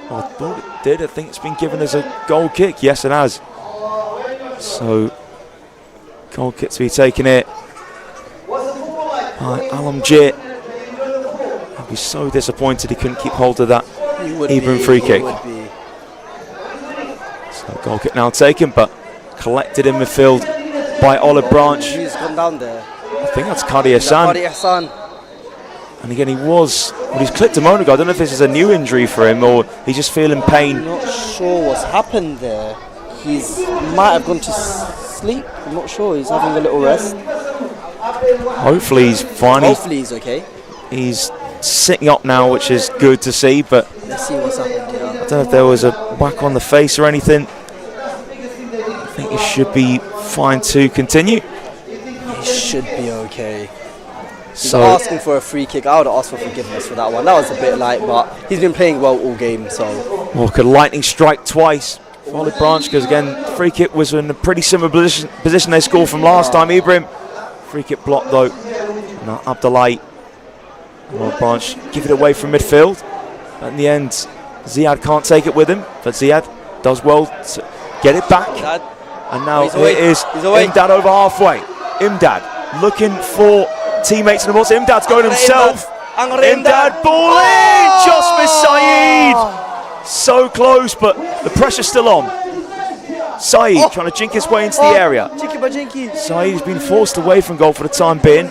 [SPEAKER 1] Oh, I thought it did. I think it's been given as a goal kick. Yes, it has. So goal kick to be taken here by Al-Amjid. I'd be so disappointed he couldn't keep hold of that Ibrahim free kick. So goal kick now taken, but collected in midfield by Olive Branch.
[SPEAKER 2] He's gone down there.
[SPEAKER 1] I think that's Qadi Hassan. And again, he's clipped a moment ago. I don't know if this is a new injury for him or he's just feeling pain.
[SPEAKER 2] I'm not sure what's happened there. He might have gone to sleep. I'm not sure. He's having a little rest.
[SPEAKER 1] Hopefully he's fine.
[SPEAKER 2] Hopefully he's okay.
[SPEAKER 1] He's sitting up now, which is good to see, but
[SPEAKER 2] let's see what's happened here.
[SPEAKER 1] I don't know if there was a whack on the face or anything. I think he should be fine to continue.
[SPEAKER 2] He should be okay. He's
[SPEAKER 1] So
[SPEAKER 2] asking for a free kick. I would have asked for forgiveness for that one. That was a bit light, but he's been playing well all game. So
[SPEAKER 1] Walker lightning strike twice for Olive Branch, because again, free kick was in a pretty similar position they scored from last time. Ibrahim, free kick blocked though. Now Abdullahi. Olive Branch give it away from midfield. But in the end, Ziad can't take it with him, but Ziad does well to get it back. And now it is Imdad over halfway. Imdad looking for teammates in the box. Imdad's going himself. Imdad ball in! Just missed Saeed. So close, but the pressure's still on. Saeed trying to jink his way into the area. Saeed's been forced away from goal for the time being.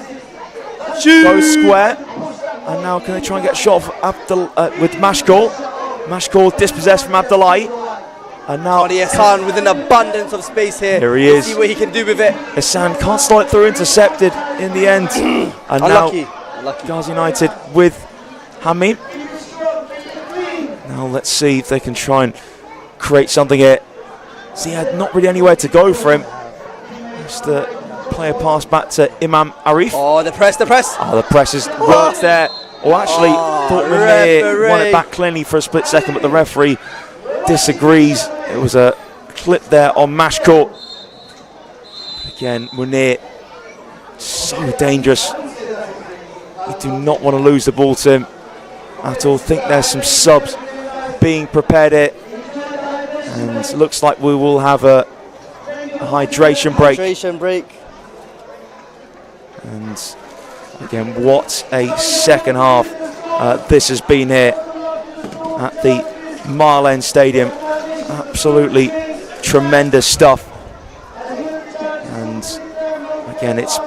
[SPEAKER 1] Goes square. And now can they try and get a shot with Mashkor? Mashkor dispossessed from Abdullahi. And now
[SPEAKER 2] Hassan with an abundance of space here.
[SPEAKER 1] Here he is.
[SPEAKER 2] See what he can do with it.
[SPEAKER 1] Hassan can't slide through, intercepted in the end. And
[SPEAKER 2] Unlucky.
[SPEAKER 1] now Gaza United with Hamid. Now let's see if they can try and create something here. So he had not really anywhere to go for him. Just play a pass back to Imam Arif.
[SPEAKER 2] Oh, the press.
[SPEAKER 1] Oh, the press has worked there. Or actually, thought Munir won it back cleanly for a split second, but the referee disagrees. It was a clip there on match court. Again, Munir, so dangerous. You do not want to lose the ball to him at all. I think there's some subs being prepared here. And it looks like we will have a hydration break. And again, what a second half this has been here at the Mile End Stadium. Absolutely tremendous stuff. And again, it's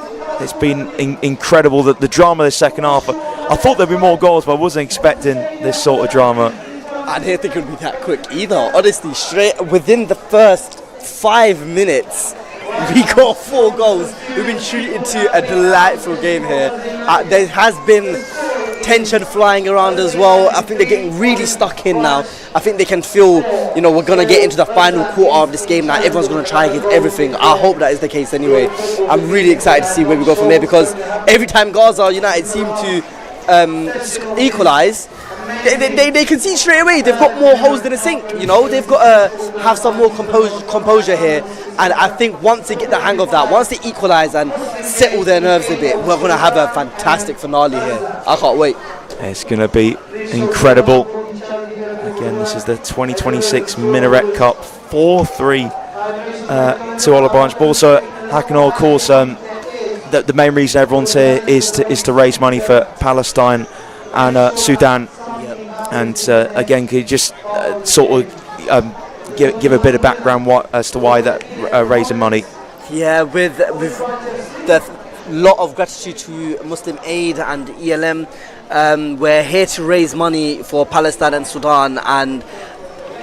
[SPEAKER 1] been incredible that the drama this second half. I thought there'd be more goals, but I wasn't expecting this sort of drama.
[SPEAKER 2] I didn't think it would be that quick either. Honestly, straight within the first 5 minutes, we got 4 goals. We've been treated to a delightful game here. There has been tension flying around as well. I think they're getting really stuck in now. I think they can feel, we're going to get into the final quarter of this game now. Everyone's going to try and give everything. I hope that is the case anyway. I'm really excited to see where we go from here, because every time Gaza United seem to equalise, they can see straight away they've got more holes than a sink. They've got to have some more composure here, and I think once they get the hang of that, once they equalise and settle their nerves a bit, we're going to have a fantastic finale here. I can't wait.
[SPEAKER 1] It's going to be incredible. Again, this is the 2026 Minaret Cup, 4-3 to Olive Branch. But also, Hakanol, of course, the main reason everyone's here is to raise money for Palestine and Sudan. And again, could you just sort of give a bit of background as to why that raising money?
[SPEAKER 2] Yeah, with the lot of gratitude to Muslim Aid and ELM. We're here to raise money for Palestine and Sudan, and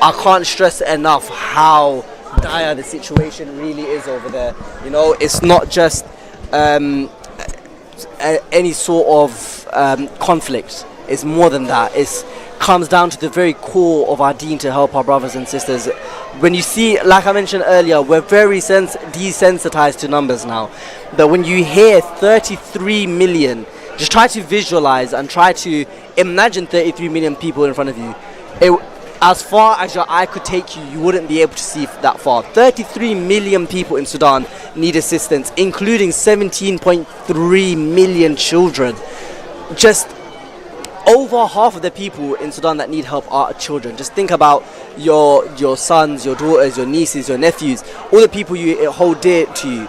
[SPEAKER 2] I can't stress enough how dire the situation really is over there. It's not just any sort of conflict. It's more than that. It comes down to the very core of our deen to help our brothers and sisters. When you see, like I mentioned earlier, we're very desensitized to numbers now. But when you hear 33 million, just try to visualize and try to imagine 33 million people in front of you. As far as your eye could take you, you wouldn't be able to see that far. 33 million people in Sudan need assistance, including 17.3 million children. Just over half of the people in Sudan that need help are children. Just think about your sons, your daughters, your nieces, your nephews, all the people you hold dear to you.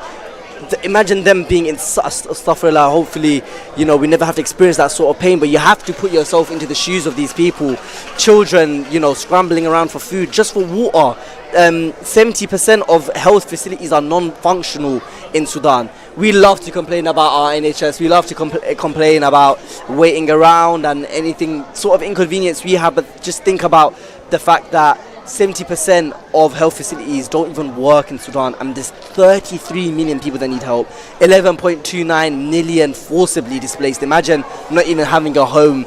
[SPEAKER 2] Imagine them being in astaghfirullah. Hopefully, we never have to experience that sort of pain, but you have to put yourself into the shoes of these people. Children, scrambling around for food, just for water. 70% of health facilities are non-functional in Sudan. We love to complain about our NHS, we love to complain about waiting around and anything sort of inconvenience we have, but just think about the fact that 70% of health facilities don't even work in Sudan, and there's 33 million people that need help. 11.29 million forcibly displaced. Imagine not even having a home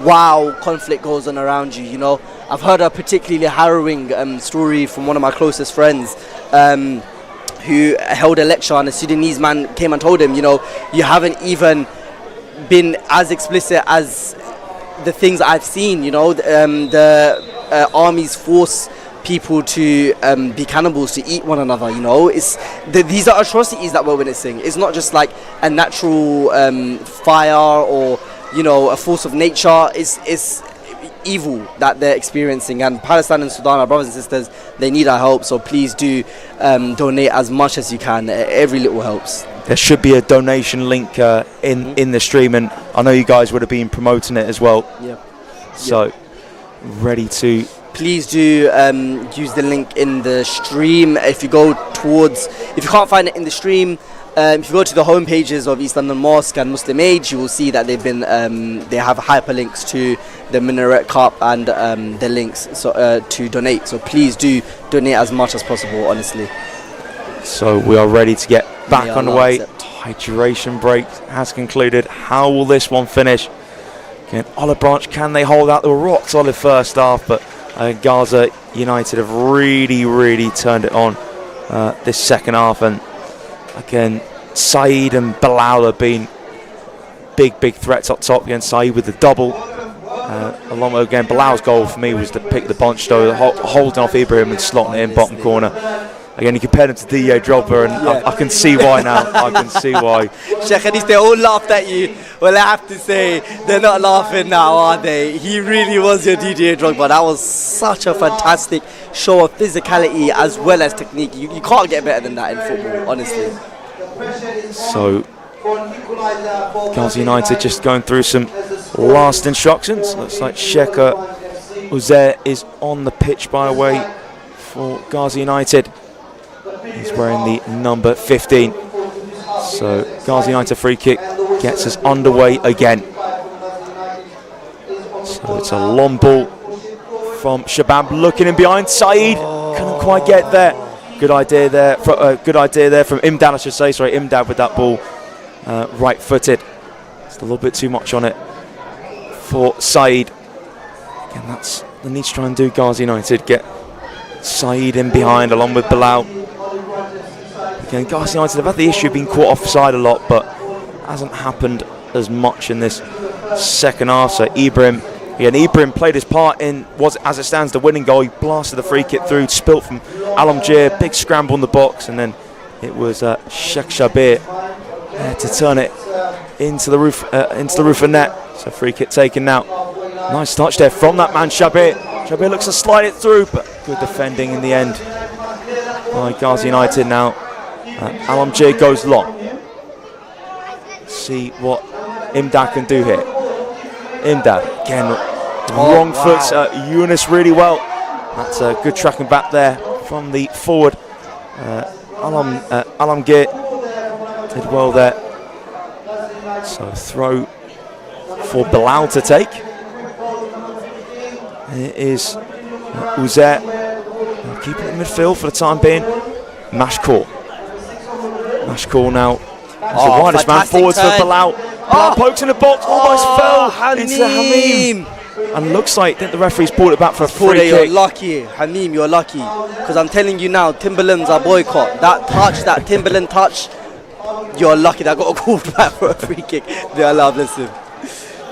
[SPEAKER 2] while conflict goes on around you. I've heard a particularly harrowing story from one of my closest friends who held a lecture, and a Sudanese man came and told him, you haven't even been as explicit as the things I've seen. The armies force people to be cannibals, to eat one another. These are atrocities that we're witnessing. It's not just like a natural fire or a force of nature. It's evil that they're experiencing, and Palestine and Sudan, our brothers and sisters, they need our help. So please do donate as much as you can. Every little helps.
[SPEAKER 1] There should be a donation link in the stream, and I know you guys would have been promoting it as well.
[SPEAKER 2] Yeah.
[SPEAKER 1] So ready to.
[SPEAKER 2] Please do use the link in the stream. If you can't find it in the stream, if you go to the home pages of East London Mosque and Muslim Aid, you will see that they have hyperlinks to the Minaret Cup and the links to donate. So please do donate as much as possible, honestly.
[SPEAKER 1] So we are ready to get back on the way. Hydration break has concluded. How will this one finish? Again, Olive Branch, can they hold out? They were rock solid first half, but Gaza United have really turned it on this second half, and again, Saeed and Bilal have been big threats up top against Saeed with the double. Along with, again, Bilal's goal for me was to pick the bunch, though, holding off Ibrahim and slotting it in bottom corner. Again, you compared him to Didier Drogba, and I can see why now. I can see why.
[SPEAKER 2] Sheikh, at least they all laughed at you. Well, I have to say, they're not laughing now, are they? He really was your Didier Drogba. That was such a fantastic show of physicality as well as technique. You can't get better than that in football, honestly.
[SPEAKER 1] So, Gazi United just going through some last instructions. Looks like Sheikh Uzair is on the pitch by the way for Gazi United. He's wearing the number 15. So Gazi United free kick gets us underway again. So it's a long ball from Shabab, looking in behind. Saeed couldn't quite get there. Good idea there. Good idea there from Imdad, I should say. Sorry, Imdad with that ball, right-footed. It's a little bit too much on it for Saeed. Again, that's the need to try and do. Gazi United get Saeed in behind along with Bilal. Again, Gazi United have had the issue of being caught offside a lot, but hasn't happened as much in this second half. So Ibrahim played his part in, as it stands, the winning goal. He blasted the free kick through, spilt from Alamjir, big scramble in the box, and then it was Sheikh Shabir to turn it into the roof of net. So free kick taken now. Nice touch there from that man Shabir. Shabir looks to slide it through, but good defending in the end by Gazi United now. Alamjir goes long. See what Imdad can do here. Imdad, again, wrong foot. Yunus really well. That's a good tracking back there from the forward. Alamgir did well there. So throw for Bilal to take. It is Uzair keeping it in midfield for the time being. Mashkour now. The widest man forwards for Bilal. Bilal pokes in the box, almost fell into the Hamim. And looks like the referee's pulled it back for a free kick.
[SPEAKER 2] You're lucky, Hamim, you're lucky. Because I'm telling you now, Timberlands are boycott. That Timberland touch, you're lucky that got a call back for a free kick. They Allah bless him.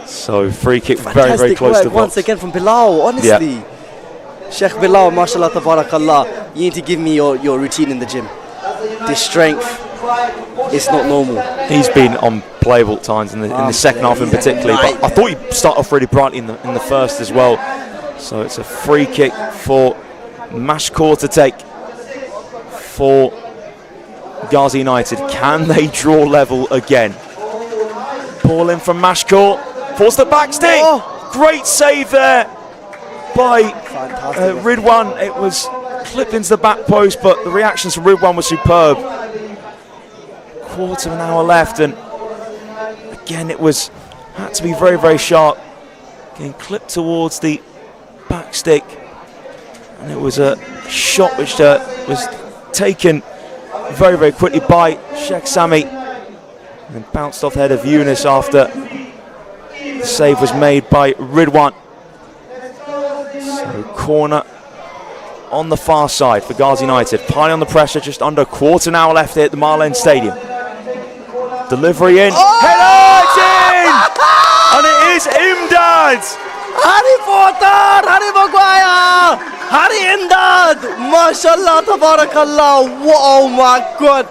[SPEAKER 1] So free kick very close to the box.
[SPEAKER 2] Once again from Bilal, honestly. Yeah. Sheikh Bilal, mashallah, tabarakallah. You need to give me your routine in the gym. This strength, it's not normal.
[SPEAKER 1] He's been unplayable at times in the second half in particular, but I thought he started off really brightly in the first as well. So it's a free kick for Mashkour to take for Gazi United. Can they draw level again? Ball in from Mashkour, forced the back stick. Great save there by Ridwan. It was clipped into the back post, but the reactions from Ridwan were superb. Quarter of an hour left, and again it had to be very sharp. Getting clipped towards the back stick, and it was a shot which was taken very quickly by Sheikh Sami, and bounced off the head of Yunus after the save was made by Ridwan. So corner on the far side for Gazi United, piling on the pressure. Just under a quarter an hour left here at the Marlene Stadium. Delivery in, header in, and it is Imdad.
[SPEAKER 2] Harry Potter, Harry Maguire, Harry Imdad, mashallah, tabarakallah. Oh my God!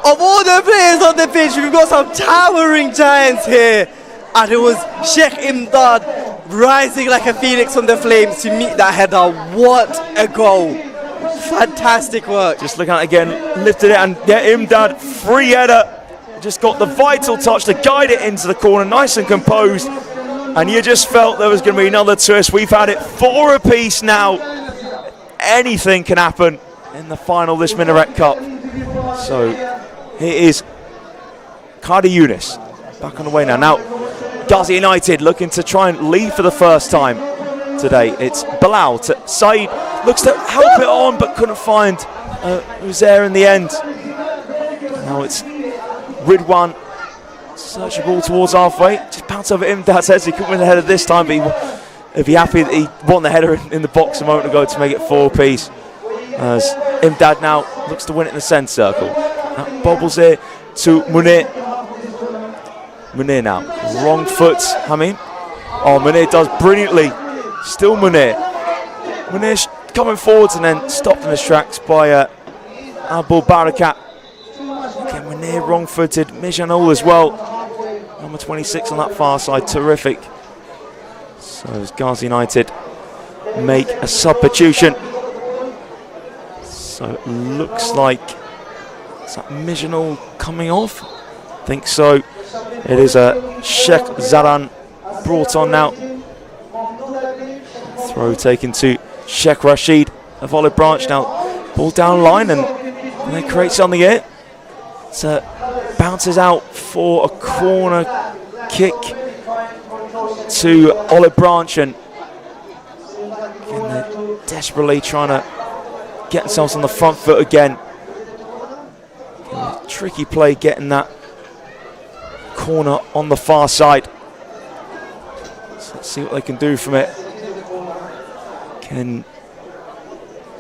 [SPEAKER 2] Of all the players on the pitch, we've got some towering giants here, and it was Sheikh Imdad rising like a phoenix from the flames to meet that header. What a goal! Fantastic work.
[SPEAKER 1] Just looking at it again, lifted it, and Imdad, free header. Just got the vital touch to guide it into the corner, nice and composed, and you just felt there was going to be another twist. We've had it 4 apiece now. Anything can happen in the final of this Minaret Cup. So here is Qadi Yunus back on the way now. Now Gazi United looking to try and lead for the first time today. It's Bilal to Saeed, looks to help it on but couldn't find Uzair in the end. Now it's Ridwan, search the ball towards halfway, just bounce over Imdad's head, so he couldn't win the header this time, but He'd be happy that he won the header in the box a moment ago to make it 4-piece. As Imdad now looks to win it in the centre circle. That bobbles here to Munir. Munir now, wrong foot, Hameen. Oh, Munir does brilliantly. Still Munir. Munir coming forwards and then stopped in his tracks by Abul Barakat. Again, Munir wrong-footed. Mijanul as well. Number 26 on that far side, terrific. So as Ghazi United make a substitution. So it looks like, is that Mijanul coming off? I think so. It is a Sheikh Zaran brought on now. Throw taken to Sheikh Rashid of Olive Branch now. Ball down line and they create something here. So bounces out for a corner kick to Olive Branch, and they're desperately trying to get themselves on the front foot again. Tricky play getting that corner on the far side. So let's see what they can do from it. Can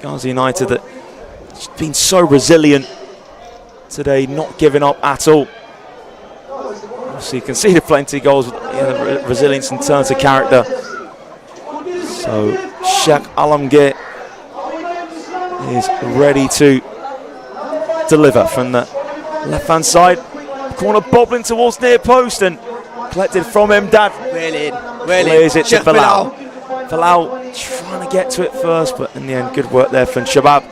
[SPEAKER 1] Ghazi United, that has been so resilient today, not giving up at all. Obviously conceded plenty of goals with the resilience in terms of character. So Sheikh Alamgir is ready to deliver from the left hand side. Corner bobbling towards near post and collected from Imdad. Clears it to Bilal. Bilal trying to get to it first, but in the end, good work there from Shabab.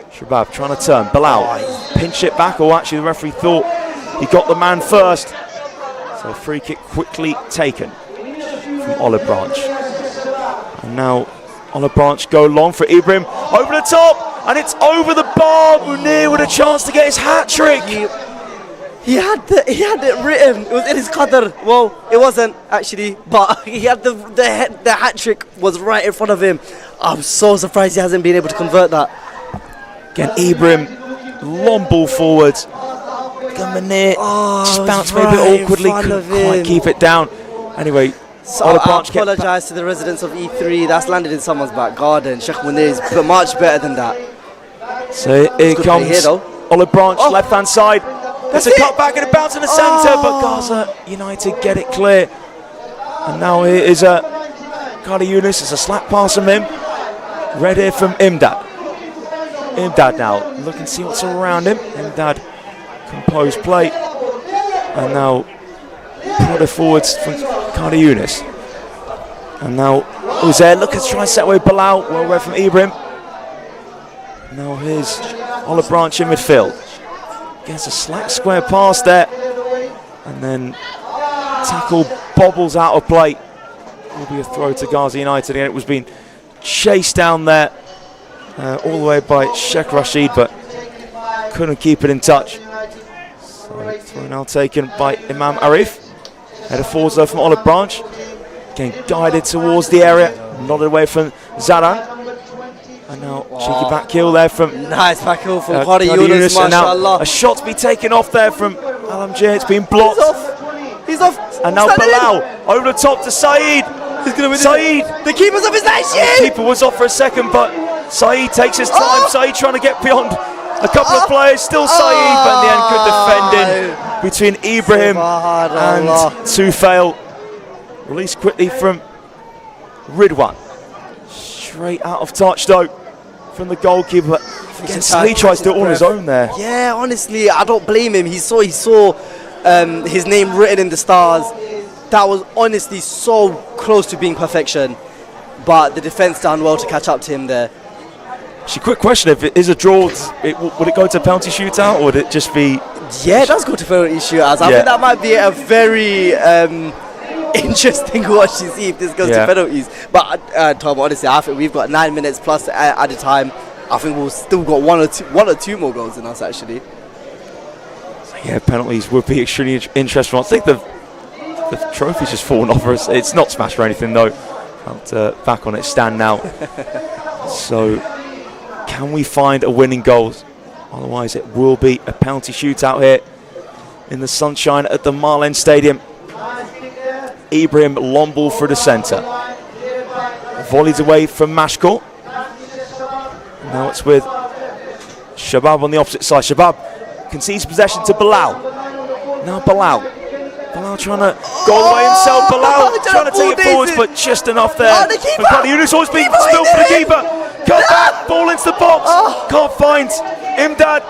[SPEAKER 1] Shabab trying to turn. Bilal pinch it back, or actually the referee thought he got the man first. So free kick quickly taken from Olive Branch. And now Olive Branch go long for Ibrahim. Over the top, and it's over the bar. Munir with a chance to get his hat-trick.
[SPEAKER 2] He had it written. It was in his qadr. Well, it wasn't actually, but he had the hat trick was right in front of him. I'm so surprised he hasn't been able to convert that.
[SPEAKER 1] Again, Ibrahim, long ball forwards. Munir just bounced maybe a bit awkwardly, couldn't quite keep it down. Anyway,
[SPEAKER 2] so I apologise to the residents of E3. That's landed in someone's back garden. Sheikh Munir is much better than that.
[SPEAKER 1] So here comes here, Olive Branch, left hand side. There's a cut back and a bounce in the centre, but Gaza United get it clear. And now here is Kali Yunus. It's a slap pass from him. Red here from Imdad. Imdad now looking to see what's all around him. Imdad composed play. And now prodded forwards from Kali Yunus. And now Uzair looking to try and set away Bilal. Well read from Ibrahim. Now here's Olive Branch in midfield. Gets a slack square pass there, and then tackle bobbles out of play. Will be a throw to Ghazi United, and it was being chased down there all the way by Sheikh Rashid, but couldn't keep it in touch. So throw now taken by Imam Arif. Header forwards though from Olive Branch. Again guided towards the area, nodded away from Zaran. And now cheeky back heel there from
[SPEAKER 2] nice back heel from Kali Yunus,
[SPEAKER 1] and now a shot to be taken off there from Alamgir. It's been blocked.
[SPEAKER 2] He's off.
[SPEAKER 1] And now Bilal over the top to Saeed.
[SPEAKER 2] He's going to win.
[SPEAKER 1] Saeed.
[SPEAKER 2] The keeper's off his nice
[SPEAKER 1] The keeper was off for a second, but Saeed takes his time. Saeed trying to get beyond a couple of players. Still Saeed, but in the end, good defending between Ibrahim and Tufail. Released quickly from Ridwan. Straight out of touch though from the goalkeeper. He tries to do it on his own there.
[SPEAKER 2] Yeah, honestly, I don't blame him. He saw his name written in the stars. That was honestly so close to being perfection, but the defence done well to catch up to him there.
[SPEAKER 1] Actually, quick question: if it is a draw, would it go to penalty shootout, or would it just be?
[SPEAKER 2] Yeah, it does go to penalty shootouts. I think that might be a very interesting watch to see if this goes to penalties. But Tom, honestly, I think we've got 9 minutes plus at a time. I think we've still got one or two more goals in us actually.
[SPEAKER 1] So yeah, penalties would be extremely interesting. I think the trophy's just fallen off us. It's not smashed or anything though. Back on its stand now. So can we find a winning goal? Otherwise it will be a penalty shootout here in the sunshine at the Marlin Stadium. Ibrahim long ball through the centre. Volleyed away from Mashkor. Now it's with Shabab on the opposite side. Shabab concedes possession to Bilal. Now Bilal trying to go all the way himself. Bilal trying to take it forwards, but just enough there. Yunus always being spilled for the keeper. Cut back, ball into the box. Can't find Imdad.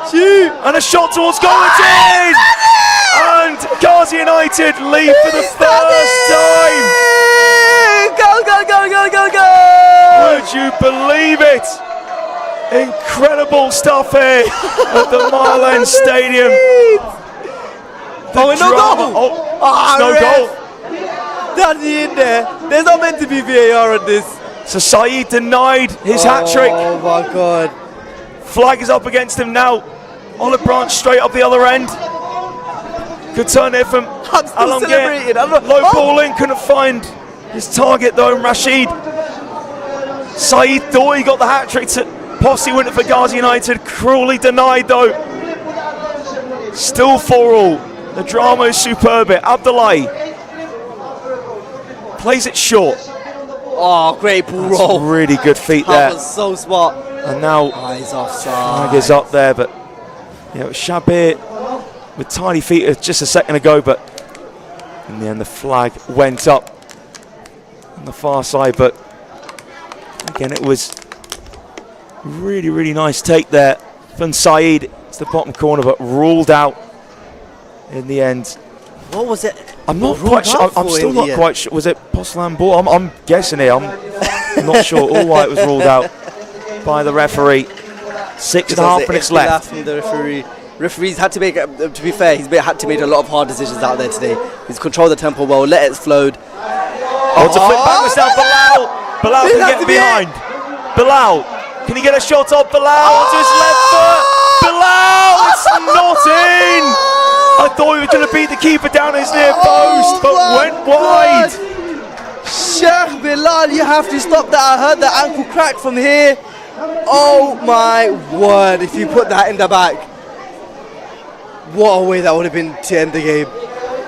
[SPEAKER 1] And a shot towards goal. It's in! And Ghazi United lead for the first time.
[SPEAKER 2] Go, go, go, go, go, go!
[SPEAKER 1] Would you believe it? Incredible stuff here at the Mile End Stadium.
[SPEAKER 2] No goal!
[SPEAKER 1] No goal.
[SPEAKER 2] That's in there. There's not meant to be VAR on this.
[SPEAKER 1] So Saeed denied his hat-trick.
[SPEAKER 2] Oh my God.
[SPEAKER 1] Flag is up against him now. Olive Branch straight up the other end. Good turn here from Alongir. Low ball in, couldn't find his target though, Rashid. Saeed thought he got the hat-trick to Posse win it for Ghazi United. Cruelly denied though. Still 4-all. The drama is superb here. Abdullahi plays it short.
[SPEAKER 2] Oh, great ball roll.
[SPEAKER 1] Really good feet there.
[SPEAKER 2] That was so smart.
[SPEAKER 1] And now
[SPEAKER 2] he's offside.
[SPEAKER 1] flag is up there, but Shabir with tiny feet just a second ago, but in the end the flag went up on the far side. But again, it was really, really nice take there from Saeed. It's the bottom corner, but ruled out in the end.
[SPEAKER 2] What was it?
[SPEAKER 1] I'm not quite sure. I'm still not quite sure. Was it Poslan ball? I'm guessing here. I'm not sure. All white was ruled out by the referee. 6.5 minutes left.
[SPEAKER 2] From the referee's had to make. To be fair, he's had to make a lot of hard decisions out there today. He's controlled the tempo well, let it flow.
[SPEAKER 1] To flip backwards now. Bilal can get behind. Bilal, can he get a shot off? Bilal onto his left foot. Bilal, it's not in. I thought he was going to beat the keeper down his near post, but went wide.
[SPEAKER 2] Sheikh Bilal, you have to stop that. I heard the ankle crack from here. Oh my word, if you put that in the back. What a way that would have been to end the game.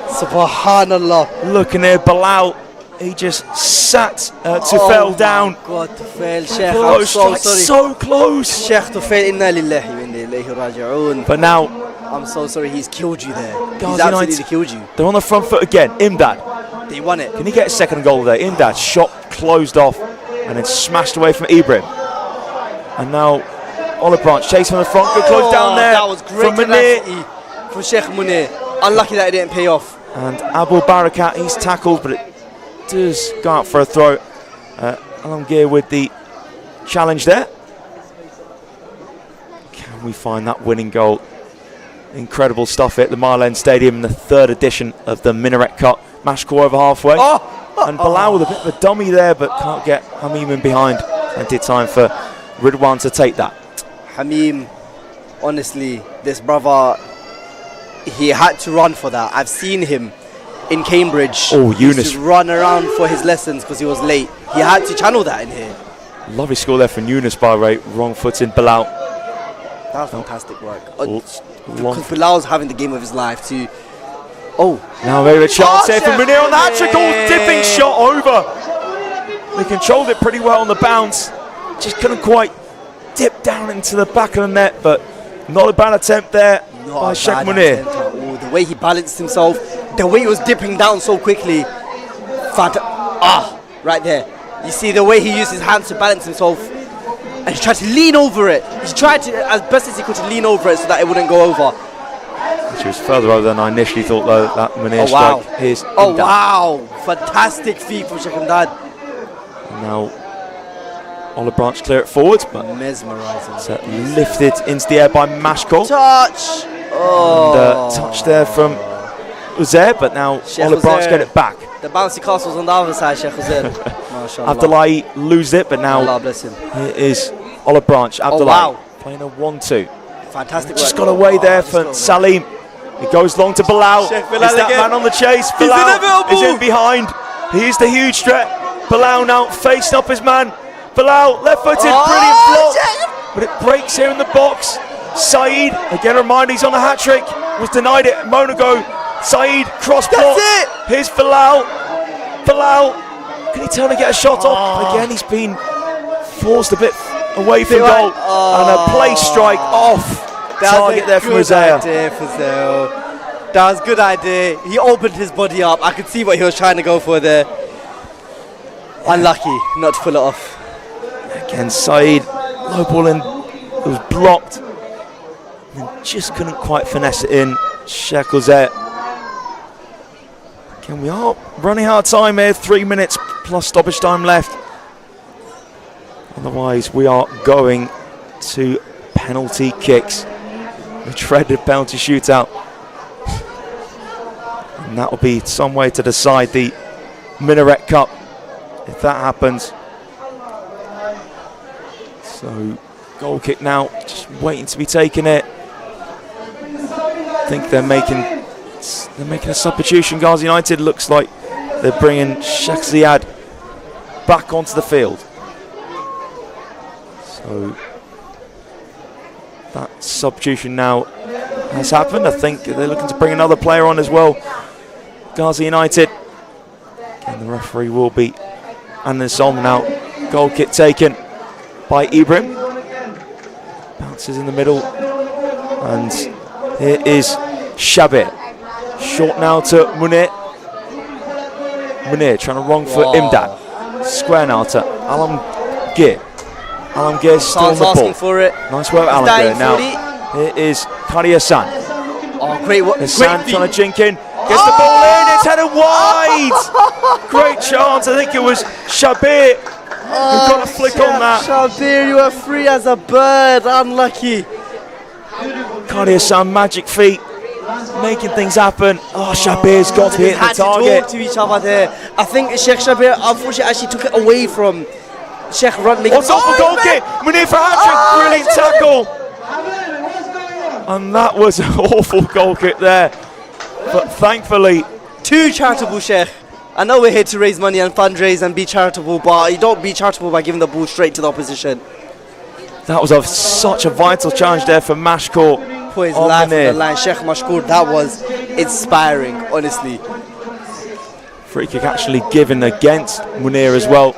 [SPEAKER 2] Subhanallah.
[SPEAKER 1] Looking here, Bilal, he just sat Tufail down.
[SPEAKER 2] God, Tufail, Sheikh,
[SPEAKER 1] I'm
[SPEAKER 2] so sorry.
[SPEAKER 1] So close.
[SPEAKER 2] Sheikh Tufail, inna lillahi wa inna ilayhi raji'un.
[SPEAKER 1] But now,
[SPEAKER 2] I'm so sorry, he's killed you there.
[SPEAKER 1] Ghazi
[SPEAKER 2] He's absolutely killed you.
[SPEAKER 1] They're on the front foot again. Imdad.
[SPEAKER 2] They won it.
[SPEAKER 1] Can he get a second goal there? Imdad shot closed off and then smashed away from Ibrahim. And now Olive Branch chasing from the front. Good close down there.
[SPEAKER 2] That was great tenacity from Sheikh Munir. Unlucky that it didn't pay off.
[SPEAKER 1] And Abu Barakat, he's tackled, but it does go out for a throw. Alongir with the challenge there. Can we find that winning goal? Incredible stuff at the Mile End Stadium in the 3rd edition of the Minaret Cup. Mashkor over halfway. And Bilal with a bit of a dummy there, but can't get Hamim in behind. Plenty of time for Ridwan to take that.
[SPEAKER 2] Hamim, honestly, this brother, he had to run for that. I've seen him in Cambridge.
[SPEAKER 1] Oh,
[SPEAKER 2] He used to run around for his lessons because he was late. He had to channel that in here.
[SPEAKER 1] Lovely score there from Yunus by rate. Wrong foot in Bilal.
[SPEAKER 2] That was fantastic work. Because Bilal's having the game of his life too.
[SPEAKER 1] Now maybe a chance here for Munir on the hat-trick. Dipping shot over. They controlled it pretty well on the bounce. Just couldn't quite dip down into the back of the net, but not a bad attempt there by Sheikh Munir.
[SPEAKER 2] The way he balanced himself, the way he was dipping down so quickly. Right there. You see the way he used his hands to balance himself, and he tried to lean over it. He tried to, as best as he could, to lean over it so that it wouldn't go over.
[SPEAKER 1] Which was further over than I initially thought, though. That Munir
[SPEAKER 2] wow.
[SPEAKER 1] strike is
[SPEAKER 2] wow. Fantastic feat from Sheikh Imdad.
[SPEAKER 1] Now Olive Branch clear it forwards, but
[SPEAKER 2] mesmerising.
[SPEAKER 1] It's lifted into the air by Mashkor.
[SPEAKER 2] Touch!
[SPEAKER 1] And touch there from Uzair, but now Olive Branch get it back.
[SPEAKER 2] The bouncy castle's on the other side, Sheikh Uzair.
[SPEAKER 1] Abdullahi loses it, but now
[SPEAKER 2] Allah bless him.
[SPEAKER 1] Here is Olive Branch. Abdullahi playing a 1-2.
[SPEAKER 2] Fantastic
[SPEAKER 1] Just
[SPEAKER 2] work.
[SPEAKER 1] got away there for Salim. It goes long to Bilal. Is that man on the chase? Bilal is in behind. He's the huge threat. Bilal now facing up his man. Bilal left footed, brilliant block. But it breaks here in the box. Saeed, again reminder he's on the hat-trick. Was denied it a moment ago. Saeed cross block. Here's Bilal. Bilal Can he turn and get a shot off? Again, he's been forced a bit away from goal. And a place strike off target there from Hosea.
[SPEAKER 2] That was a good idea. He opened his body up. I could see what he was trying to go for there. Unlucky not to pull it off.
[SPEAKER 1] Again, Saeed, low ball in, it was blocked. And just couldn't quite finesse it in. Sheikh Hosea. Again, we are running out of time here. 3 minutes plus stoppage time left. Otherwise, we are going to penalty kicks. The dreaded penalty shootout. And that will be some way to decide the Minaret Cup if that happens. So, goal kick now, just waiting to be taken it. I think they're making a substitution. Gazi United looks like they're bringing Sheikh Ziyad back onto the field. So that substitution now has happened. I think they're looking to bring another player on as well. Gazi United. And the referee will be Anis on now. Goal kick taken by Ibrahim. Bounces in the middle. And here is Shabir. Short now to Munir. Munir trying to wrong for Imdad. Square now to Alamgir. Alamgir still on the ball.
[SPEAKER 2] For it.
[SPEAKER 1] Nice work, Alamgir. Now, here is Qadi Hassan.
[SPEAKER 2] Oh, great work.
[SPEAKER 1] Hassan trying to jink in. Gets the ball in, it's headed wide. Great chance, I think it was Shabir who got a flick on that.
[SPEAKER 2] Shabir, you are free as a bird, unlucky.
[SPEAKER 1] Qadi Hassan, magic feet, making things happen. Oh, Shabir's got to hit the target.
[SPEAKER 2] Had to talk to each other there. I think Sheikh Shabir, unfortunately, actually took it away from Sheikh Rodney.
[SPEAKER 1] What's up for goal kick? Munir for hat-trick, brilliant tackle. And that was an awful goal kick there. But thankfully,
[SPEAKER 2] too charitable, Sheikh. I know we're here to raise money and fundraise and be charitable, but you don't be charitable by giving the ball straight to the opposition.
[SPEAKER 1] That was such a vital challenge there for Mashkour.
[SPEAKER 2] Put his life on the line, Sheikh Mashkour. That was inspiring, honestly.
[SPEAKER 1] Free kick actually given against Munir as well.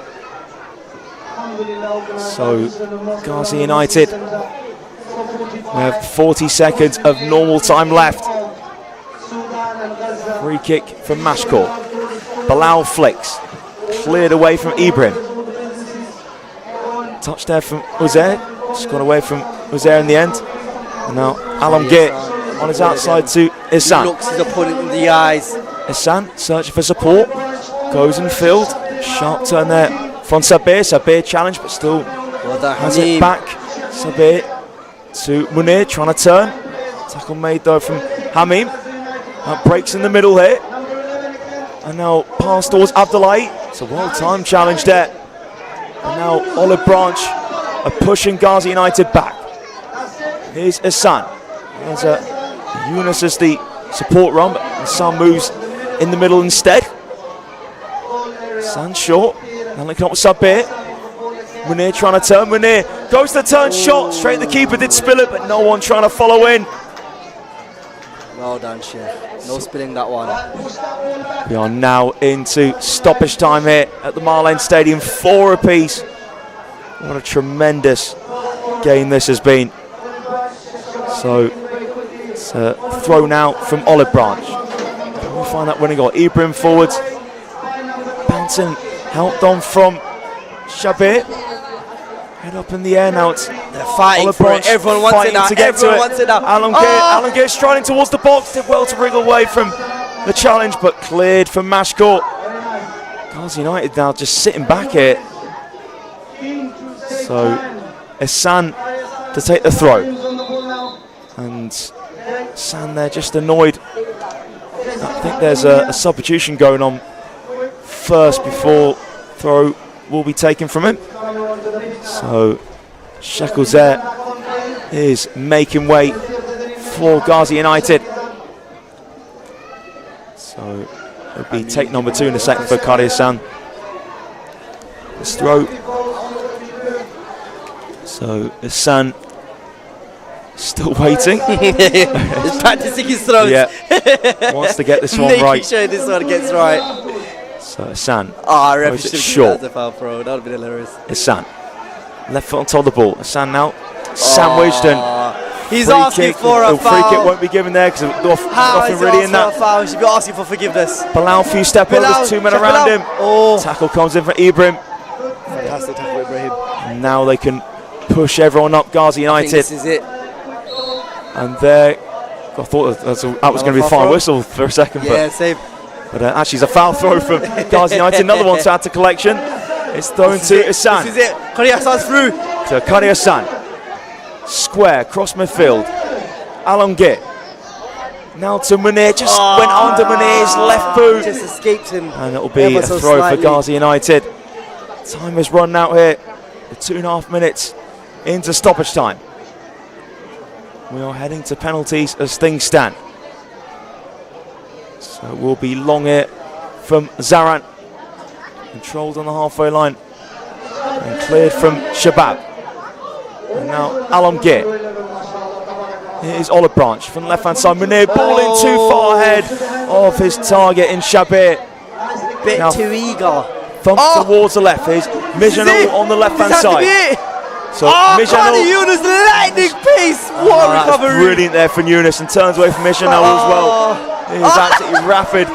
[SPEAKER 1] So, Gazi United, we have 40 seconds of normal time left. Free kick from Mashkour. Bilal flicks. Cleared away from Ibrahim. Touch there from Uzair. Just got away from Uzair in the end. And now Alamgir on his outside to Ihsan.
[SPEAKER 2] He looks his opponent in the eyes.
[SPEAKER 1] Ihsan searching for support. Goes in field. Sharp turn there from Sabir. Sabir challenged but still has it back. Sabir to Munir trying to turn. Tackle made though from Hamim. That breaks in the middle here. And now pass towards Abdullahi. It's a well-timed challenge there. And now Olive Branch are pushing Gazi United back. Here's Ihsan. There's Yunus as the support run, but Ihsan moves in the middle instead. Ihsan short. Now linking up with Sabir. Munir trying to turn. Munir goes to the turn shot. Straight the keeper did spill it, but no one trying to follow in.
[SPEAKER 2] Well done, Sheikh. No spilling that one.
[SPEAKER 1] We are now into stoppage time here at the Marlene Stadium. 4 apiece. What a tremendous game this has been. So it's a throw now from Olive Branch. We'll find that winning goal. Ibrahim forwards. Bouncing, helped on from Shabir. Head up in the air now. It's
[SPEAKER 2] they're fighting for it. Everyone wants it now. Everyone wants it now.
[SPEAKER 1] Alamgir striding towards the box. Did well to wriggle away from the challenge, but cleared from Mashkour. Gazi United now just sitting back here. So Ihsan to take the throw. And Ihsan there just annoyed. I think there's a substitution going on first before throw will be taken from him. So Sheikh Hosea is making way for Gazi United. So it'll be take number 2 in a second for Qadi Hassan. This throw. So Ihsan still waiting.
[SPEAKER 2] He's practicing his throws.
[SPEAKER 1] Yeah. Wants to get this one right.
[SPEAKER 2] Making sure this one gets right.
[SPEAKER 1] So Hassan.
[SPEAKER 2] Ref
[SPEAKER 1] Goes it
[SPEAKER 2] should
[SPEAKER 1] short.
[SPEAKER 2] have foul, bro. That would be hilarious.
[SPEAKER 1] Hassan. Left foot on top of the ball. Hassan now. Sandwiched and
[SPEAKER 2] he's
[SPEAKER 1] free
[SPEAKER 2] asking
[SPEAKER 1] kick.
[SPEAKER 2] for a
[SPEAKER 1] The free
[SPEAKER 2] foul.
[SPEAKER 1] kick won't be given there because
[SPEAKER 2] How
[SPEAKER 1] nothing
[SPEAKER 2] is he
[SPEAKER 1] really
[SPEAKER 2] asking
[SPEAKER 1] in
[SPEAKER 2] for a
[SPEAKER 1] that.
[SPEAKER 2] foul? He should be asking for forgiveness.
[SPEAKER 1] Bilal, few step
[SPEAKER 2] Bilal,
[SPEAKER 1] overs, 2 men
[SPEAKER 2] check
[SPEAKER 1] around
[SPEAKER 2] Bilal.
[SPEAKER 1] him.
[SPEAKER 2] Oh.
[SPEAKER 1] Tackle comes in for Ibrahim.
[SPEAKER 2] Fantastic tackle, Ibrahim.
[SPEAKER 1] And now they can push everyone up, Ghazi
[SPEAKER 2] I think
[SPEAKER 1] United.
[SPEAKER 2] this is it.
[SPEAKER 1] And there, I thought that was going to be the final whistle for a second.
[SPEAKER 2] Yeah, same.
[SPEAKER 1] But actually, it's a foul throw from Ghazi United. Another one to add to collection. It's thrown to Hassan.
[SPEAKER 2] This is it. Kari Hassan's through.
[SPEAKER 1] To Kari Hassan. Square, cross midfield. Alamgir. Now to Munir. Just went under Munir's left boot.
[SPEAKER 2] Just escaped him.
[SPEAKER 1] And it'll be
[SPEAKER 2] ever
[SPEAKER 1] a
[SPEAKER 2] so
[SPEAKER 1] throw
[SPEAKER 2] slightly.
[SPEAKER 1] for Ghazi United. Time has run out here. 2.5 minutes into stoppage time. We are heading to penalties as things stand. So it will be long here from Zaran. Controlled on the halfway line. And cleared from Shabab. And now Alamgir. Here's Olive Branch from the left hand side. Munir balling too far ahead of his target in Shabir.
[SPEAKER 2] Bit
[SPEAKER 1] Now,
[SPEAKER 2] too eager.
[SPEAKER 1] Thump towards the left. Here's Mijanol on the left hand side. So
[SPEAKER 2] Kani
[SPEAKER 1] Mijanol.
[SPEAKER 2] Yunus, lightning pace. What a
[SPEAKER 1] That's
[SPEAKER 2] recovery.
[SPEAKER 1] brilliant there for Yunus and turns away from Mijanol as well. He was absolutely rapid.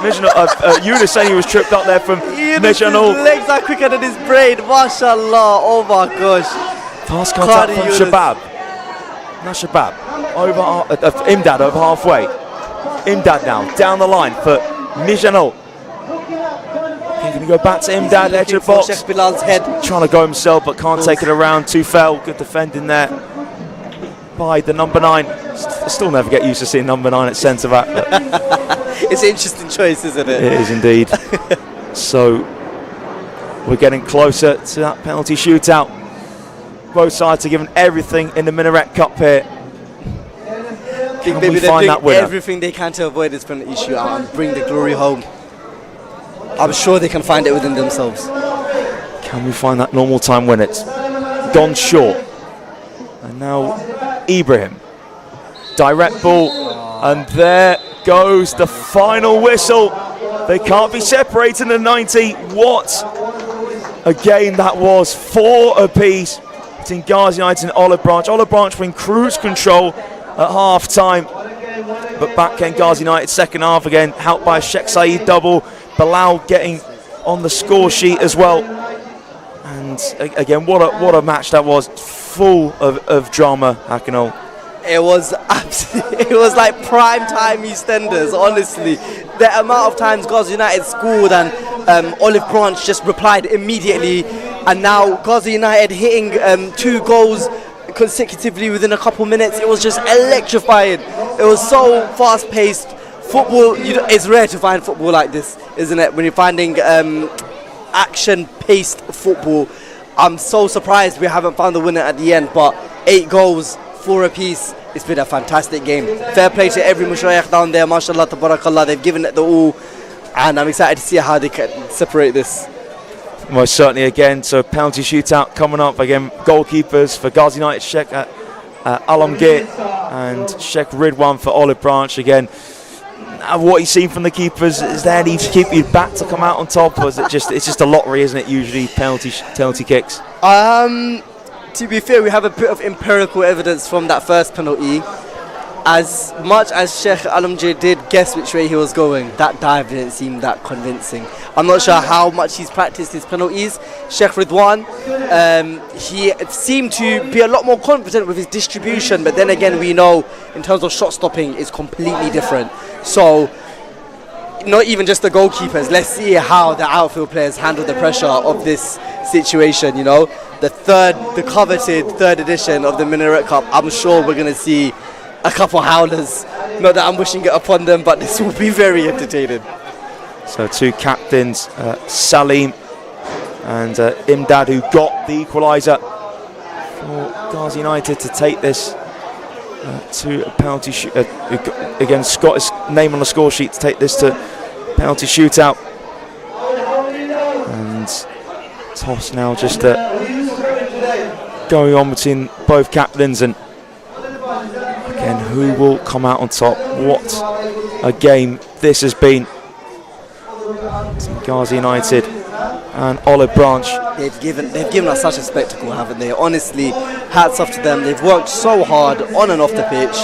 [SPEAKER 1] Yunus saying he was tripped up there from
[SPEAKER 2] Yunus'
[SPEAKER 1] Mijanol.
[SPEAKER 2] legs are quicker than his brain. Mashallah. Oh my gosh.
[SPEAKER 1] Fast contact
[SPEAKER 2] Kani
[SPEAKER 1] from
[SPEAKER 2] Yunus.
[SPEAKER 1] Shabab. Now Shabab over Imdad over halfway. Imdad now down the line for Mijanol. He's going to go back to Imdad, edge of the box.
[SPEAKER 2] Sheikh Bilal's head.
[SPEAKER 1] Trying to go himself but can't take it around. Tufel, good defending there by the number 9. Still never get used to seeing number 9 at centre back.
[SPEAKER 2] It's an interesting choice, isn't it?
[SPEAKER 1] It is indeed. So we're getting closer to that penalty shootout. Both sides are given everything in the Minaret Cup here. Can we find that winner?
[SPEAKER 2] Everything they can to avoid this penalty shootout and bring the glory home. I'm sure they can find it within themselves.
[SPEAKER 1] Can we find that normal time when it's gone short? And now Ibrahim. Direct ball. And there goes the final whistle. They can't be separated in the 90. What a game that was. 4 apiece between Ghazi United and Olive Branch. Olive Branch were in cruise control at half time. But back came Ghazi United second half again. Helped by a Sheikh Saeed double. Bilal getting on the score sheet as well. And again, what a match that was. Full of drama, Hakanol.
[SPEAKER 2] It was absolutely, it was like prime time EastEnders, honestly. The amount of times Ghazi United scored and Olive Branch just replied immediately. And now Ghazi United hitting 2 goals consecutively within a couple minutes. It was just electrifying. It was so fast paced. Football, it's rare to find football like this, isn't it? When you're finding action paced football. I'm so surprised we haven't found the winner at the end, but 8 goals, 4 apiece. It's been a fantastic game. Fair play to every Mushayikh down there, mashallah, tabarakallah. They've given it the all, and I'm excited to see how they can separate this.
[SPEAKER 1] Most certainly again, so penalty shootout coming up again. Goalkeepers for Ghazi United, Sheikh Alamgir and Sheikh Ridwan for Olive Branch again. What you've seen from the keepers, is there any to keep you back to come out on top, or is it just it's just a lottery, isn't it? Usually penalty kicks.
[SPEAKER 2] To be fair, we have a bit of empirical evidence from that first penalty. As much as Sheikh Alamgir did guess which way he was going, that dive didn't seem that convincing. I'm not sure how much he's practiced his penalties. Sheikh Ridwan, he seemed to be a lot more confident with his distribution, but then again, we know in terms of shot stopping, it's completely different. So, not even just the goalkeepers, let's see how the outfield players handle the pressure of this situation, you know. The coveted third edition of the Minaret Cup, I'm sure we're going to see a couple howlers. Not that I'm wishing it upon them, but this will be very entertaining.
[SPEAKER 1] So 2 captains, Salim and Imdad, who got the equaliser for Ghazi United to take this to a penalty shoot. Again, Scott's name on the score sheet to take this to penalty shootout. And toss now just going on between both captains, and again, who will come out on top? What a game this has been. Ghazi United and Olive Branch.
[SPEAKER 2] They've given us such a spectacle, haven't they? Honestly, hats off to them. They've worked so hard on and off the pitch.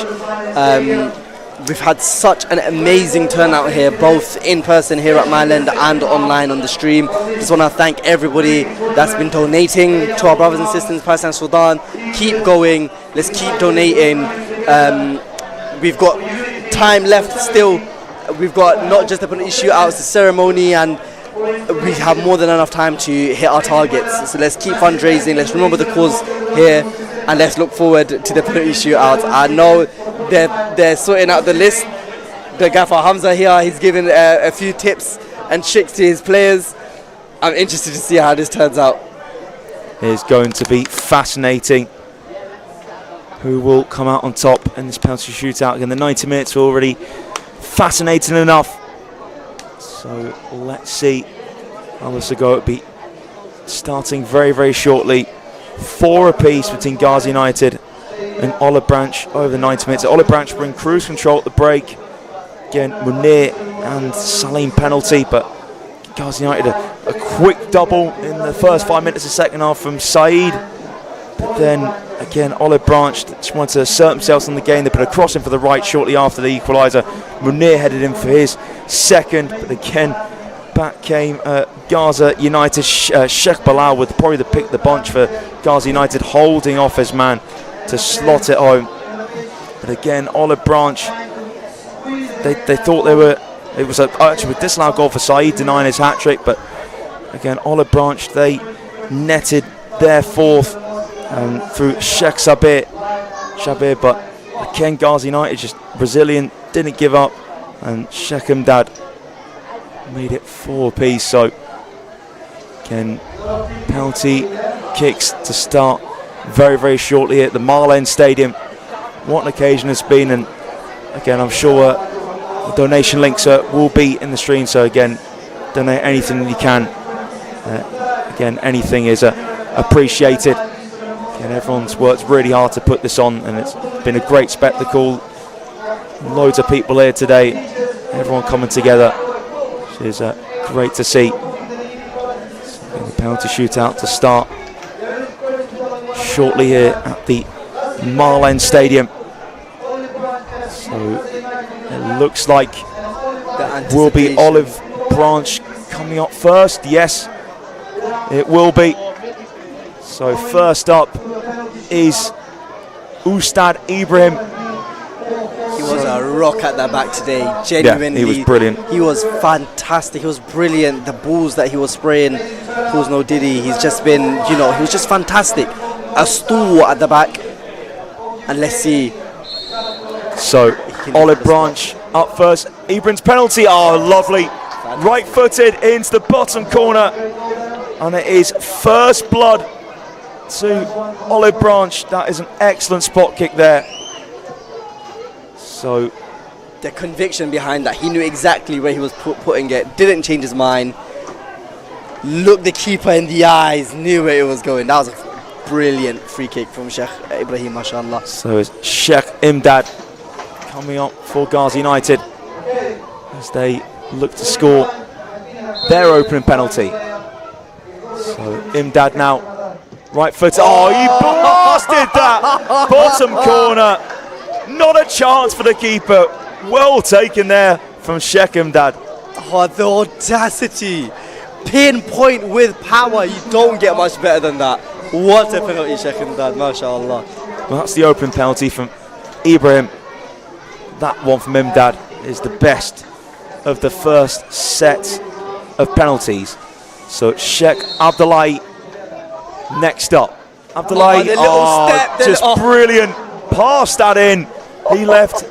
[SPEAKER 2] We've had such an amazing turnout here, both in person here at Myland and online on the stream. Just want to thank everybody that's been donating to our brothers and sisters in Palestine, Sudan. Keep going. Let's keep donating. We've got time left still. We've got not just the penalty shootouts, the ceremony, and we have more than enough time to hit our targets. So let's keep fundraising. Let's remember the cause here, and let's look forward to the penalty shootouts. I know they're sorting out the list. The gaffer Hamza here, he's giving a few tips and tricks to his players. I'm interested to see how this turns out.
[SPEAKER 1] It's going to be fascinating. Who will come out on top in this penalty shootout? Again, the 90 minutes are already fascinating enough. So let's see how this will go. It'll be starting very, very shortly. 4 apiece between Ghazi United and Olive Branch over the 90 minutes. Olive Branch were in cruise control at the break. Again, Munir and Salim penalty, but Ghazi United a quick double in the first 5 minutes of the second half from Saeed. But then again, Olive Branch just wanted to assert themselves on the game. They put a cross in for the right shortly after the equaliser. Munir headed in for his second, but again, back came Gaza United. Sheikh Bilal with probably the pick of the bunch for Gaza United, holding off his man to slot it home. But again, Olive Branch, they thought they were, it was actually a disallowed goal for Saeed, denying his hat-trick, but again, Olive Branch, they netted their fourth through Sheikh Shabir, but again, Gaza United just resilient, didn't give up, and Sheikh Imdad made it 4 apiece. So again, penalty kicks to start very, very shortly at the Mile End Stadium. What an occasion it's been, and again, I'm sure the donation links will be in the stream, so again, donate anything you can. Again, anything is appreciated. Again, everyone's worked really hard to put this on, and it's been a great spectacle. Loads of people here today, everyone coming together, which is great to see. So the penalty shootout to start shortly here at the Mile End Stadium. So it looks like will be Olive Branch coming up first. Yes, it will be. So first up is Ustad Ibrahim.
[SPEAKER 2] He was a rock at the back today, genuinely.
[SPEAKER 1] Yeah, he was brilliant.
[SPEAKER 2] He was fantastic, he was brilliant. The balls that he was spraying, pulls no diddy. He's just been, he was just fantastic. A stalwart at the back. And let's see.
[SPEAKER 1] So Olive Branch up first. Ibrahim's penalty, lovely. Right footed into the bottom corner. And it is first blood to Olive Branch. That is an excellent spot kick there. So
[SPEAKER 2] the conviction behind that, he knew exactly where he was putting it, didn't change his mind, looked the keeper in the eyes, knew where it was going. That was a brilliant free kick from Sheikh Ibrahim, mashallah.
[SPEAKER 1] So it's Sheikh Imdad coming up for Gaza United as they look to score their opening penalty. So Imdad now, right foot. Oh, he blasted that bottom corner. Not a chance for the keeper. Well taken there from Sheikh Imdad.
[SPEAKER 2] Oh, the audacity. Pinpoint with power. You don't get much better than that. What a penalty, Sheikh Imdad, mashallah.
[SPEAKER 1] Well, that's the opening penalty from Ibrahim. That one from Imdad is the best of the first set of penalties. So Sheikh Abdullahi next up. Abdullahi, brilliant. Passed that in. He left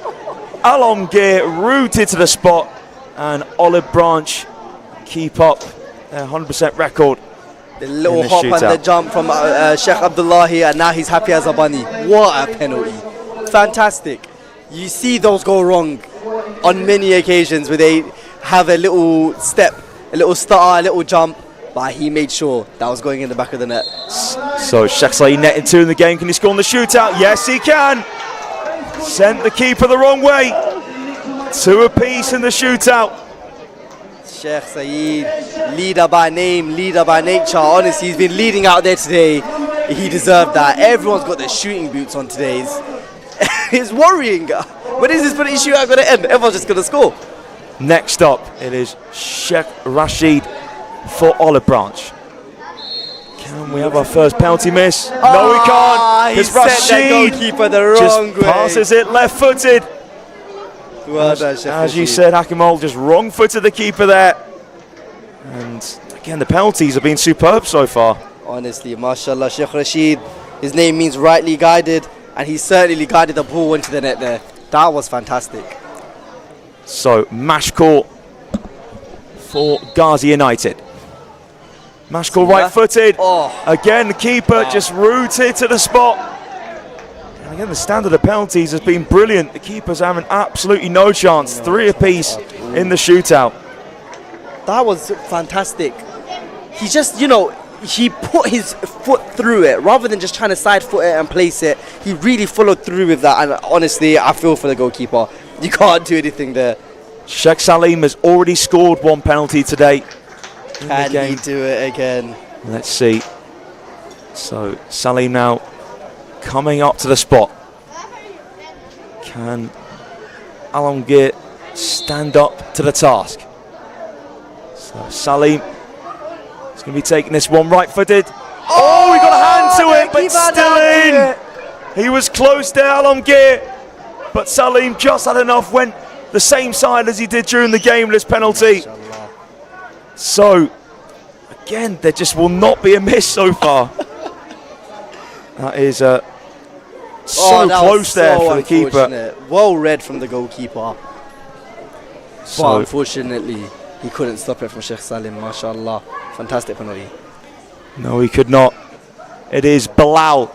[SPEAKER 1] Alomgir rooted to the spot, and Olive Branch keep up their 100% record.
[SPEAKER 2] The little hop and the jump from Sheikh Abdullahi, and now he's happy as a bunny. What a penalty. Fantastic. You see those go wrong on many occasions where they have a little step, a little stutter, a little jump, but he made sure that was going in the back of the net.
[SPEAKER 1] So Sheikh Saeed netted 2 in the game. Can he score in the shootout? Yes, he can. Sent the keeper the wrong way. 2 apiece in the shootout.
[SPEAKER 2] Sheikh Saeed, leader by name, leader by nature. Honestly, he's been leading out there today. He deserved that. Everyone's got their shooting boots on today. It's worrying. When is this penalty shootout going to end? Everyone's just going to score.
[SPEAKER 1] Next up, it is Sheikh Rashid for Olive Branch. Can we have our first penalty miss? No, we can't.
[SPEAKER 2] He
[SPEAKER 1] It's
[SPEAKER 2] set
[SPEAKER 1] Rashid.
[SPEAKER 2] that goalkeeper the wrong
[SPEAKER 1] Just
[SPEAKER 2] way.
[SPEAKER 1] passes it left-footed.
[SPEAKER 2] Well done, Sheikh
[SPEAKER 1] As you
[SPEAKER 2] Rashid.
[SPEAKER 1] said, Hakimul just wrong-footed the keeper there. And again, the penalties have been superb so far.
[SPEAKER 2] Honestly, mashallah, Sheikh Rashid, his name means rightly guided, and he certainly guided the ball into the net there. That was fantastic.
[SPEAKER 1] So, Mashkor for Ghazi United. Mashkor right-footed.
[SPEAKER 2] Oh.
[SPEAKER 1] Again, the keeper just rooted to the spot. And again, the standard of penalties has been brilliant. The keeper's having absolutely no chance. 3 apiece in the shootout.
[SPEAKER 2] That was fantastic. He just, he put his foot through it rather than just trying to side foot it and place it. He really followed through with that, and honestly, I feel for the goalkeeper. You can't do anything there.
[SPEAKER 1] Sheikh Salim has already scored 1 penalty today.
[SPEAKER 2] Can he do it again?
[SPEAKER 1] Let's see. So Salim now coming up to the spot. Can Alamgir stand up to the task? So Salim is going to be taking this one right-footed. Oh, he got a hand to it, but still in. He was close there, Alamgir, but Salim just had enough. Went the same side as he did during the game with his penalty. So, again, there just will not be a miss so far. That is so close there for the keeper.
[SPEAKER 2] Well read from the goalkeeper.
[SPEAKER 1] So,
[SPEAKER 2] But unfortunately, he couldn't stop it from Sheikh Salim, mashallah. Fantastic penalty.
[SPEAKER 1] no, he could not. It is Bilal.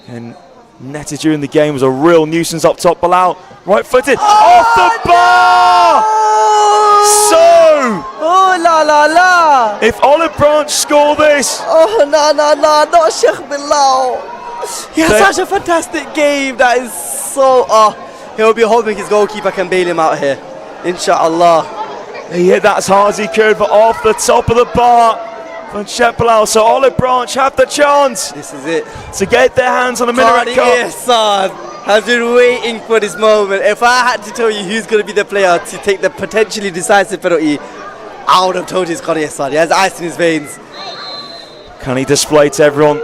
[SPEAKER 1] And netted during the game was a real nuisance up top. Bilal, right-footed, off the bar! So,
[SPEAKER 2] Oh, la la la!
[SPEAKER 1] if Olive Branch score this,
[SPEAKER 2] Oh, no, not Sheikh Bilal. He has such a fantastic game. That is so. He'll be hoping his goalkeeper can bail him out here. Inshallah.
[SPEAKER 1] he hit that as hard as he could, but off the top of the bar from Sheikh Bilal. So Olive Branch have the chance
[SPEAKER 2] This is it.
[SPEAKER 1] to get their hands on the Minaret Cup.
[SPEAKER 2] Son has been waiting for this moment. If I had to tell you who's going to be the player to take the potentially decisive penalty, I would have told you it's Qari Hassan. He has ice in his veins.
[SPEAKER 1] Can he display to everyone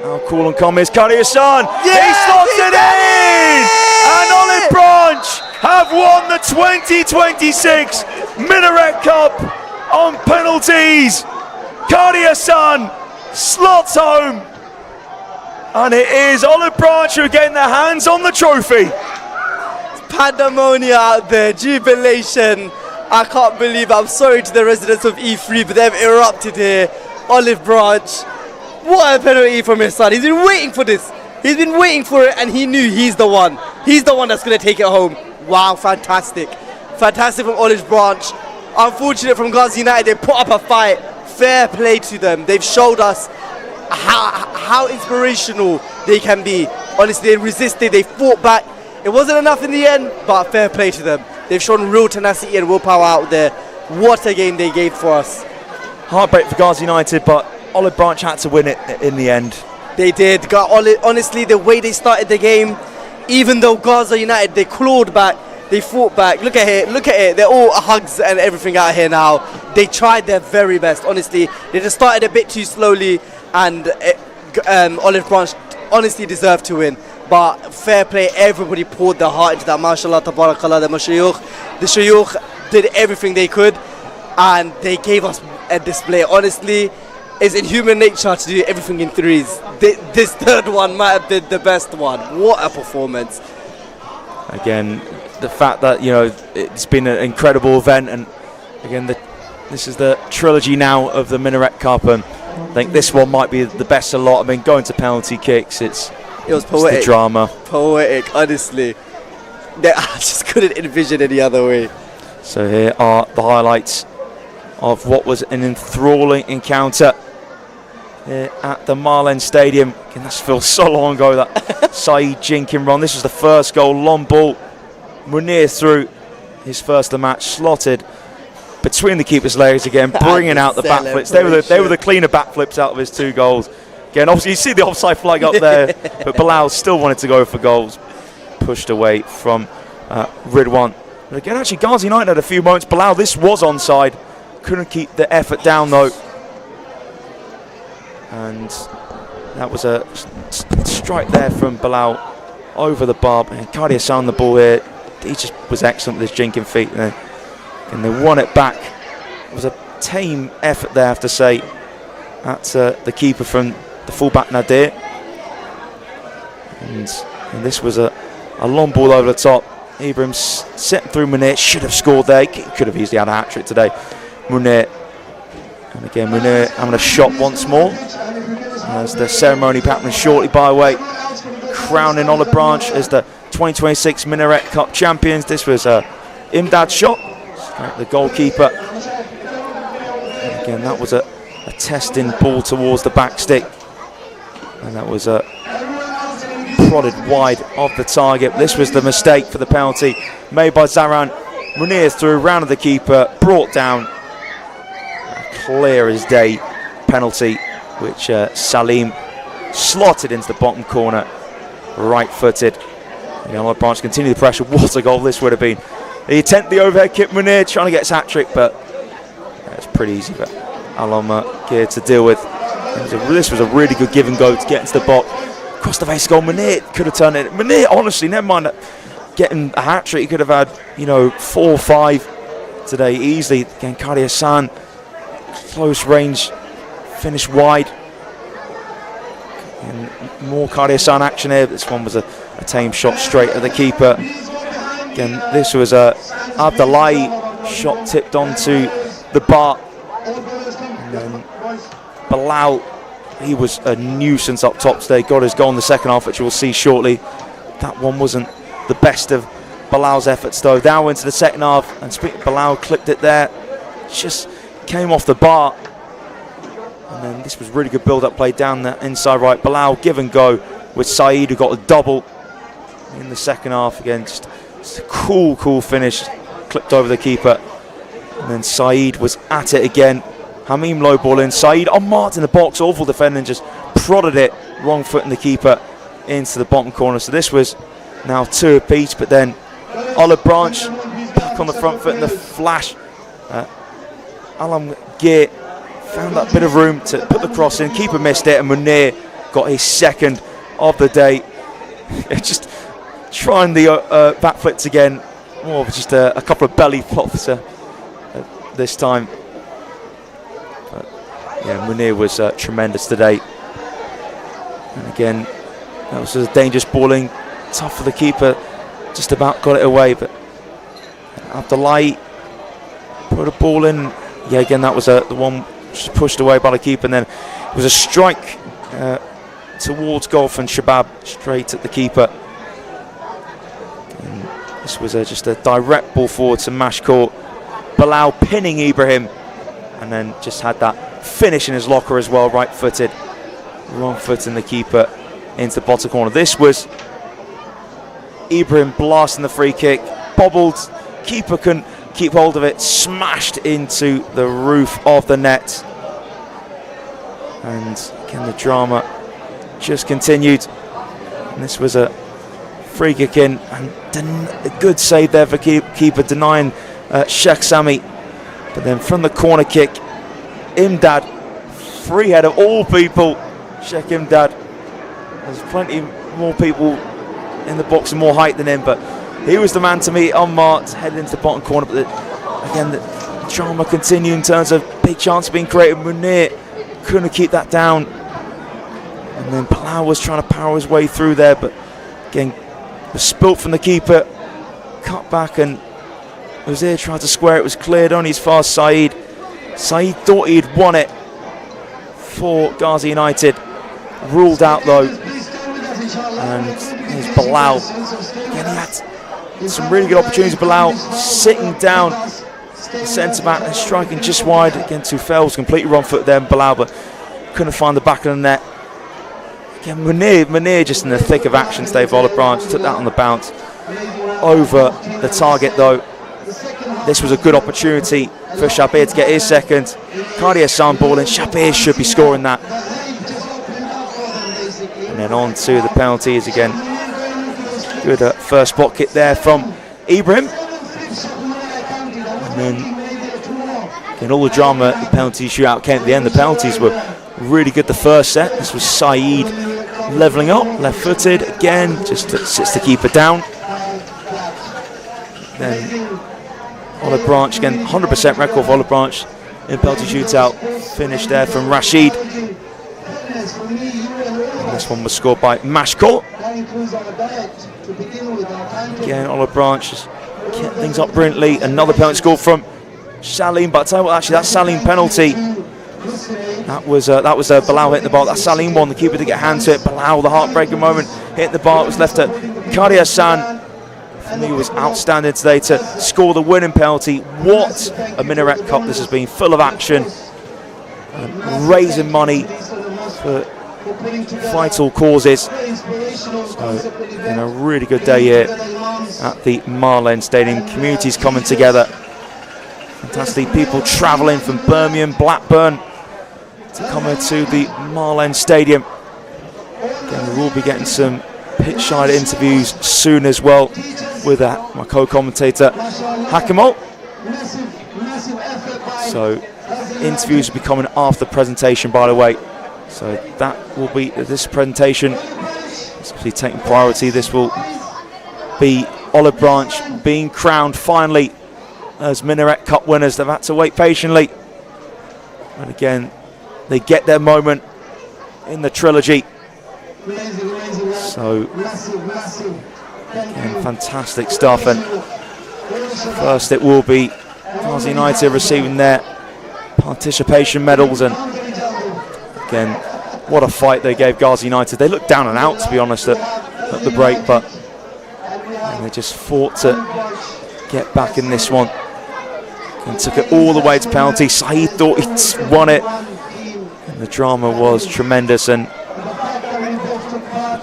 [SPEAKER 1] how cool and calm is Qari Hassan? He slots it in! And Olive Branch have won the 2026 Minaret Cup on penalties. Qari Hassan slots home. And it is Olive Branch who are getting their hands on the trophy.
[SPEAKER 2] Pandemonium out there, jubilation. I can't believe it. I'm sorry to the residents of E3, but they've erupted here. Olive Branch. What a penalty from his son. He's been waiting for this. He's been waiting for it, and he knew he's the one. He's the one that's going to take it home. Wow, fantastic. Fantastic from Olive Branch. Unfortunate from Ghazi United. They put up a fight. Fair play to them. They've showed us how inspirational they can be. Honestly, they resisted. They fought back. It wasn't enough in the end, but fair play to them. They've shown real tenacity and willpower out there. What a game they gave for us.
[SPEAKER 1] Heartbreak for Ghazi United, but Olive Branch had to win it in the end.
[SPEAKER 2] They did. Honestly, the way they started the game, even though Gaza United, they clawed back, they fought back. Look at it. They're all hugs and everything out here now. They tried their very best. Honestly, they just started a bit too slowly, and Olive Branch honestly deserved to win. But fair play, everybody poured their heart into that. MashaAllah, tabarakallah, the shuyukh did everything they could, and they gave us a display. Honestly, it's in human nature to do everything in threes. This third one might have been the best one. What a performance.
[SPEAKER 1] Again, the fact that, it's been an incredible event, and again, this is the trilogy now of the Minaret Cup, and I think this one might be the best of lot. I mean, going to penalty kicks, it was
[SPEAKER 2] poetic.
[SPEAKER 1] The drama.
[SPEAKER 2] Poetic, honestly. I just couldn't envision any other way.
[SPEAKER 1] So here are the highlights of what was an enthralling encounter here at the Marlen Stadium. Again, that feels so long ago, that Saeed Jinkin run. This was the first goal, long ball. Munir through his first of the match, slotted between the keeper's legs again, bringing out the backflips. They were the cleaner backflips out of his 2 goals. Again, obviously you see the offside flag up there, but Bilal still wanted to go for goals. Pushed away from Ridwan. But again, actually, Ghazi United had a few moments. Bilal, this was onside. Couldn't keep the effort down though. And that was a strike there from Bilal over the bar. And Qadi Hassan the ball here. He just was excellent with his jinking feet. And they won it back. It was a tame effort there, I have to say. That's the keeper from the fullback Nadir. And this was a long ball over the top. Ibrahim setting through Munir. Should have scored there. He could have easily had a hat-trick today. Munir. And again, Munir having a shot once more. As the ceremony happening shortly by the way. Crowning Olive Branch as the 2026 Minaret Cup champions. This was Imdad's shot. The goalkeeper. And again, that was a testing ball towards the back stick. And that was prodded wide of the target. This was the mistake for the penalty made by Zaran. Munir threw round of the keeper, brought down. Clear as day penalty, which Salim slotted into the bottom corner, right-footed. Olive Branch continue the pressure. What a goal this would have been. He attempted the overhead kick, Munir trying to get his hat-trick, but it's pretty easy for Aloma Gear to deal with. This was a really good give and go to get into the box. Across the face goal, Munir could have turned it. Munir, honestly, never mind getting a hat-trick, he could have had, 4 or 5 today easily. Again, Qadi Hassan, close range, finish wide. And more Qadi Hassan action here. This one was a tame shot straight at the keeper. Again, this was Abdullahi shot tipped onto the bar. And then Bilal, he was a nuisance up top today. Got his goal in the second half, which we'll see shortly. That one wasn't the best of Bilal's efforts though. Now into the second half, and Bilal clipped it there. Just came off the bar. And then this was really good build-up play down the inside right. Bilal give and go with Saeed, who got a double in the second half. Again, just a cool finish. Clipped over the keeper. And then Saeed was at it again. Hamim low ball in. Saeed unmarked in the box. Awful defending, just prodded it. Wrong foot in the keeper into the bottom corner. So this was now 2 apiece. But then Olive Branch back on the front foot in the flash. Alam Gear found that bit of room to put the cross in. Keeper missed it, and Munir got his second of the day. Just trying the backflips again. More of just a couple of belly flops this time. But yeah, Munir was tremendous today. And again, that was a dangerous balling. Tough for the keeper. Just about got it away, but Abdullahi put a ball in. Yeah, again, that was the one just pushed away by the keeper, and then it was a strike towards Golf and Shabab straight at the keeper. And this was just a direct ball forward to Mashcourt. Bilal pinning Ibrahim, and then just had that finish in his locker as well, right-footed. Wrong foot in the keeper into the bottom corner. This was Ibrahim blasting the free kick, bobbled, keeper couldn't keep hold of it, smashed into the roof of the net. And again, the drama just continued. And this was a free kick in, and a good save there for keeper denying Sheikh Sami. But then from the corner kick, Imdad, free head of all people, Sheikh Imdad. There's plenty more people in the box and more height than him, but he was the man to meet, unmarked, headed into the bottom corner. But again, the drama continued in terms of big chance being created. Munir couldn't keep that down. And then Bilal was trying to power his way through there, but again, was spilt from the keeper, cut back, and Uzair tried to square it, was cleared only as far as Saeed. Saeed thought he'd won it for Ghazi United. Ruled out though. And here's Bilal. Again, he had some really good opportunities. Bilal sitting down, the centre back, and striking just wide. Again, Tufail was completely wrong foot there, Bilal, but couldn't find the back of the net. Again, Munir just in the thick of action today for Olive Branch. Took that on the bounce. Over the target though. this was a good opportunity for Shabir to get his second. Qadi Hassan ball, and Shabir should be scoring that. And then on to the penalties again. Good first spot kick there from Ibrahim. And then again, all the drama, the penalty shootout came at the end. The penalties were really good the first set. This was Saeed levelling up, left-footed again, just sits the keeper down. Then Olive Branch again, 100% record for Olive Branch in penalty shootout. Finish there from Rashid. And this one was scored by Mashkor. Again, Olive Branch just kept things up brilliantly. Another penalty score from Salim, but I tell you what, actually that Salim penalty, that was Bilal hitting the bar. That Salim one, the keeper to get hand to it. Bilal, the heartbreaking moment, hit the bar. It was left to Qadi Hassan. For me, was outstanding today to score the winning penalty. What a Minaret Cup this has been, full of action, raising money for vital causes. So, a really good day here at the Marlene Stadium. Communities coming together. Fantastic people travelling from Birmingham, Blackburn to come here to the Marlene Stadium. Again, we will be getting some pitch-side interviews soon as well with my co-commentator Hakimol. So interviews will be coming after the presentation, by the way. So that will be this presentation. It's be taking priority. This will be Olive Branch being crowned finally as Minaret Cup winners. They've had to wait patiently, and again they get their moment in the trilogy. So again, fantastic stuff. And first it will be Gazi United receiving their participation medals, and again, what a fight they gave Gazi United. They looked down and out, to be honest, at the break, but they just fought to get back in this one and took it all the way to penalty. Saeed thought he'd won it, and the drama was tremendous. And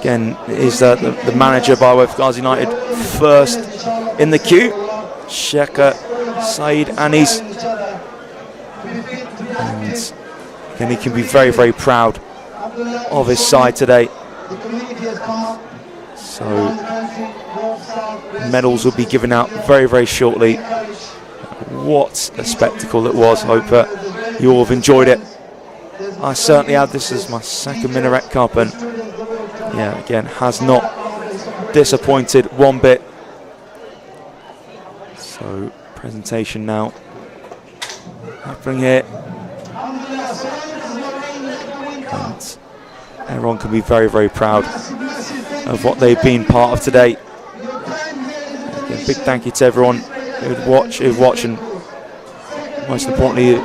[SPEAKER 1] again, is the manager by way of Gazi United first in the queue, Sheikh Saeed Anis. And again, he can be very, very proud of his side today. So medals will be given out very, very shortly. What a spectacle it was. I hope you all have enjoyed it. I certainly have. This is my second Minaret Cup, and yeah, again, has not disappointed one bit. So presentation now happening here, and everyone can be very, very proud of what they've been part of today. Again, big thank you to everyone who'd watch, and most importantly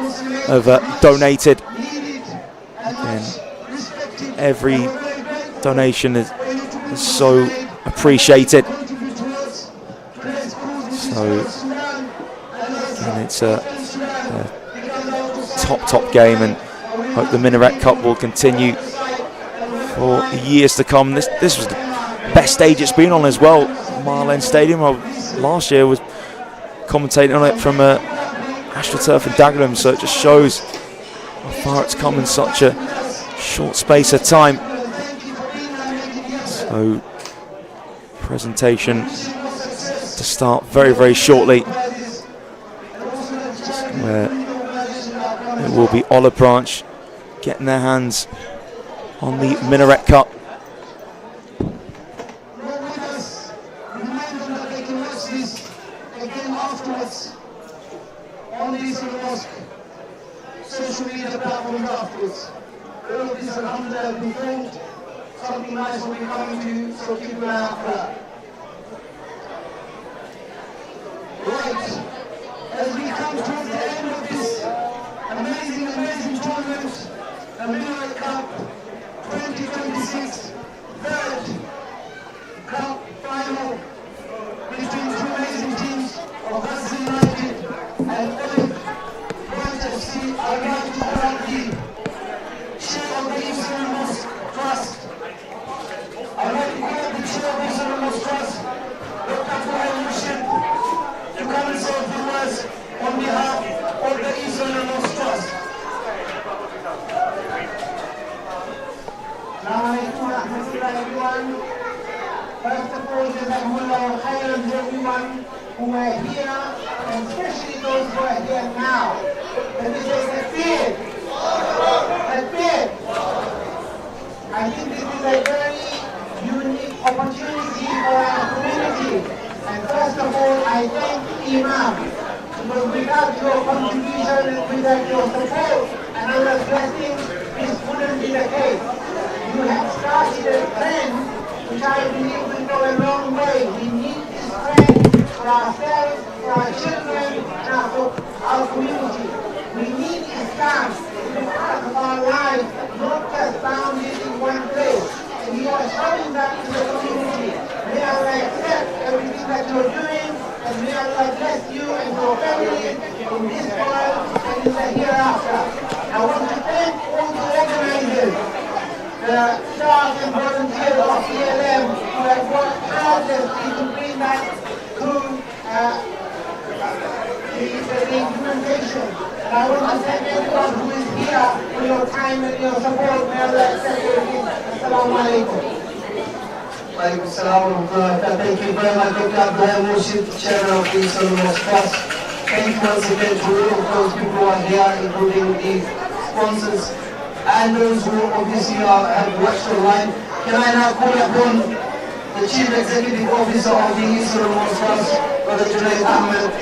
[SPEAKER 1] have donated. Again, every donation is so appreciated. So again, it's a top game, and hope the Minaret Cup will continue for years to come. This was the best stage it's been on as well, Marlene Stadium. Last year was commentating on it from AstroTurf in Dagenham, so it just shows how far it's come in such a short space of time. So presentation to start very, very shortly, where it will be Olive Branch getting their hands on the Minaret Cup.
[SPEAKER 6] Again afterwards, on this mosque, social media platforms afterwards. All of this alhamdulillah will be filmed. Something nice will be coming to you, so keep an eye out for that. Right, as we come towards the end of this amazing tournament, the Minaret Cup 2026 third cup final between two amazing teams of Gazi United and Olive Branch FC. I'd like to thank the chair of the Muslim Mosque Trust. I'd like to thank the chair of the Muslim Mosque Trust, Dr. Fuad Mushid, to come and say a few words. who are here, and especially those who are here now. Let me say takbir. Takbir. I think this is a very unique opportunity for our community. And first of all, I thank Imam, because without your contribution and without your support and your blessing, this wouldn't be the case. You have started a trend which I believe will go a long way. We need this trend for ourselves, for our children, and for our community. We need Islam to be part of our lives, not just bounded in one place. And you are showing that to the community. May Allah accept everything that you're doing, and may Allah bless you and your family in this world and in the hereafter. I want to thank all the organizers, the staff and volunteers of ELM who have worked tirelessly to bring that to the implementation. And I want to thank everyone who is here for your time and your support. May Allah accept everything. Assalamu alaikum.
[SPEAKER 11] Thank you very much, Dr. Abdullah Murshid, Chairman of the Eastern Mosque Trust. Thank you once again to all of those people who are here, including the sponsors and those who obviously have watched online. Can I now call upon the Chief Executive Officer of the Eastern Mosque Trust, Brother Junaid Ahmed,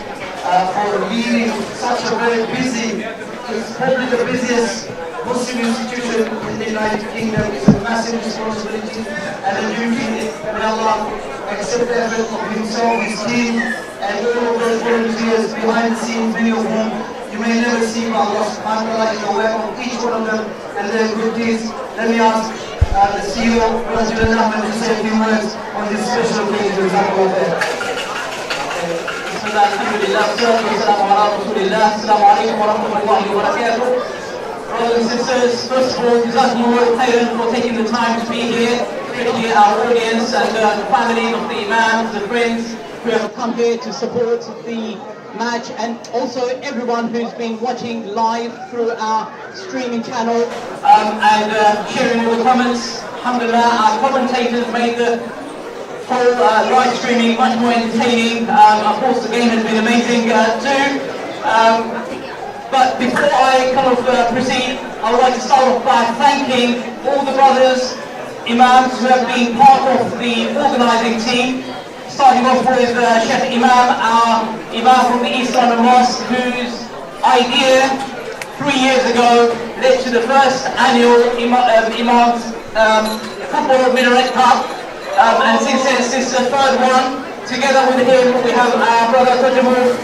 [SPEAKER 11] for leading such a very busy, it's probably the busiest Muslim institution in the United Kingdom. It's a massive responsibility and a duty. May Allah accept the effort of himself, his team, and all of those volunteers behind the scenes, many of whom you may never see, but Allah subhanahu wa ta'ala is aware of each one of them and their good deeds. Let me ask the CEO, Brother Junaid Ahmed, to say a few words on this special occasion.
[SPEAKER 12] Brothers and sisters, first of all, Jazakumullah khairan for taking the time to be here, especially our audience and the family of the Imams, the friends who have come here to support the match, and also everyone who's been watching live through our streaming channel and sharing all the comments. Alhamdulillah, our commentators made the whole live streaming much more entertaining. Of course, the game has been amazing too. But before I proceed, I would like to start off by thanking all the brothers, Imams, who have been part of the organising team. Starting off with Sheikh Imam, our Imam from the East London Mosque, whose idea 3 years ago led to the first annual Imams Football Minaret Cup. And since then, this is the third one. Together with him, we have our brother Tajamu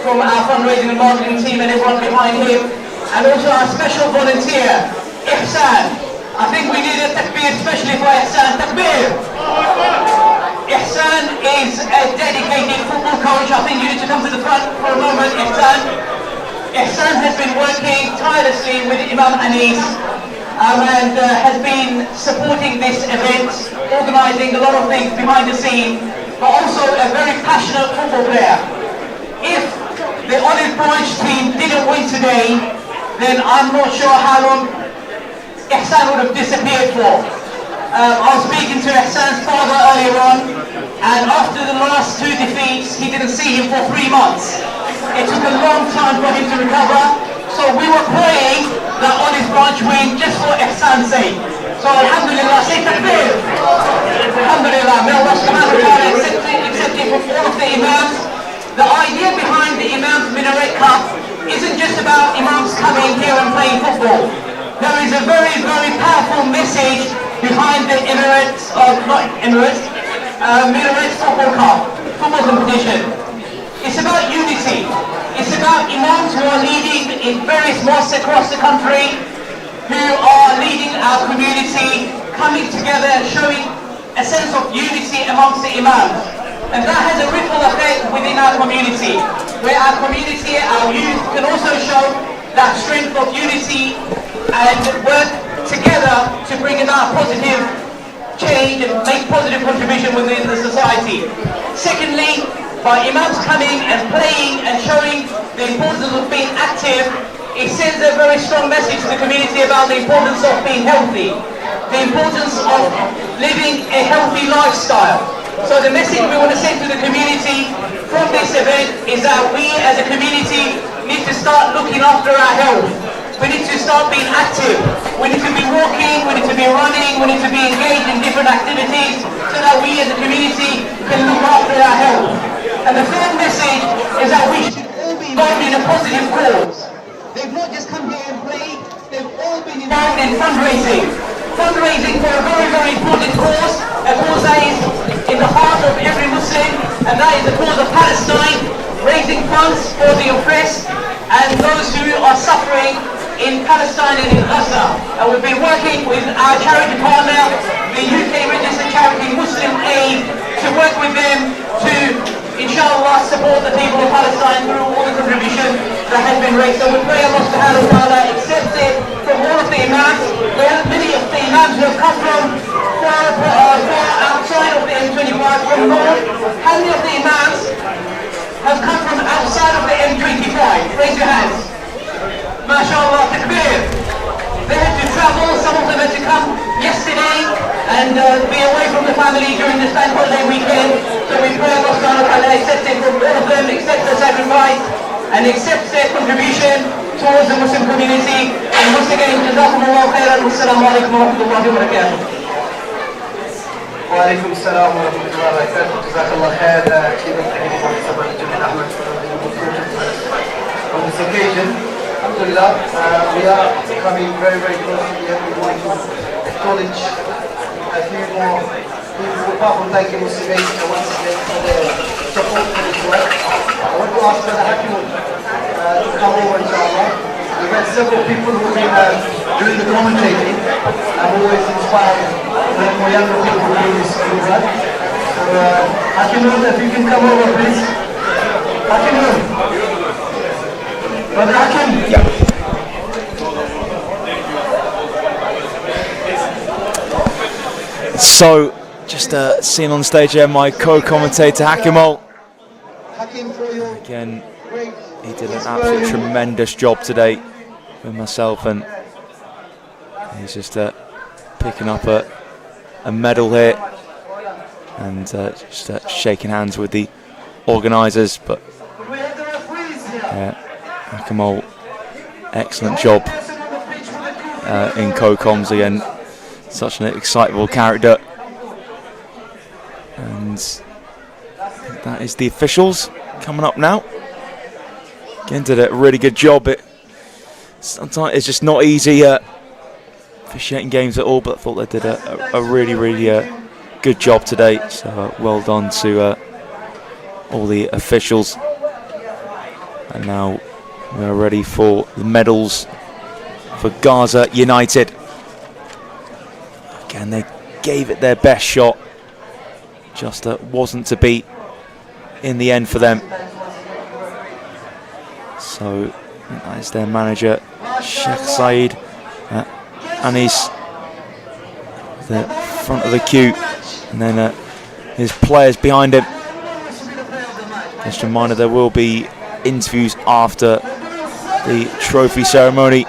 [SPEAKER 12] from our fundraising and marketing team and everyone behind him. And also our special volunteer, Ihsan. I think we need a takbir especially for Ihsan. Takbir! Ihsan is a dedicated football coach. I think you need to come to the front for a moment, Ihsan. Ihsan has been working tirelessly with Imam Anis and has been supporting this event, organising a lot of things behind the scene, but also a very passionate football player. If the Olive Branch team didn't win today, then I'm not sure how long Ihsan would have disappeared for. I was speaking to Ihsan's father earlier on, and after the last 2 defeats, he didn't see him for 3 months. It took a long time for him to recover, so we were praying that Olive Branch win just for Ihsan's sake. So alhamdulillah, say takbir. Alhamdulillah, may Allah subhanahu wa ta'ala accept it from all of the Imams. The idea behind the Imams Minaret Cup isn't just about Imams coming here and playing football. There is a very, very powerful message behind the Minaret Football Cup, football competition. It's about unity. It's about Imams who are leading in various mosques across the country, who are leading our community, coming together and showing a sense of unity amongst the Imams. And that has a ripple effect within our community, where our community, our youth can also show that strength of unity and work together to bring about positive change and make positive contribution within the society. Secondly, by Imams coming and playing and showing the importance of being active, it sends a very strong message to the community about the importance of being healthy, the importance of living a healthy lifestyle. So the message we want to send to the community from this event is that we as a community need to start looking after our health. We need to start being active. We need to be walking, we need to be running, we need to be engaged in different activities so that we as a community can look after our health. And the third message is that we should all be involved in a positive cause. They've not just come here and played, they've all been involved in fundraising. Fundraising for a very, very important cause, a cause that is in the heart of every Muslim, and that is the cause of Palestine, raising funds for the oppressed and those who are suffering in Palestine and in Gaza. And we've been working with our charity partner, the UK registered charity Muslim Aid, to work with them to, inshallah, support the people of Palestine through all the contribution that has been raised. So we pray Allah subhanahu wa ta'ala accepts it from all of the Imams. There are many of the Imams who have come from far outside of the M25, from north. How many of the Imams have come from outside of the M25? Raise your hands. MashaAllah, takbir. They had to travel, some of them had to come yesterday and be away from the family during this bank holiday weekend. So we pray Allah subhanahu wa ta'ala accepts it from all of them, accepts their sacrifice and accepts their contribution towards the Muslim community. And once again, Jazakumullahu khairan, wassalamu alaikum wa rahmatullahi wa barakatuh.
[SPEAKER 11] وعليكم السلام ورحمة الله وبركاته. جزاك الله خير. On this occasion, alhamdulillah, we are coming very, very close to the end. We want to acknowledge a few more people. Apart from thanking Muslim Aid once again for their support for this work, I want to ask Brother Hakim to come over, inshallah. We've had several people who have been doing the commentating. I'm always inspired when more younger people do this work. So, Hakim, if you can come over, please. Hakim, Brother Hakim. Yeah.
[SPEAKER 1] So, just seeing on stage here my co-commentator Hakimol. Again, he did an absolutely tremendous job today with myself, and he's just picking up a medal here and just shaking hands with the organisers. But Hakimol, excellent job in co-coms again. Such an excitable character. And that is the officials coming up now. Again, did a really good job. Sometimes it's just not easy officiating games at all, but I thought they did a really, really good job today. So well done to all the officials. And now we're ready for the medals for Gaza United. Again, they gave it their best shot. Just wasn't to be in the end for them. So that is their manager, Sheikh Saeed Anis, the front of the queue, and then his players behind him. Just a reminder, there will be interviews after the trophy ceremony.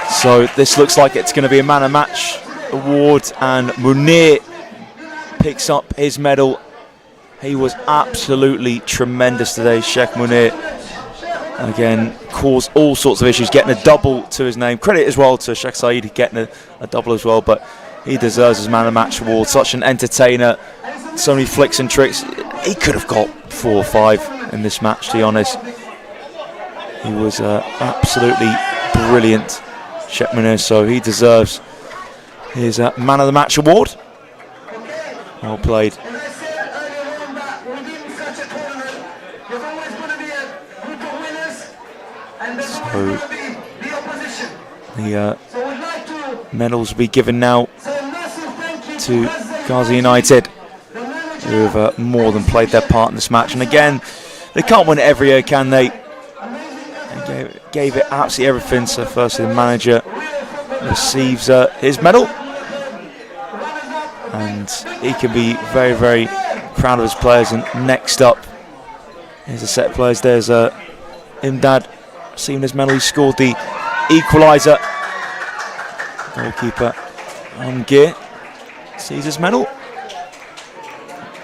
[SPEAKER 1] So this looks like it's going to be a man of match award, and Munir picks up his medal. He was absolutely tremendous today, Sheikh Munir. Again, caused all sorts of issues, getting a double to his name. Credit as well to Sheikh Saeed getting a double as well, but he deserves his man of match award. Such an entertainer, so many flicks and tricks. He could have got 4 or 5 in this match, to be honest. He was absolutely brilliant, Sheikh Munir, so he deserves his man of the match award. Well played. So the medals will be given now to Gaza United, who have more than played their part in this match. And again, they can't win it every year, can they? They gave it absolutely everything. So firstly, the manager receives his medal, and he can be very, very proud of his players. And next up is a set of players. There's Imdad receiving his medal. He scored the equaliser. Goalkeeper Gear sees his medal.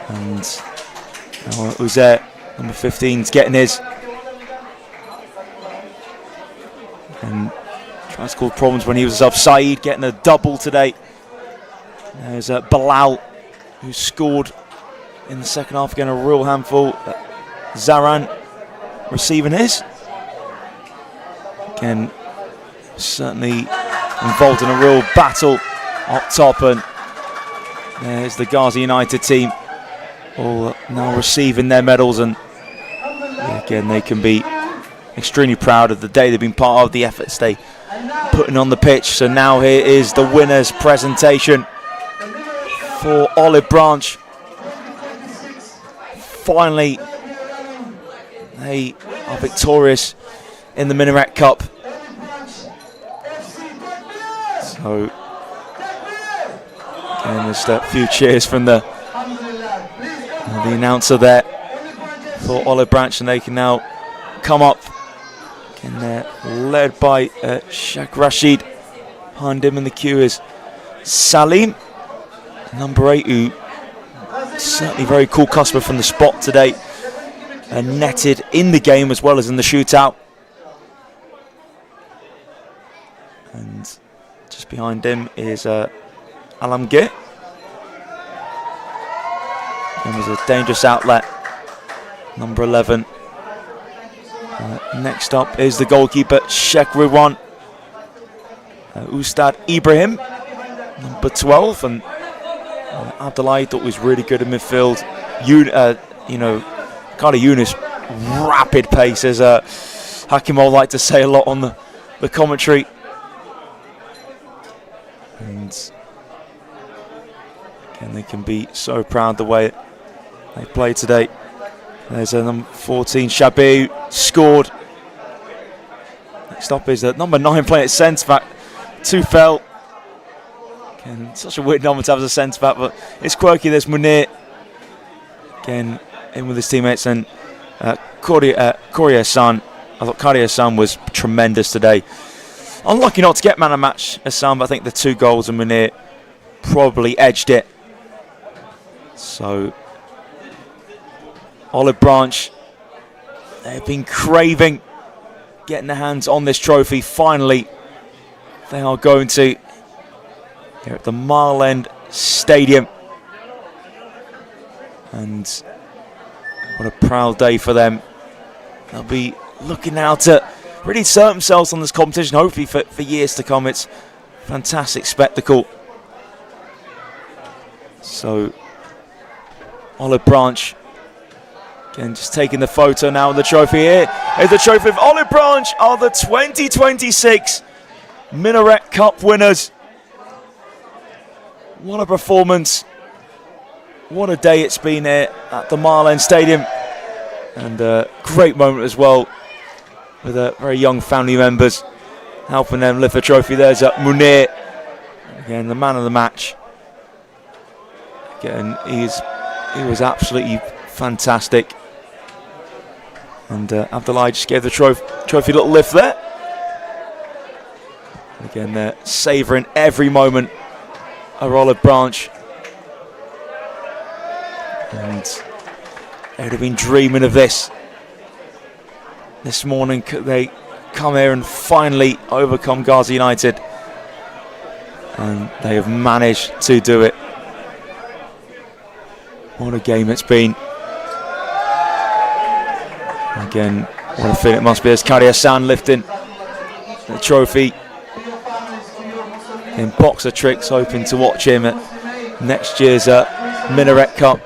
[SPEAKER 1] And now Uzair, number 15's getting his. And tries to cause problems when he was up. Saeed getting a double today. There's Bilal, who scored in the second half, again a real handful. Zaran receiving his. Again, certainly involved in a real battle up top, and there's the Ghazi United team all now receiving their medals, and again they can be extremely proud of the day they've been part of, the efforts they putting on the pitch. So now here is the winners presentation for Olive Branch. Finally they are victorious in the Minaret Cup. So again, just a few cheers from the announcer there for Olive Branch, and they can now come up. And they're led by Sheikh Rashid. Behind him in the queue is Salim, number 8, who certainly very cool customer from the spot today, netted in the game as well as in the shootout. And just behind him is Alamgir. And was a dangerous outlet, number 11. Next up is the goalkeeper Sheikh Ridwan. Ustad Ibrahim, number 12, and Abdullahi thought was really good in midfield. Kind of Yunus, rapid pace, as Hakimol like to say a lot on the commentary. And again, they can be so proud the way they play today. There's a number 14, Shabir, scored. Next up is number 9 playing at centre back, Tufel. Again, such a weird number to have as a centre back, but it's quirky. There's Munir, again in with his teammates, and Korea-san. I thought Korea-san was tremendous today. Unlucky not to get man of match, Hassan, but I think the 2 goals of Munir probably edged it. So Olive Branch, they've been craving getting their hands on this trophy. Finally, they are going to. Here at the Mile End Stadium. And what a proud day for them. They'll be looking now to really insert themselves on this competition, hopefully for years to come. It's a fantastic spectacle. So Olive Branch, again, just taking the photo now of the trophy. Here is the trophy of Olive Branch, are the 2026 Minaret Cup winners. What a performance. What a day it's been here at the Mile End Stadium. And a great moment as well with very young family members helping them lift the trophy. There's Munir, again, the man of the match. Again, he was absolutely fantastic. And Abdullahi just gave the trophy a little lift there. Again, they're savouring every moment of Olive Branch. And they'd have been dreaming of this morning. They come here and finally overcome Ghazi United, and they have managed to do it. What a game it's been. Again, what a feeling it must be as Kari Hassan lifting the trophy in boxer tricks, hoping to watch him at next year's Minaret Cup.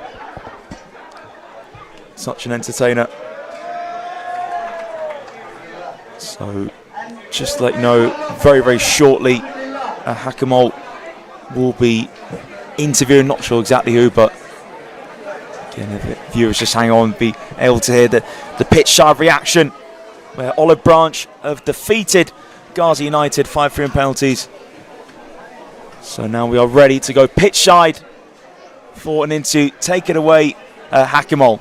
[SPEAKER 1] Such an entertainer. So just to let you know, very, very shortly, Hakimol will be interviewing, not sure exactly who, but again, if viewers just hang on, be able to hear the pitch side reaction, where Olive Branch have defeated Ghazi United 5-3 in penalties. So now we are ready to go pitch side for and into, take it away, Hakimol.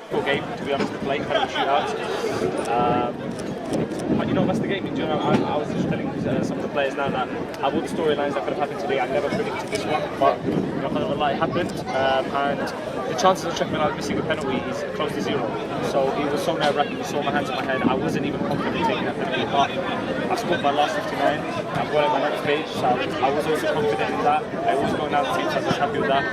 [SPEAKER 5] Cool game, to be honest, to play, kind of a shootout. of all the storylines that could have happened today, I never predicted this one, but you know, it happened, and the chances of Czech Minaret missing a penalty is close to 0. So it was so nerve-wracking. You saw my hands on my head. I wasn't even confident taking that penalty, but I scored my last 59. I've got it on my next page, so I was also confident in that. I was going down the team, so I was happy with that.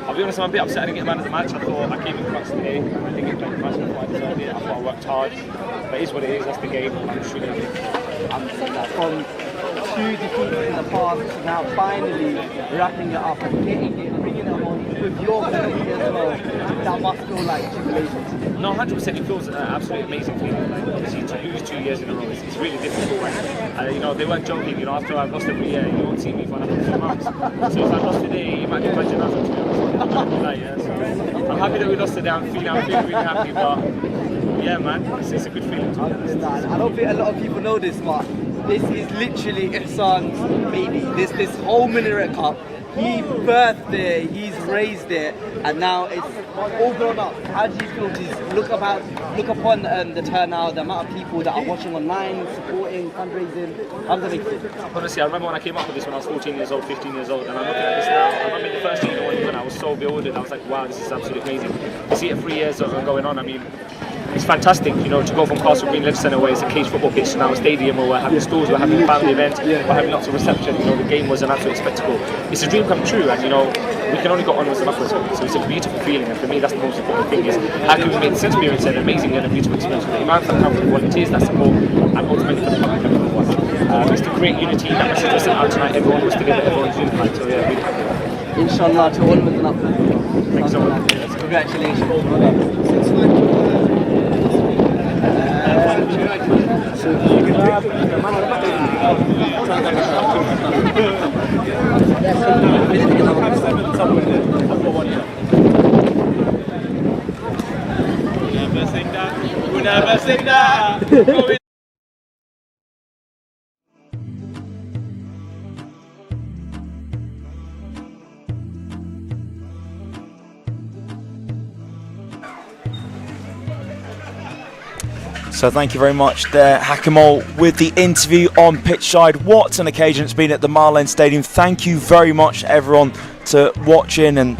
[SPEAKER 5] I'll be honest, I'm a bit upset I didn't get man of the match. I thought I came in clutch today. I didn't get man of the match before I deserved it. I thought I worked hard, but it is what it is. That's the game. I'm just really
[SPEAKER 2] From 2 defeats in the past to now finally wrapping it up and getting it, bringing it home with your penalty as well. That must feel like jubilation.
[SPEAKER 5] No, 100%. It feels an absolutely amazing feeling. Like, obviously, to lose 2 years in a row, it's really difficult. And you know, they weren't joking. You know, after I've lost every year, you won't see me for another 2 months. So if I lost today, you might imagine that. So I'm happy that we lost today. I'm feeling really happy. But yeah, man, it's a good feeling. To be honest.
[SPEAKER 2] I don't think a lot of people know this, but this is literally Ihsan's baby. This whole Minaret Cup, he birthed it, he's raised it, and now it's all grown up. How do you feel to look upon the turnout, the amount of people that are watching online, supporting, fundraising? How does it make you feel?
[SPEAKER 5] Honestly, I remember when I came up with this when I was 14 years old, 15 years old, and I'm looking at this now. I remember the first year when I was so bewildered. I was like, wow, this is absolutely amazing. To see it 3 years going on, I mean, it's fantastic, you know, to go from Castle Green Live Centre, where it's a cage football pitch, to now a stadium where we're having schools, we're having family events, we're having lots of reception. You know, the game was an absolute spectacle. It's a dream come true, and you know, we can only go onwards and upwards. So it's a beautiful feeling, and for me, that's the most important thing: is how can we make this experience an amazing and a beautiful experience for the Imams that come, for the volunteers that support, and ultimately for the public that come for us. It's to create unity. That message was sent out tonight. Everyone was together, everyone's unified. So yeah, really happy.
[SPEAKER 2] Inshallah, to onwards and upwards.
[SPEAKER 5] Thanks so much.
[SPEAKER 2] Congratulations.
[SPEAKER 13] Never say that.
[SPEAKER 1] So thank you very much there, Hakimol, with the interview on pitchside. What an occasion it's been at the Mile End Stadium. Thank you very much, everyone, to watching, and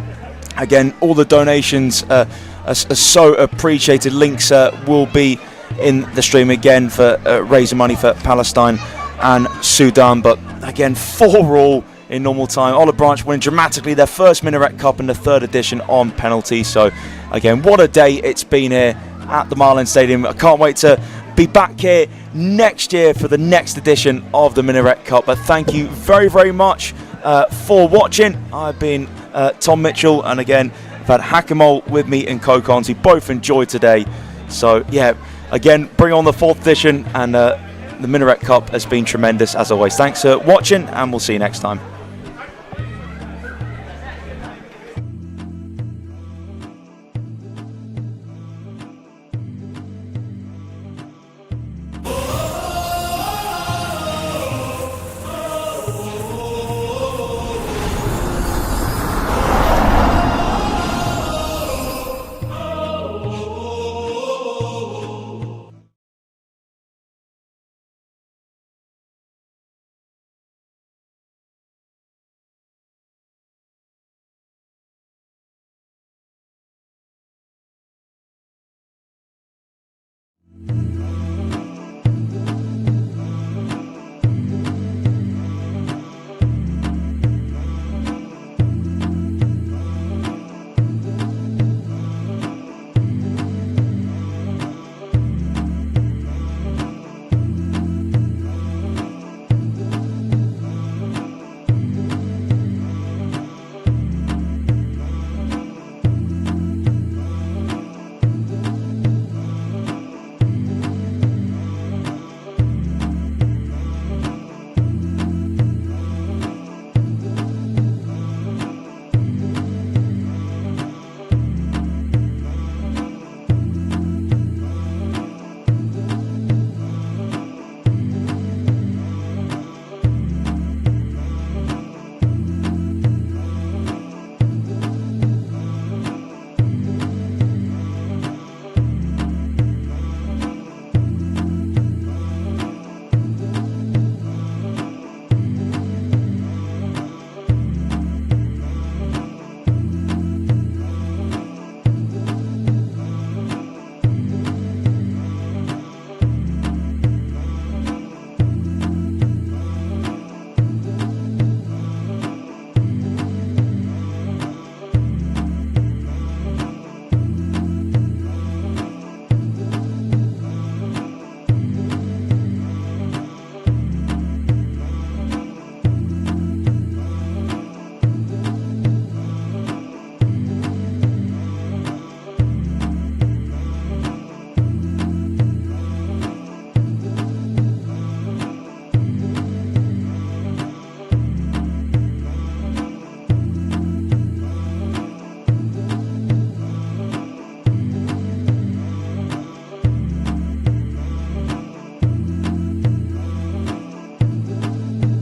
[SPEAKER 1] again, all the donations are so appreciated. Links will be in the stream again for raising money for Palestine and Sudan. But again, 4-4 in normal time. Olive Branch winning dramatically their first Minaret Cup in the 3rd edition on penalty. So again, what a day it's been here at the Mile End Stadium. I can't wait to be back here next year for the next edition of the Minaret Cup. But thank you very, very much for watching. I've been Tom Mitchell, and again, I've had Hakimol with me and Co-Cons, who both enjoyed today. So yeah, again, bring on the 4th edition, and the Minaret Cup has been tremendous as always. Thanks for watching, and we'll see you next time.